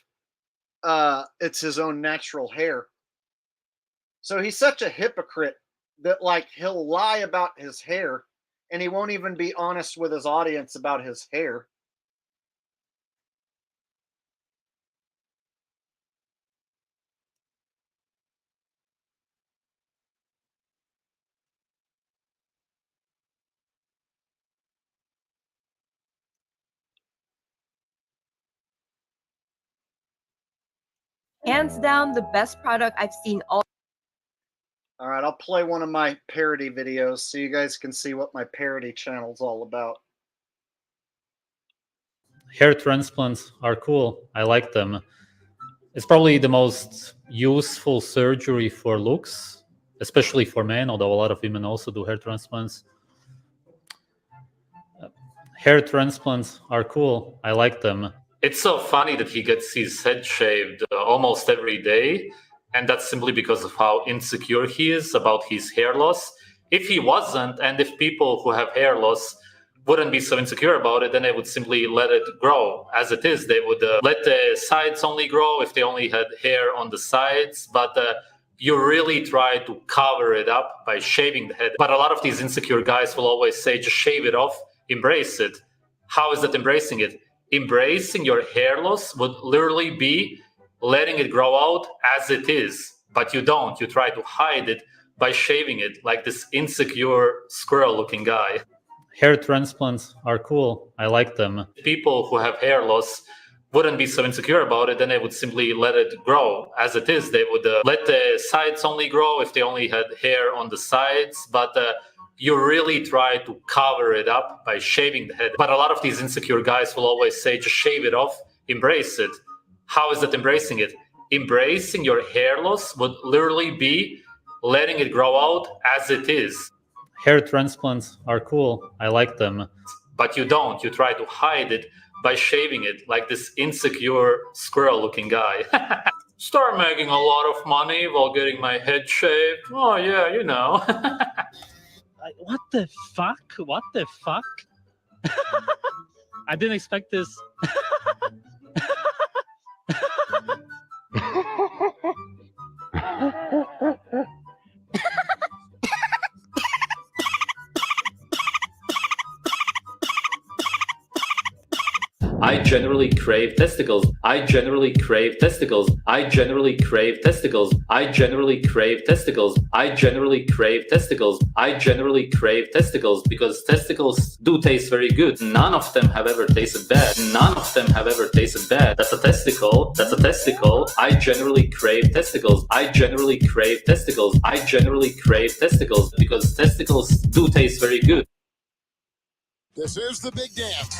A: it's his own natural hair. So he's such a hypocrite that, like, he'll lie about his hair and he won't even be honest with his audience about his hair.
R: Hands down, the best product I've seen all.
A: All right, I'll play one of my parody videos so you guys can see what my parody channel's all about.
O: Hair transplants are cool. I like them. It's probably the most useful surgery for looks, especially for men, although a lot of women also do hair transplants. Hair transplants are cool. I like them. It's so funny that he gets his head shaved almost every day, and that's simply because of how insecure he is about his hair loss. If he wasn't, and if people who have hair loss wouldn't be so insecure about it, then they would simply let it grow as it is. They would let the sides only grow if they only had hair on the sides, but you really try to cover it up by shaving the head. But a lot of these insecure guys will always say, just shave it off, embrace it. How is that embracing it? Embracing your hair loss would literally be letting it grow out as it is, but you don't. You try to hide it by shaving it like this insecure squirrel-looking guy. Hair transplants are cool. I like them. People who have hair loss wouldn't be so insecure about it, then they would simply let it grow as it is. They would let the sides only grow if they only had hair on the sides, but you really try to cover it up by shaving the head. But a lot of these insecure guys will always say, just shave it off, embrace it. How is that embracing it? Embracing your hair loss would literally be letting it grow out as it is. Hair transplants are cool. I like them. But you don't. You try to hide it by shaving it like this insecure squirrel-looking guy. Start making a lot of money while getting my head shaved. Oh, yeah, you know.
G: What the fuck? What the fuck? I didn't expect this.
O: I generally crave testicles. I generally crave testicles. I generally crave testicles. I generally crave testicles. I generally crave testicles. I generally crave testicles because testicles do taste very good. None of them have ever tasted bad. None of them have ever tasted bad. That's a testicle. That's a testicle. I generally crave testicles. I generally crave testicles. I generally crave testicles because testicles do taste very good.
S: This is the big dance.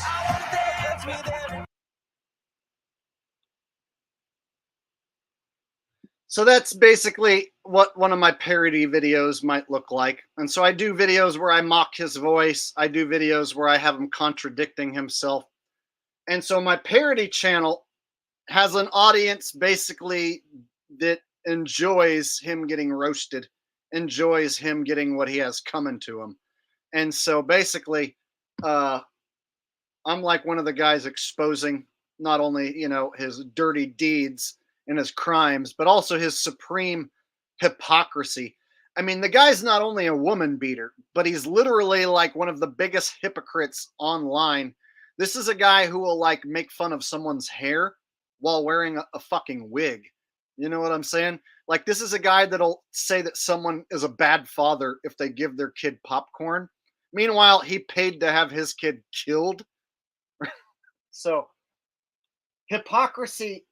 A: So that's basically what one of my parody videos might look like. And so I do videos where I mock his voice. I do videos where I have him contradicting himself. And so my parody channel has an audience basically that enjoys him getting roasted, enjoys him getting what he has coming to him. And so basically, I'm like one of the guys exposing not only, you know, his dirty deeds and his crimes, but also his supreme hypocrisy. I mean, the guy's not only a woman beater, but he's literally like one of the biggest hypocrites online. This is a guy who will like make fun of someone's hair while wearing a fucking wig. You know what I'm saying? Like, this is a guy that'll say that someone is a bad father if they give their kid popcorn. Meanwhile, he paid to have his kid killed. So hypocrisy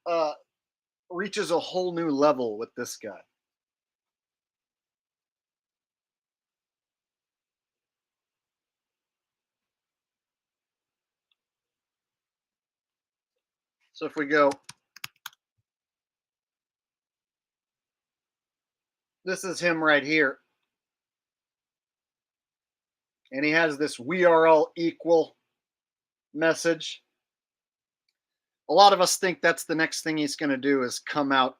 A: reaches a whole new level with this guy. So if we go, this is him right here. And he has this "we are all equal" message. A lot of us think that's the next thing he's going to do, is come out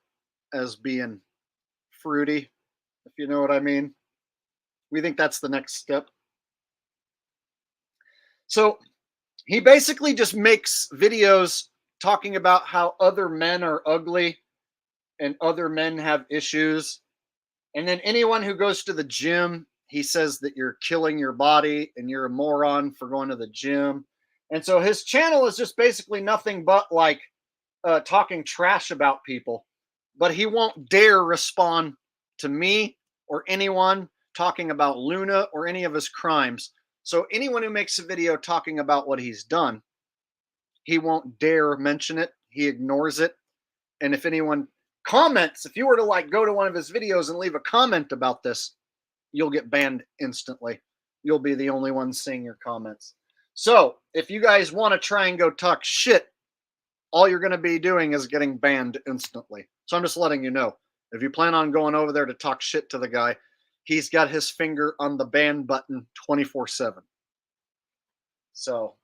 A: as being fruity, if you know what I mean. We think that's the next step. So he basically just makes videos talking about how other men are ugly and other men have issues. And then anyone who goes to the gym, he says that you're killing your body and you're a moron for going to the gym. And so his channel is just basically nothing but like talking trash about people. But he won't dare respond to me or anyone talking about Luna or any of his crimes. So anyone who makes a video talking about what he's done, he won't dare mention it. He ignores it. And if anyone comments, if you were to like go to one of his videos and leave a comment about this, you'll get banned instantly. You'll be the only one seeing your comments. So if you guys want to try and go talk shit, all you're going to be doing is getting banned instantly. So I'm just letting you know. If you plan on going over there to talk shit to the guy, he's got his finger on the ban button 24/7. So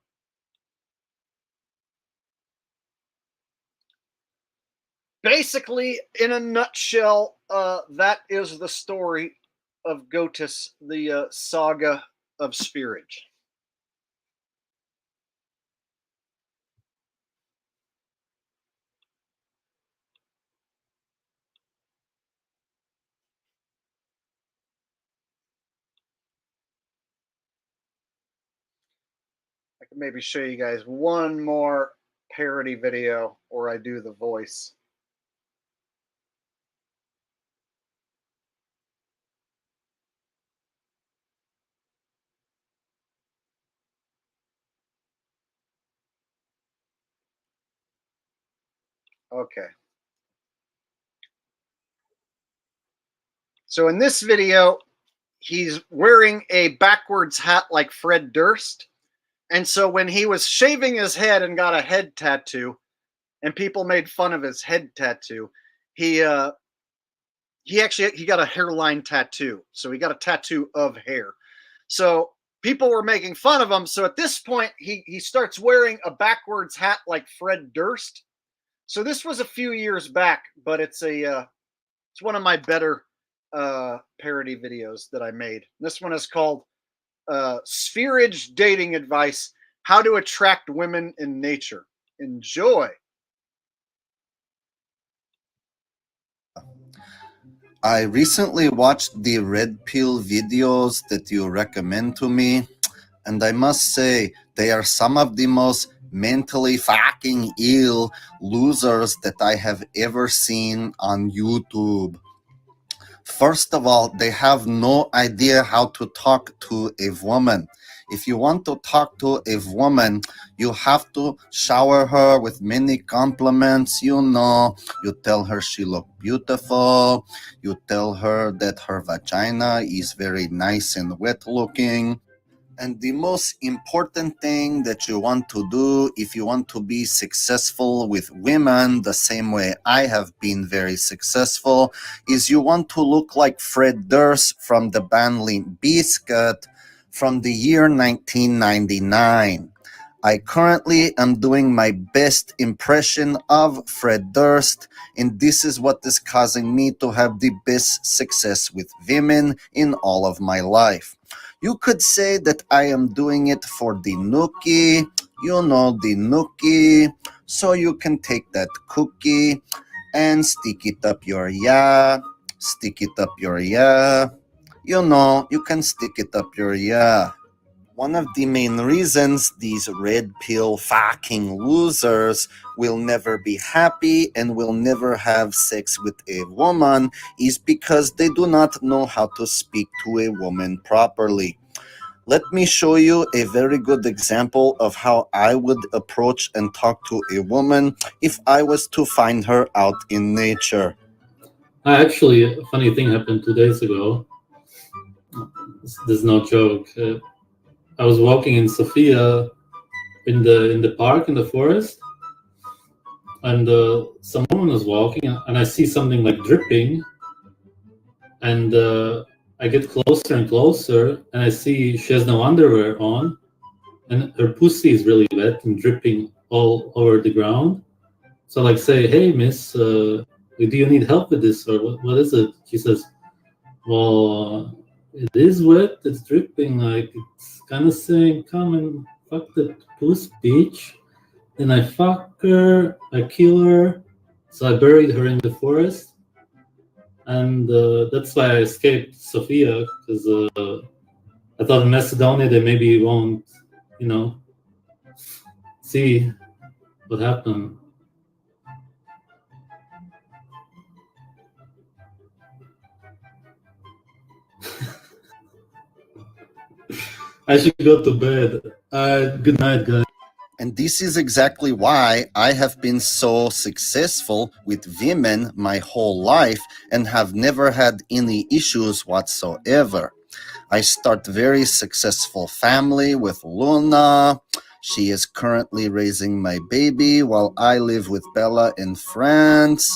A: basically, in a nutshell, that is the story of Goatis, the saga of Sv3rige. I can maybe show you guys one more parody video where I do the voice. Okay. So in this video, he's wearing a backwards hat like Fred Durst. And so when he was shaving his head and got a head tattoo, and people made fun of his head tattoo, he got a hairline tattoo. So he got a tattoo of hair. So people were making fun of him. So at this point, he starts wearing a backwards hat like Fred Durst. So this was a few years back, but it's one of my better parody videos that I made. This one is called Sv3rige Dating Advice: How to Attract Women in Nature. Enjoy.
T: I recently watched the red pill videos that you recommend to me, and I must say they are some of the most mentally fucking ill losers that I have ever seen on YouTube. First of all, they have no idea how to talk to a woman. If you want to talk to a woman, you have to shower her with many compliments. You tell her she looks beautiful. You tell her that her vagina is very nice and wet looking. And the most important thing that you want to do if you want to be successful with women, the same way I have been very successful, is you want to look like Fred Durst from the band Limp Bizkit from the year 1999. I currently am doing my best impression of Fred Durst, and this is what is causing me to have the best success with women in all of my life. You could say that I am doing it for the nookie, the nookie, so you can take that cookie and stick it up your stick it up your you can stick it up your One of the main reasons these red pill fucking losers will never be happy and will never have sex with a woman is because they do not know how to speak to a woman properly. Let me show you a very good example of how I would approach and talk to a woman if I was to find her out in nature.
J: Actually, a funny thing happened 2 days ago. This is no joke. I was walking in Sofia in the park in the forest, and some woman was walking, and I see something like dripping, and I get closer and closer, and I see she has no underwear on, and her pussy is really wet and dripping all over the ground. So I like say, "Hey, miss, do you need help with this, or what is it?" She says, "Well, it is wet. It's dripping. Like it's kind of saying, come and fuck the puss, bitch." Then I fuck her. I kill her. So I buried her in the forest, and that's why I escaped Sofia, because I thought in Macedonia they maybe won't, you know, see what happened. I should go to bed. Good night, guys.
T: And this is exactly why I have been so successful with women my whole life and have never had any issues whatsoever. I start very successful family with Luna. She is currently raising my baby while I live with Bella in France.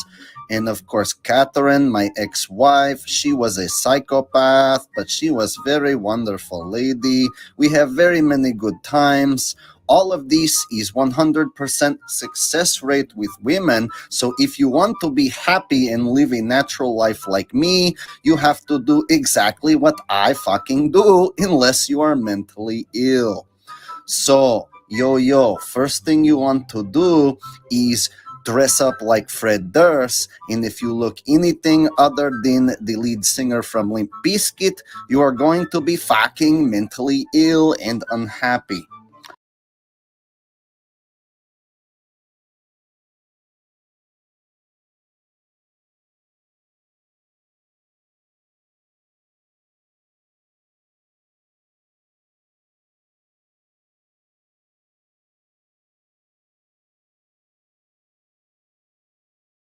T: And of course, Catherine, my ex-wife, she was a psychopath, but she was very wonderful lady. We have very many good times. All of this is 100% success rate with women. So if you want to be happy and live a natural life like me, you have to do exactly what I fucking do, unless you are mentally ill. So, first thing you want to do is dress up like Fred Durst, and if you look anything other than the lead singer from Limp Bizkit, you are going to be fucking mentally ill and unhappy.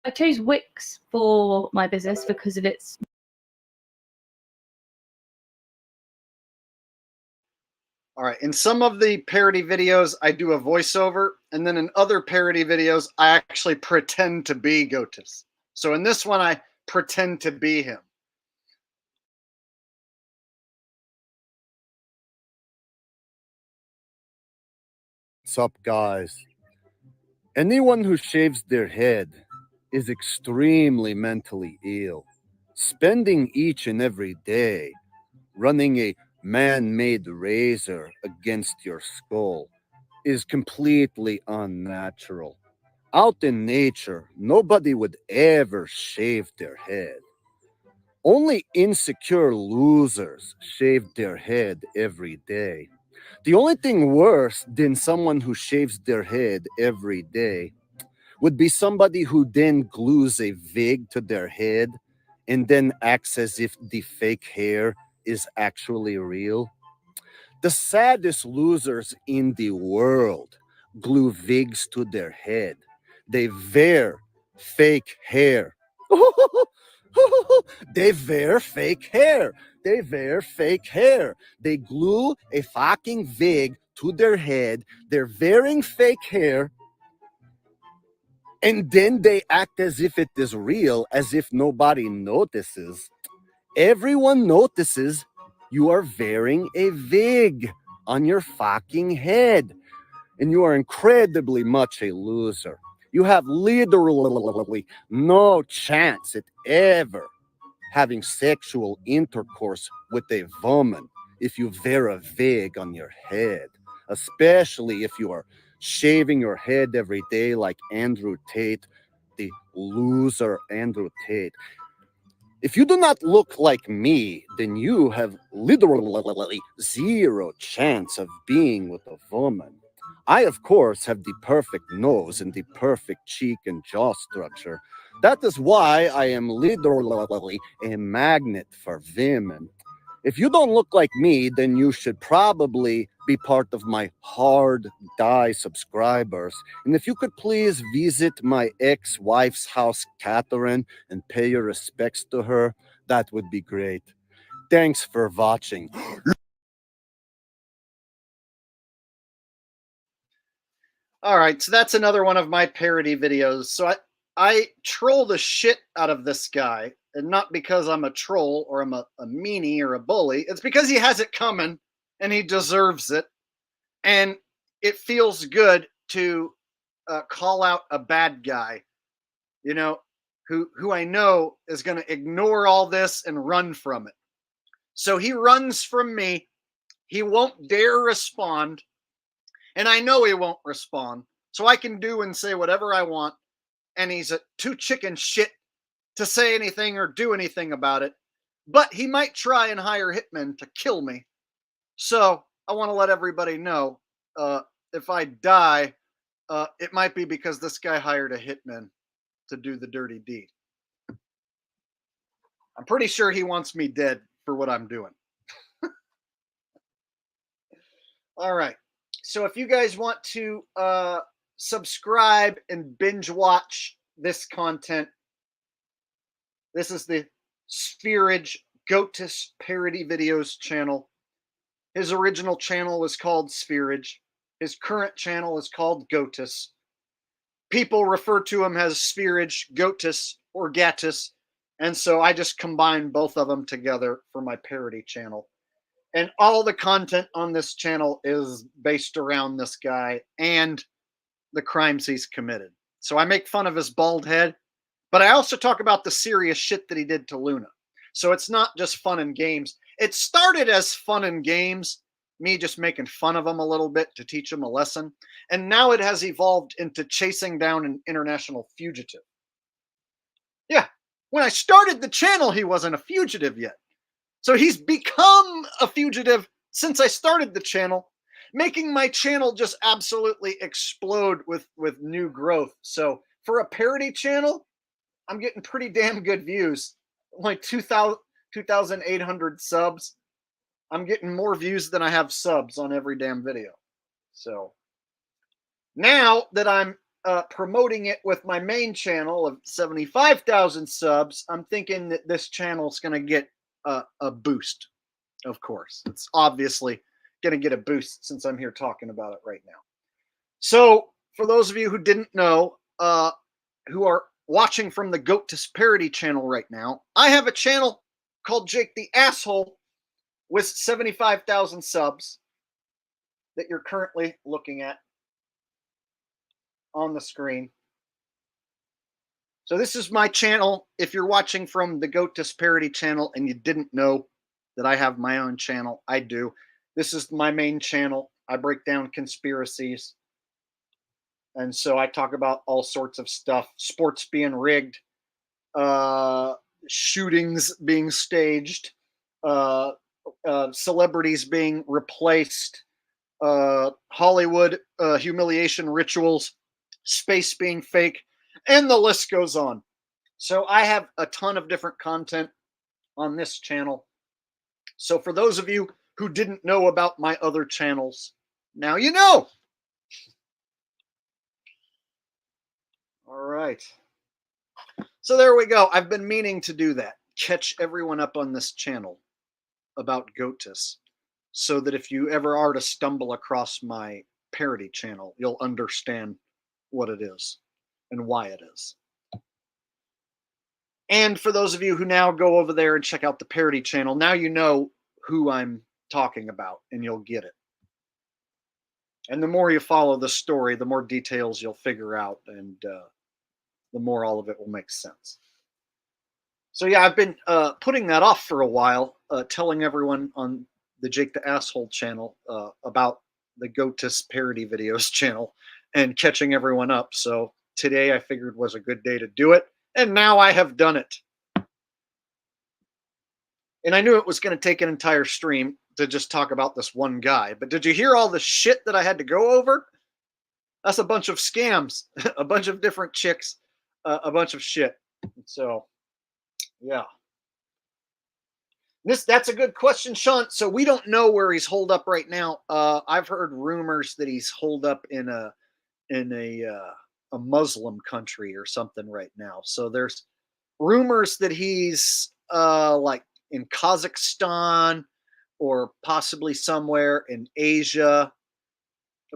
U: I chose Wix for my business because of its.
A: All right. In some of the parody videos, I do a voiceover, and then in other parody videos, I actually pretend to be Goatis. So in this one, I pretend to be him.
V: What's up, guys? Anyone who shaves their head is extremely mentally ill. Spending each and every day running a man-made razor against your skull is completely unnatural. Out in nature, nobody would ever shave their head. Only insecure losers shave their head every day. The only thing worse than someone who shaves their head every day would be somebody who then glues a wig to their head and then acts as if the fake hair is actually real. The saddest losers in the world glue wigs to their head. They wear fake hair. They wear fake hair. They wear fake hair. They glue a fucking wig to their head. They're wearing fake hair. And then they act as if it is real, as if nobody notices. Everyone notices you are wearing a wig on your fucking head. And you are incredibly much a loser. You have literally no chance at ever having sexual intercourse with a woman if you wear a wig on your head, especially if you are shaving your head every day like Andrew Tate, the loser Andrew Tate. If you do not look like me, then you have literally zero chance of being with a woman. I, of course, have the perfect nose and the perfect cheek and jaw structure. That is why I am literally a magnet for women. If you don't look like me, then you should probably be part of my hard die subscribers. And if you could please visit my ex-wife's house, Catherine, and pay your respects to her, that would be great. Thanks for watching.
A: All right, so that's another one of my parody videos. So I troll the shit out of this guy, and not because I'm a troll or I'm a meanie or a bully. It's because he has it coming and he deserves it. And it feels good to call out a bad guy, you know, who I know is going to ignore all this and run from it. So he runs from me. He won't dare respond. And I know he won't respond. So I can do and say whatever I want. And he's too chicken shit to say anything or do anything about it. But he might try and hire hitmen to kill me. So I want to let everybody know, if I die, it might be because this guy hired a hitman to do the dirty deed. I'm pretty sure he wants me dead for what I'm doing. All right. So if you guys want to subscribe and binge watch this content, this is the Sv3rige Goatis parody videos channel. His original channel was called Sv3rige. His current channel is called Goatis. People refer to him as Sv3rige, Goatis, or Gatis, and so I just combined both of them together for my parody channel. And all the content on this channel is based around this guy and the crimes he's committed. So I make fun of his bald head, but I also talk about the serious shit that he did to Luna. So it's not just fun and games. It started as fun and games, me just making fun of him a little bit to teach him a lesson. And now it has evolved into chasing down an international fugitive. Yeah, when I started the channel, he wasn't a fugitive yet. So he's become a fugitive since I started the channel, making my channel just absolutely explode with new growth. So for a parody channel, I'm getting pretty damn good views. Like 2,800 subs. I'm getting more views than I have subs on every damn video. So now that I'm promoting it with my main channel of 75,000 subs, I'm thinking that this channel is going to get a boost. Of course, it's obviously going to get a boost since I'm here talking about it right now. So for those of you who didn't know, who are watching from the Goatis parody channel right now, I have a channel called Jake the Asshole with 75,000 subs that you're currently looking at on the screen. So this is my channel. If you're watching from the Goatis parody channel and you didn't know that I have my own channel, I do. This is my main channel. I break down conspiracies. And so I talk about all sorts of stuff. Sports being rigged. Shootings being staged. Celebrities being replaced. Hollywood humiliation rituals. Space being fake. And the list goes on. So I have a ton of different content on this channel. So for those of you who didn't know about my other channels, now you know. All right. So there we go. I've been meaning to do that. Catch everyone up on this channel about Goatis, so that if you ever are to stumble across my parody channel, you'll understand what it is and why it is. And for those of you who now go over there and check out the parody channel, now you know who I'm talking about and you'll get it. And the more you follow the story, the more details you'll figure out, and the more all of it will make sense. So yeah, I've been putting that off for a while, telling everyone on the Jake the Asshole channel about the Goatis parody videos channel and catching everyone up. So today I figured was a good day to do it, and now I have done it. And I knew it was going to take an entire stream to just talk about this one guy, but did you hear all the shit that I had to go over? That's a bunch of scams, a bunch of different chicks, a bunch of shit. So, yeah. That's a good question, Sean. So we don't know where he's holed up right now. I've heard rumors that he's holed up in a Muslim country or something right now. So there's rumors that he's like in Kazakhstan or possibly somewhere in Asia,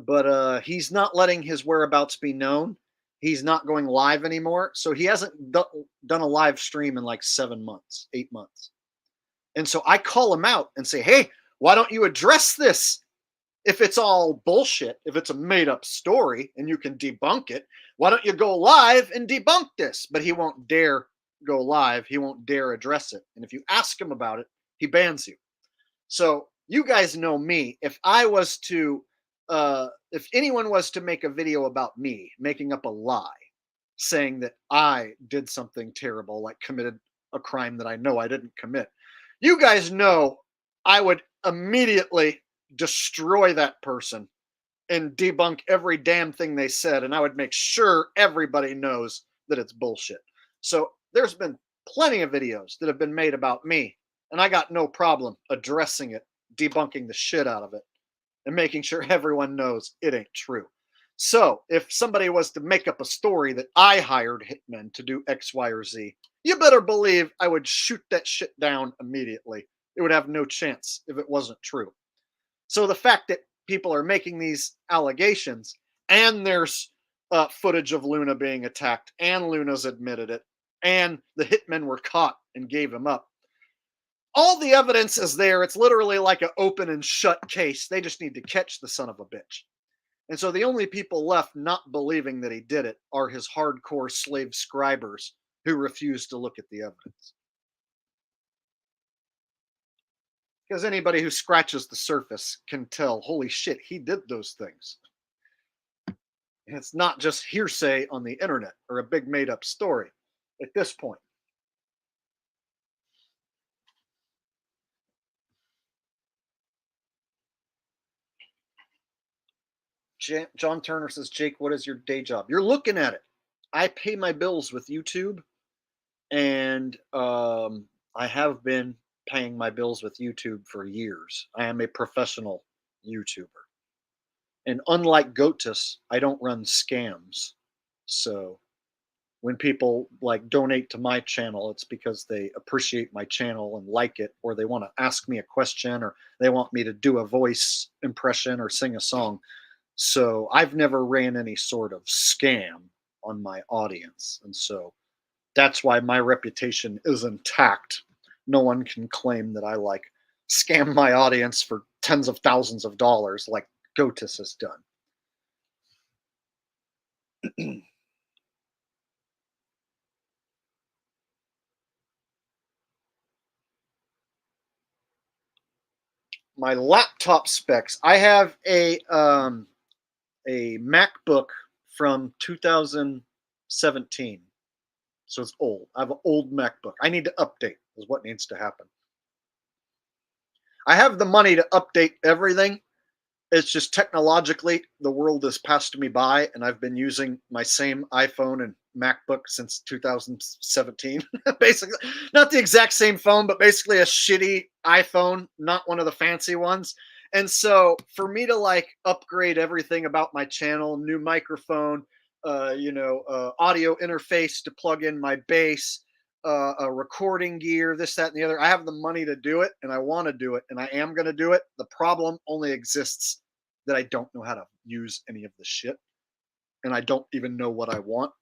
A: but he's not letting his whereabouts be known. he's not going live anymore. So he hasn't done a live stream in like 7 months, 8 months. And so I call him out and say, hey, why don't you address this? If it's all bullshit, if it's a made up story and you can debunk it, why don't you go live and debunk this? But he won't dare go live. He won't dare address it. And if you ask him about it, he bans you. So you guys know me. If I was to, if anyone was to make a video about me making up a lie, saying that I did something terrible, like committed a crime that I know I didn't commit, you guys know I would immediately destroy that person and debunk every damn thing they said, and I would make sure everybody knows that it's bullshit. So there's been plenty of videos that have been made about me, and I got no problem addressing it, debunking the shit out of it, and making sure everyone knows it ain't true. So if somebody was to make up a story that I hired hitmen to do X, Y, or Z, you better believe I would shoot that shit down immediately. It would have no chance if it wasn't true. So the fact that people are making these allegations, and there's footage of Luna being attacked, and Luna's admitted it, and the hitmen were caught and gave him up. All the evidence is there. It's literally like an open and shut case. They just need to catch the son of a bitch. And so the only people left not believing that he did it are his hardcore slave scribers who refuse to look at the evidence. Because anybody who scratches the surface can tell, holy shit, he did those things. And it's not just hearsay on the internet or a big made up story at this point. John Turner says, Jake, what is your day job? You're looking at it. I pay my bills with YouTube, and I have been paying my bills with YouTube for years. I am a professional YouTuber. And unlike Goatis, I don't run scams. So when people like donate to my channel, it's because they appreciate my channel and like it, or they want to ask me a question, or they want me to do a voice impression or sing a song. So I've never ran any sort of scam on my audience. And so that's why my reputation is intact. No one can claim that I like scam my audience for tens of thousands of dollars like Goatis has done. My laptop specs. I have a MacBook from 2017. So it's old. I have an old MacBook. I need to update is what needs to happen. I have the money to update everything. It's just technologically, the world has passed me by, and I've been using my same iPhone and MacBook since 2017. Basically, not the exact same phone, but basically a shitty iPhone, not one of the fancy ones. And so for me to like upgrade everything about my channel, new microphone, audio interface to plug in my bass, a recording gear, this, that, and the other. I have the money to do it, and I want to do it, and I am going to do it. The problem only exists that I don't know how to use any of the shit, and I don't even know what I want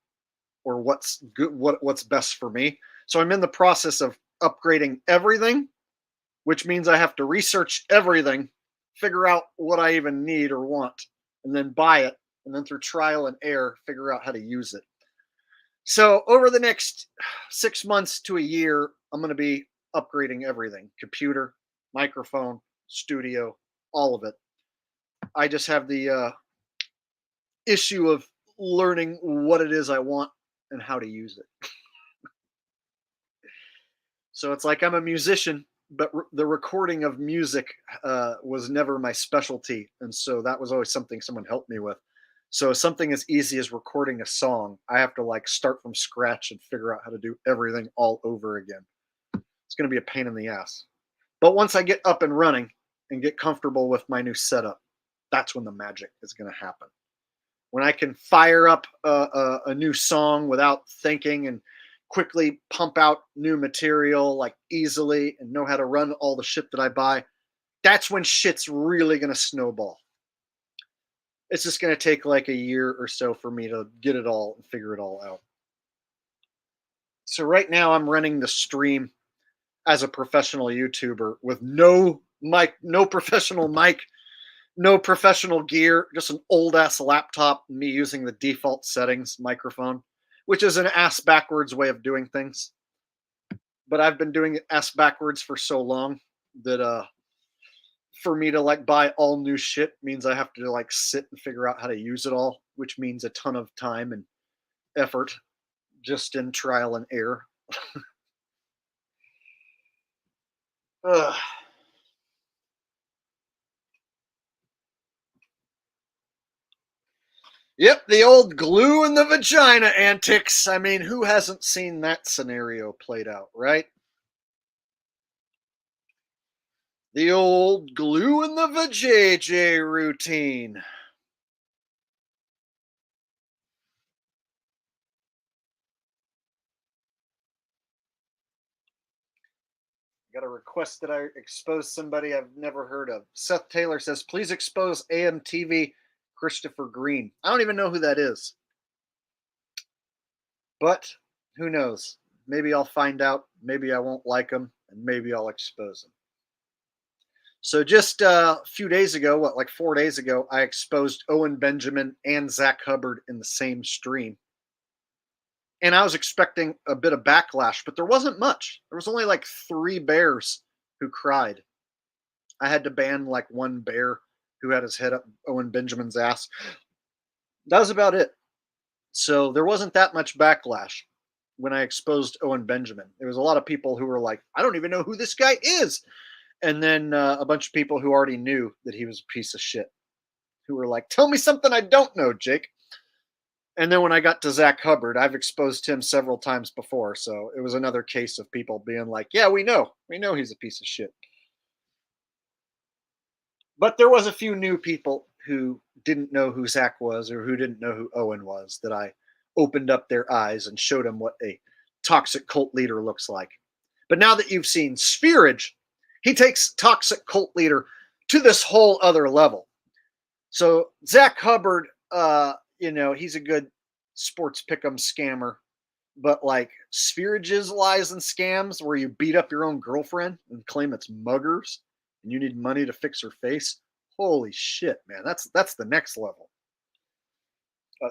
A: or what's good, what's best for me. So I'm in the process of upgrading everything, which means I have to research everything, figure out what I even need or want, and then buy it, and then through trial and error, figure out how to use it. So over the next 6 months to a year, I'm going to be upgrading everything: computer, microphone, studio, all of it. I just have the issue of learning what it is I want and how to use it. So it's like I'm a musician, but the recording of music was never my specialty. And so that was always something someone helped me with. So something as easy as recording a song, I have to like start from scratch and figure out how to do everything all over again. It's going to be a pain in the ass. But once I get up and running and get comfortable with my new setup, that's when the magic is going to happen. When I can fire up a new song without thinking and quickly pump out new material like easily and know how to run all the shit that I buy, that's when shit's really going to snowball. It's just going to take like a year or so for me to get it all and figure it all out. So right now I'm running the stream as a professional YouTuber with no mic, no professional mic, no professional gear, just an old ass laptop, and me using the default settings microphone, which is an ass backwards way of doing things. But I've been doing it ass backwards for so long that for me to like buy all new shit means I have to like sit and figure out how to use it all, which means a ton of time and effort just in trial and error. Ugh. Yep, the old glue in the vagina antics. I mean, who hasn't seen that scenario played out, right? The old glue in the vajayjay routine. Got a request that I expose somebody I've never heard of. Seth Taylor says, please expose AMTV Christopher Green. I don't even know who that is. But who knows? Maybe I'll find out. Maybe I won't like him. And maybe I'll expose him. So just a few days ago, like 4 days ago, I exposed Owen Benjamin and Zach Hubbard in the same stream. And I was expecting a bit of backlash, but there wasn't much. There was only like 3 bears who cried. I had to ban like 1 bear who had his head up Owen Benjamin's ass. That was about it. So there wasn't that much backlash when I exposed Owen Benjamin. There was a lot of people who were like, I don't even know who this guy is. And then a bunch of people who already knew that he was a piece of shit, who were like, tell me something I don't know, Jake. And then when I got to Zach Hubbard, I've exposed him several times before. So it was another case of people being like, yeah, we know he's a piece of shit. But there was a few new people who didn't know who Zach was or who didn't know who Owen was that I opened up their eyes and showed them what a toxic cult leader looks like. But now that you've seen Sv3rige, he takes toxic cult leader to this whole other level. So Zach Hubbard, he's a good sports pick'em scammer, but like Sv3rige's lies and scams where you beat up your own girlfriend and claim it's muggers and you need money to fix her face. Holy shit, man. That's the next level.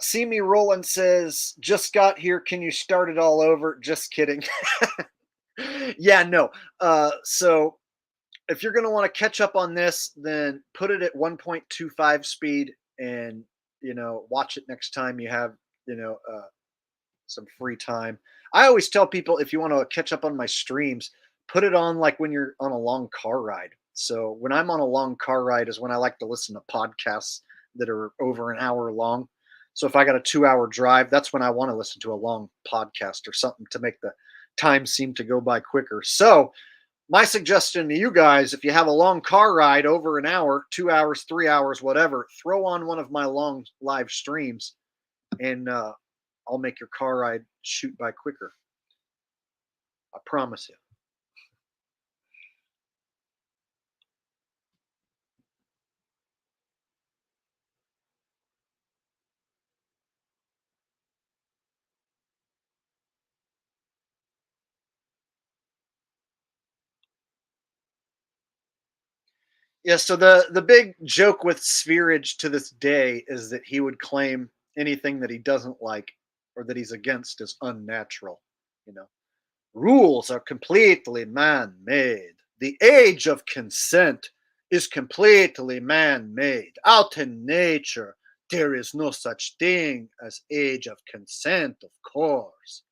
A: See Me Roland says, just got here. Can you start it all over? Just kidding. Yeah, no. So if you're going to want to catch up on this, then put it at 1.25 speed and, watch it next time you have, some free time. I always tell people, if you want to catch up on my streams, put it on like when you're on a long car ride. So when I'm on a long car ride is when I like to listen to podcasts that are over an hour long. So if I got a 2-hour drive, that's when I want to listen to a long podcast or something to make the time seem to go by quicker. So my suggestion to you guys, if you have a long car ride over an hour, 2 hours, 3 hours, whatever, throw on one of my long live streams and I'll make your car ride shoot by quicker. I promise you. Yeah, so the big joke with Sv3rige to this day is that he would claim anything that he doesn't like or that he's against is unnatural. Rules are completely man-made. The age of consent is completely man-made. Out in nature, there is no such thing as age of consent, of course.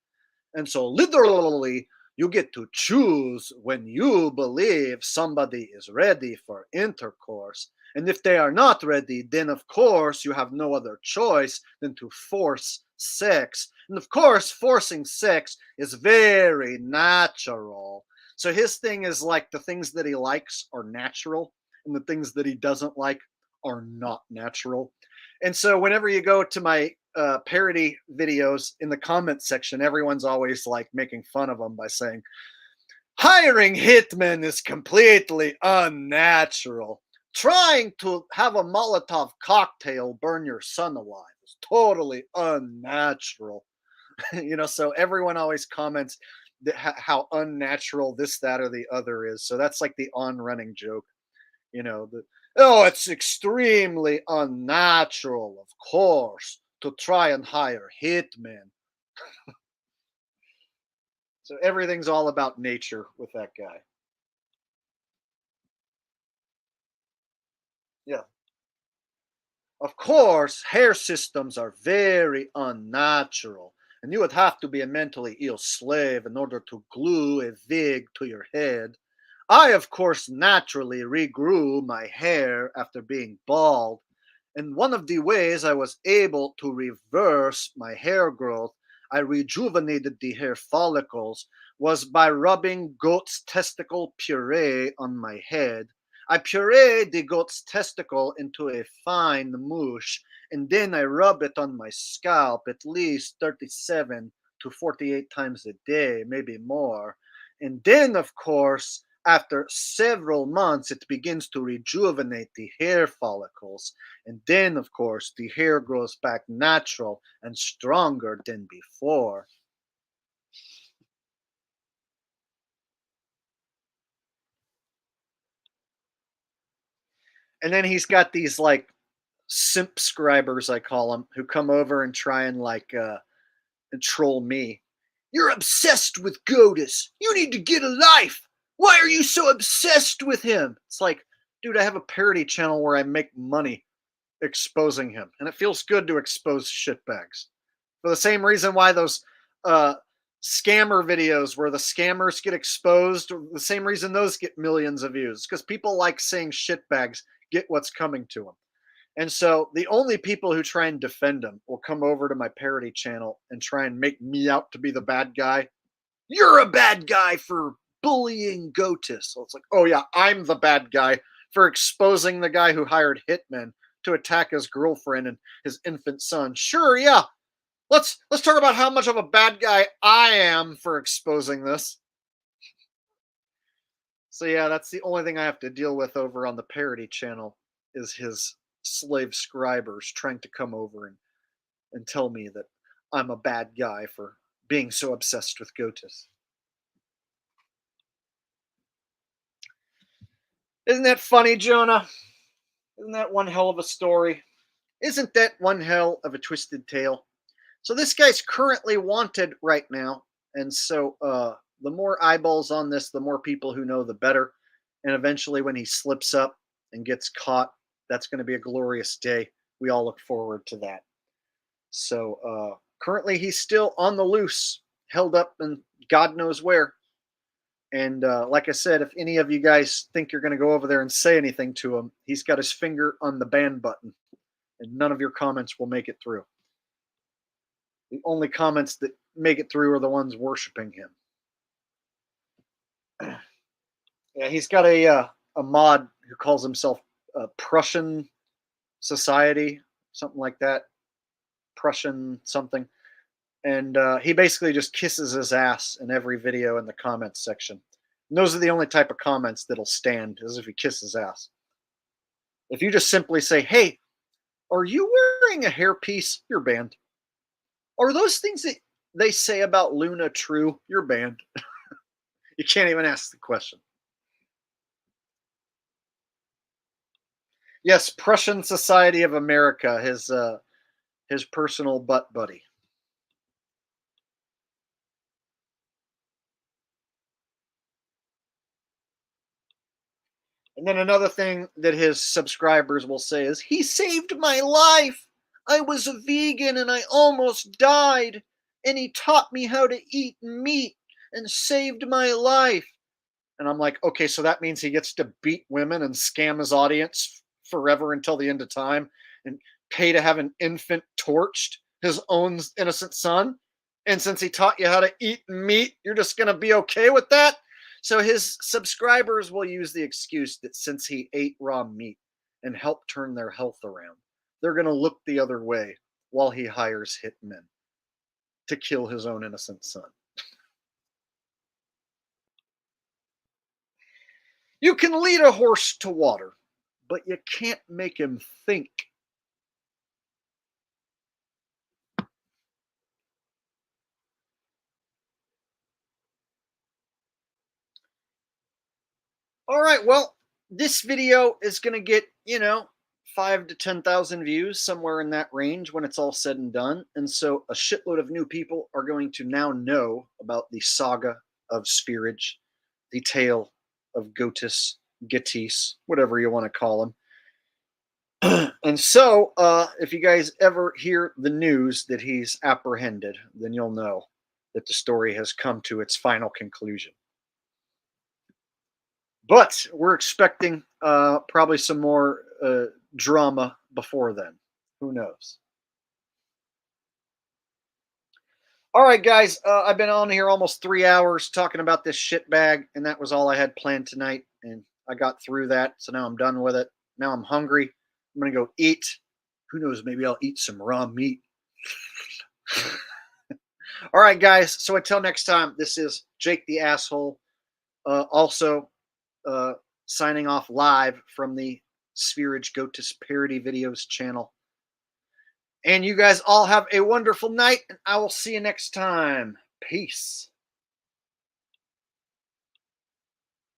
A: And so literally, you get to choose when you believe somebody is ready for intercourse. And if they are not ready, then of course you have no other choice than to force sex. And of course, forcing sex is very natural. So his thing is like the things that he likes are natural and the things that he doesn't like are not natural. And so whenever you go to my parody videos in the comment section, everyone's always like making fun of him by saying, hiring hitmen is completely unnatural. trying to have a Molotov cocktail burn your son alive is totally unnatural. So everyone always comments how unnatural this, that, or the other is. So that's like the on-running joke, oh, it's extremely unnatural, of course, to try and hire hitmen. So everything's all about nature with that guy. Yeah. Of course, hair systems are very unnatural, and you would have to be a mentally ill slave in order to glue a wig to your head. I, of course, naturally regrew my hair after being bald, and one of the ways I was able to reverse my hair growth, I rejuvenated the hair follicles, was by rubbing goat's testicle puree on my head. I pureed the goat's testicle into a fine mush, and then I rub it on my scalp at least 37 to 48 times a day, maybe more. And then, of course, after several months, it begins to rejuvenate the hair follicles. And then, of course, the hair grows back natural and stronger than before. And then he's got these like simp scribers, I call them, who come over and try and and troll me. You're obsessed with Goatis. You need to get a life. Why are you so obsessed with him? It's like, dude, I have a parody channel where I make money exposing him, and it feels good to expose shitbags. For the same reason why those scammer videos where the scammers get exposed, the same reason those get millions of views, because people like saying shitbags get what's coming to them. And so the only people who try and defend him will come over to my parody channel and try and make me out to be the bad guy. You're a bad guy for bullying Goatis. So it's like, oh yeah, I'm the bad guy for exposing the guy who hired hitmen to attack his girlfriend and his infant son. Sure, yeah. Let's talk about how much of a bad guy I am for exposing this. So yeah, that's the only thing I have to deal with over on the parody channel is his slave scribers trying to come over and tell me that I'm a bad guy for being so obsessed with Goatis. Isn't that funny, Jonah? Isn't that one hell of a story? Isn't that one hell of a twisted tale? So this guy's currently wanted right now, and so the more eyeballs on this, the more people who know, the better. And eventually when he slips up and gets caught, that's going to be a glorious day. We all look forward to that. So currently he's still on the loose, held up in God knows where. And like I said, if any of you guys think you're going to go over there and say anything to him, he's got his finger on the ban button, and none of your comments will make it through. The only comments that make it through are the ones worshiping him. Yeah, he's got a mod who calls himself Prussian Society, something like that. Prussian something. And he basically just kisses his ass in every video in the comments section. And those are the only type of comments that'll stand, as if he kisses ass. If you just simply say, hey, are you wearing a hairpiece? You're banned. Are those things that they say about Luna true? You're banned. You can't even ask the question. Yes, Prussian Society of America, his personal butt buddy. And then another thing that his subscribers will say is, he saved my life. I was a vegan and I almost died. And he taught me how to eat meat and saved my life. And I'm like, okay, so that means he gets to beat women and scam his audience forever until the end of time and pay to have an infant torched, his own innocent son. And since he taught you how to eat meat, you're just going to be okay with that? So his subscribers will use the excuse that since he ate raw meat and helped turn their health around, they're going to look the other way while he hires hitmen to kill his own innocent son. You can lead a horse to water, but you can't make him think. All right, well, this video is going to get, 5 to 10,000 views, somewhere in that range when it's all said and done. And so a shitload of new people are going to now know about the saga of Sv3rige, the tale of Goatis, whatever you want to call him. And so if you guys ever hear the news that he's apprehended, then you'll know that the story has come to its final conclusion. But we're expecting probably some more drama before then. Who knows? All right, guys. I've been on here almost 3 hours talking about this shitbag, and that was all I had planned tonight. And I got through that, so now I'm done with it. Now I'm hungry. I'm going to go eat. Who knows? Maybe I'll eat some raw meat. All right, guys. So until next time, this is Jake the Asshole. Also, signing off live from the Sv3rige Goatis parody videos channel. And you guys all have a wonderful night, and I will see you next time. Peace.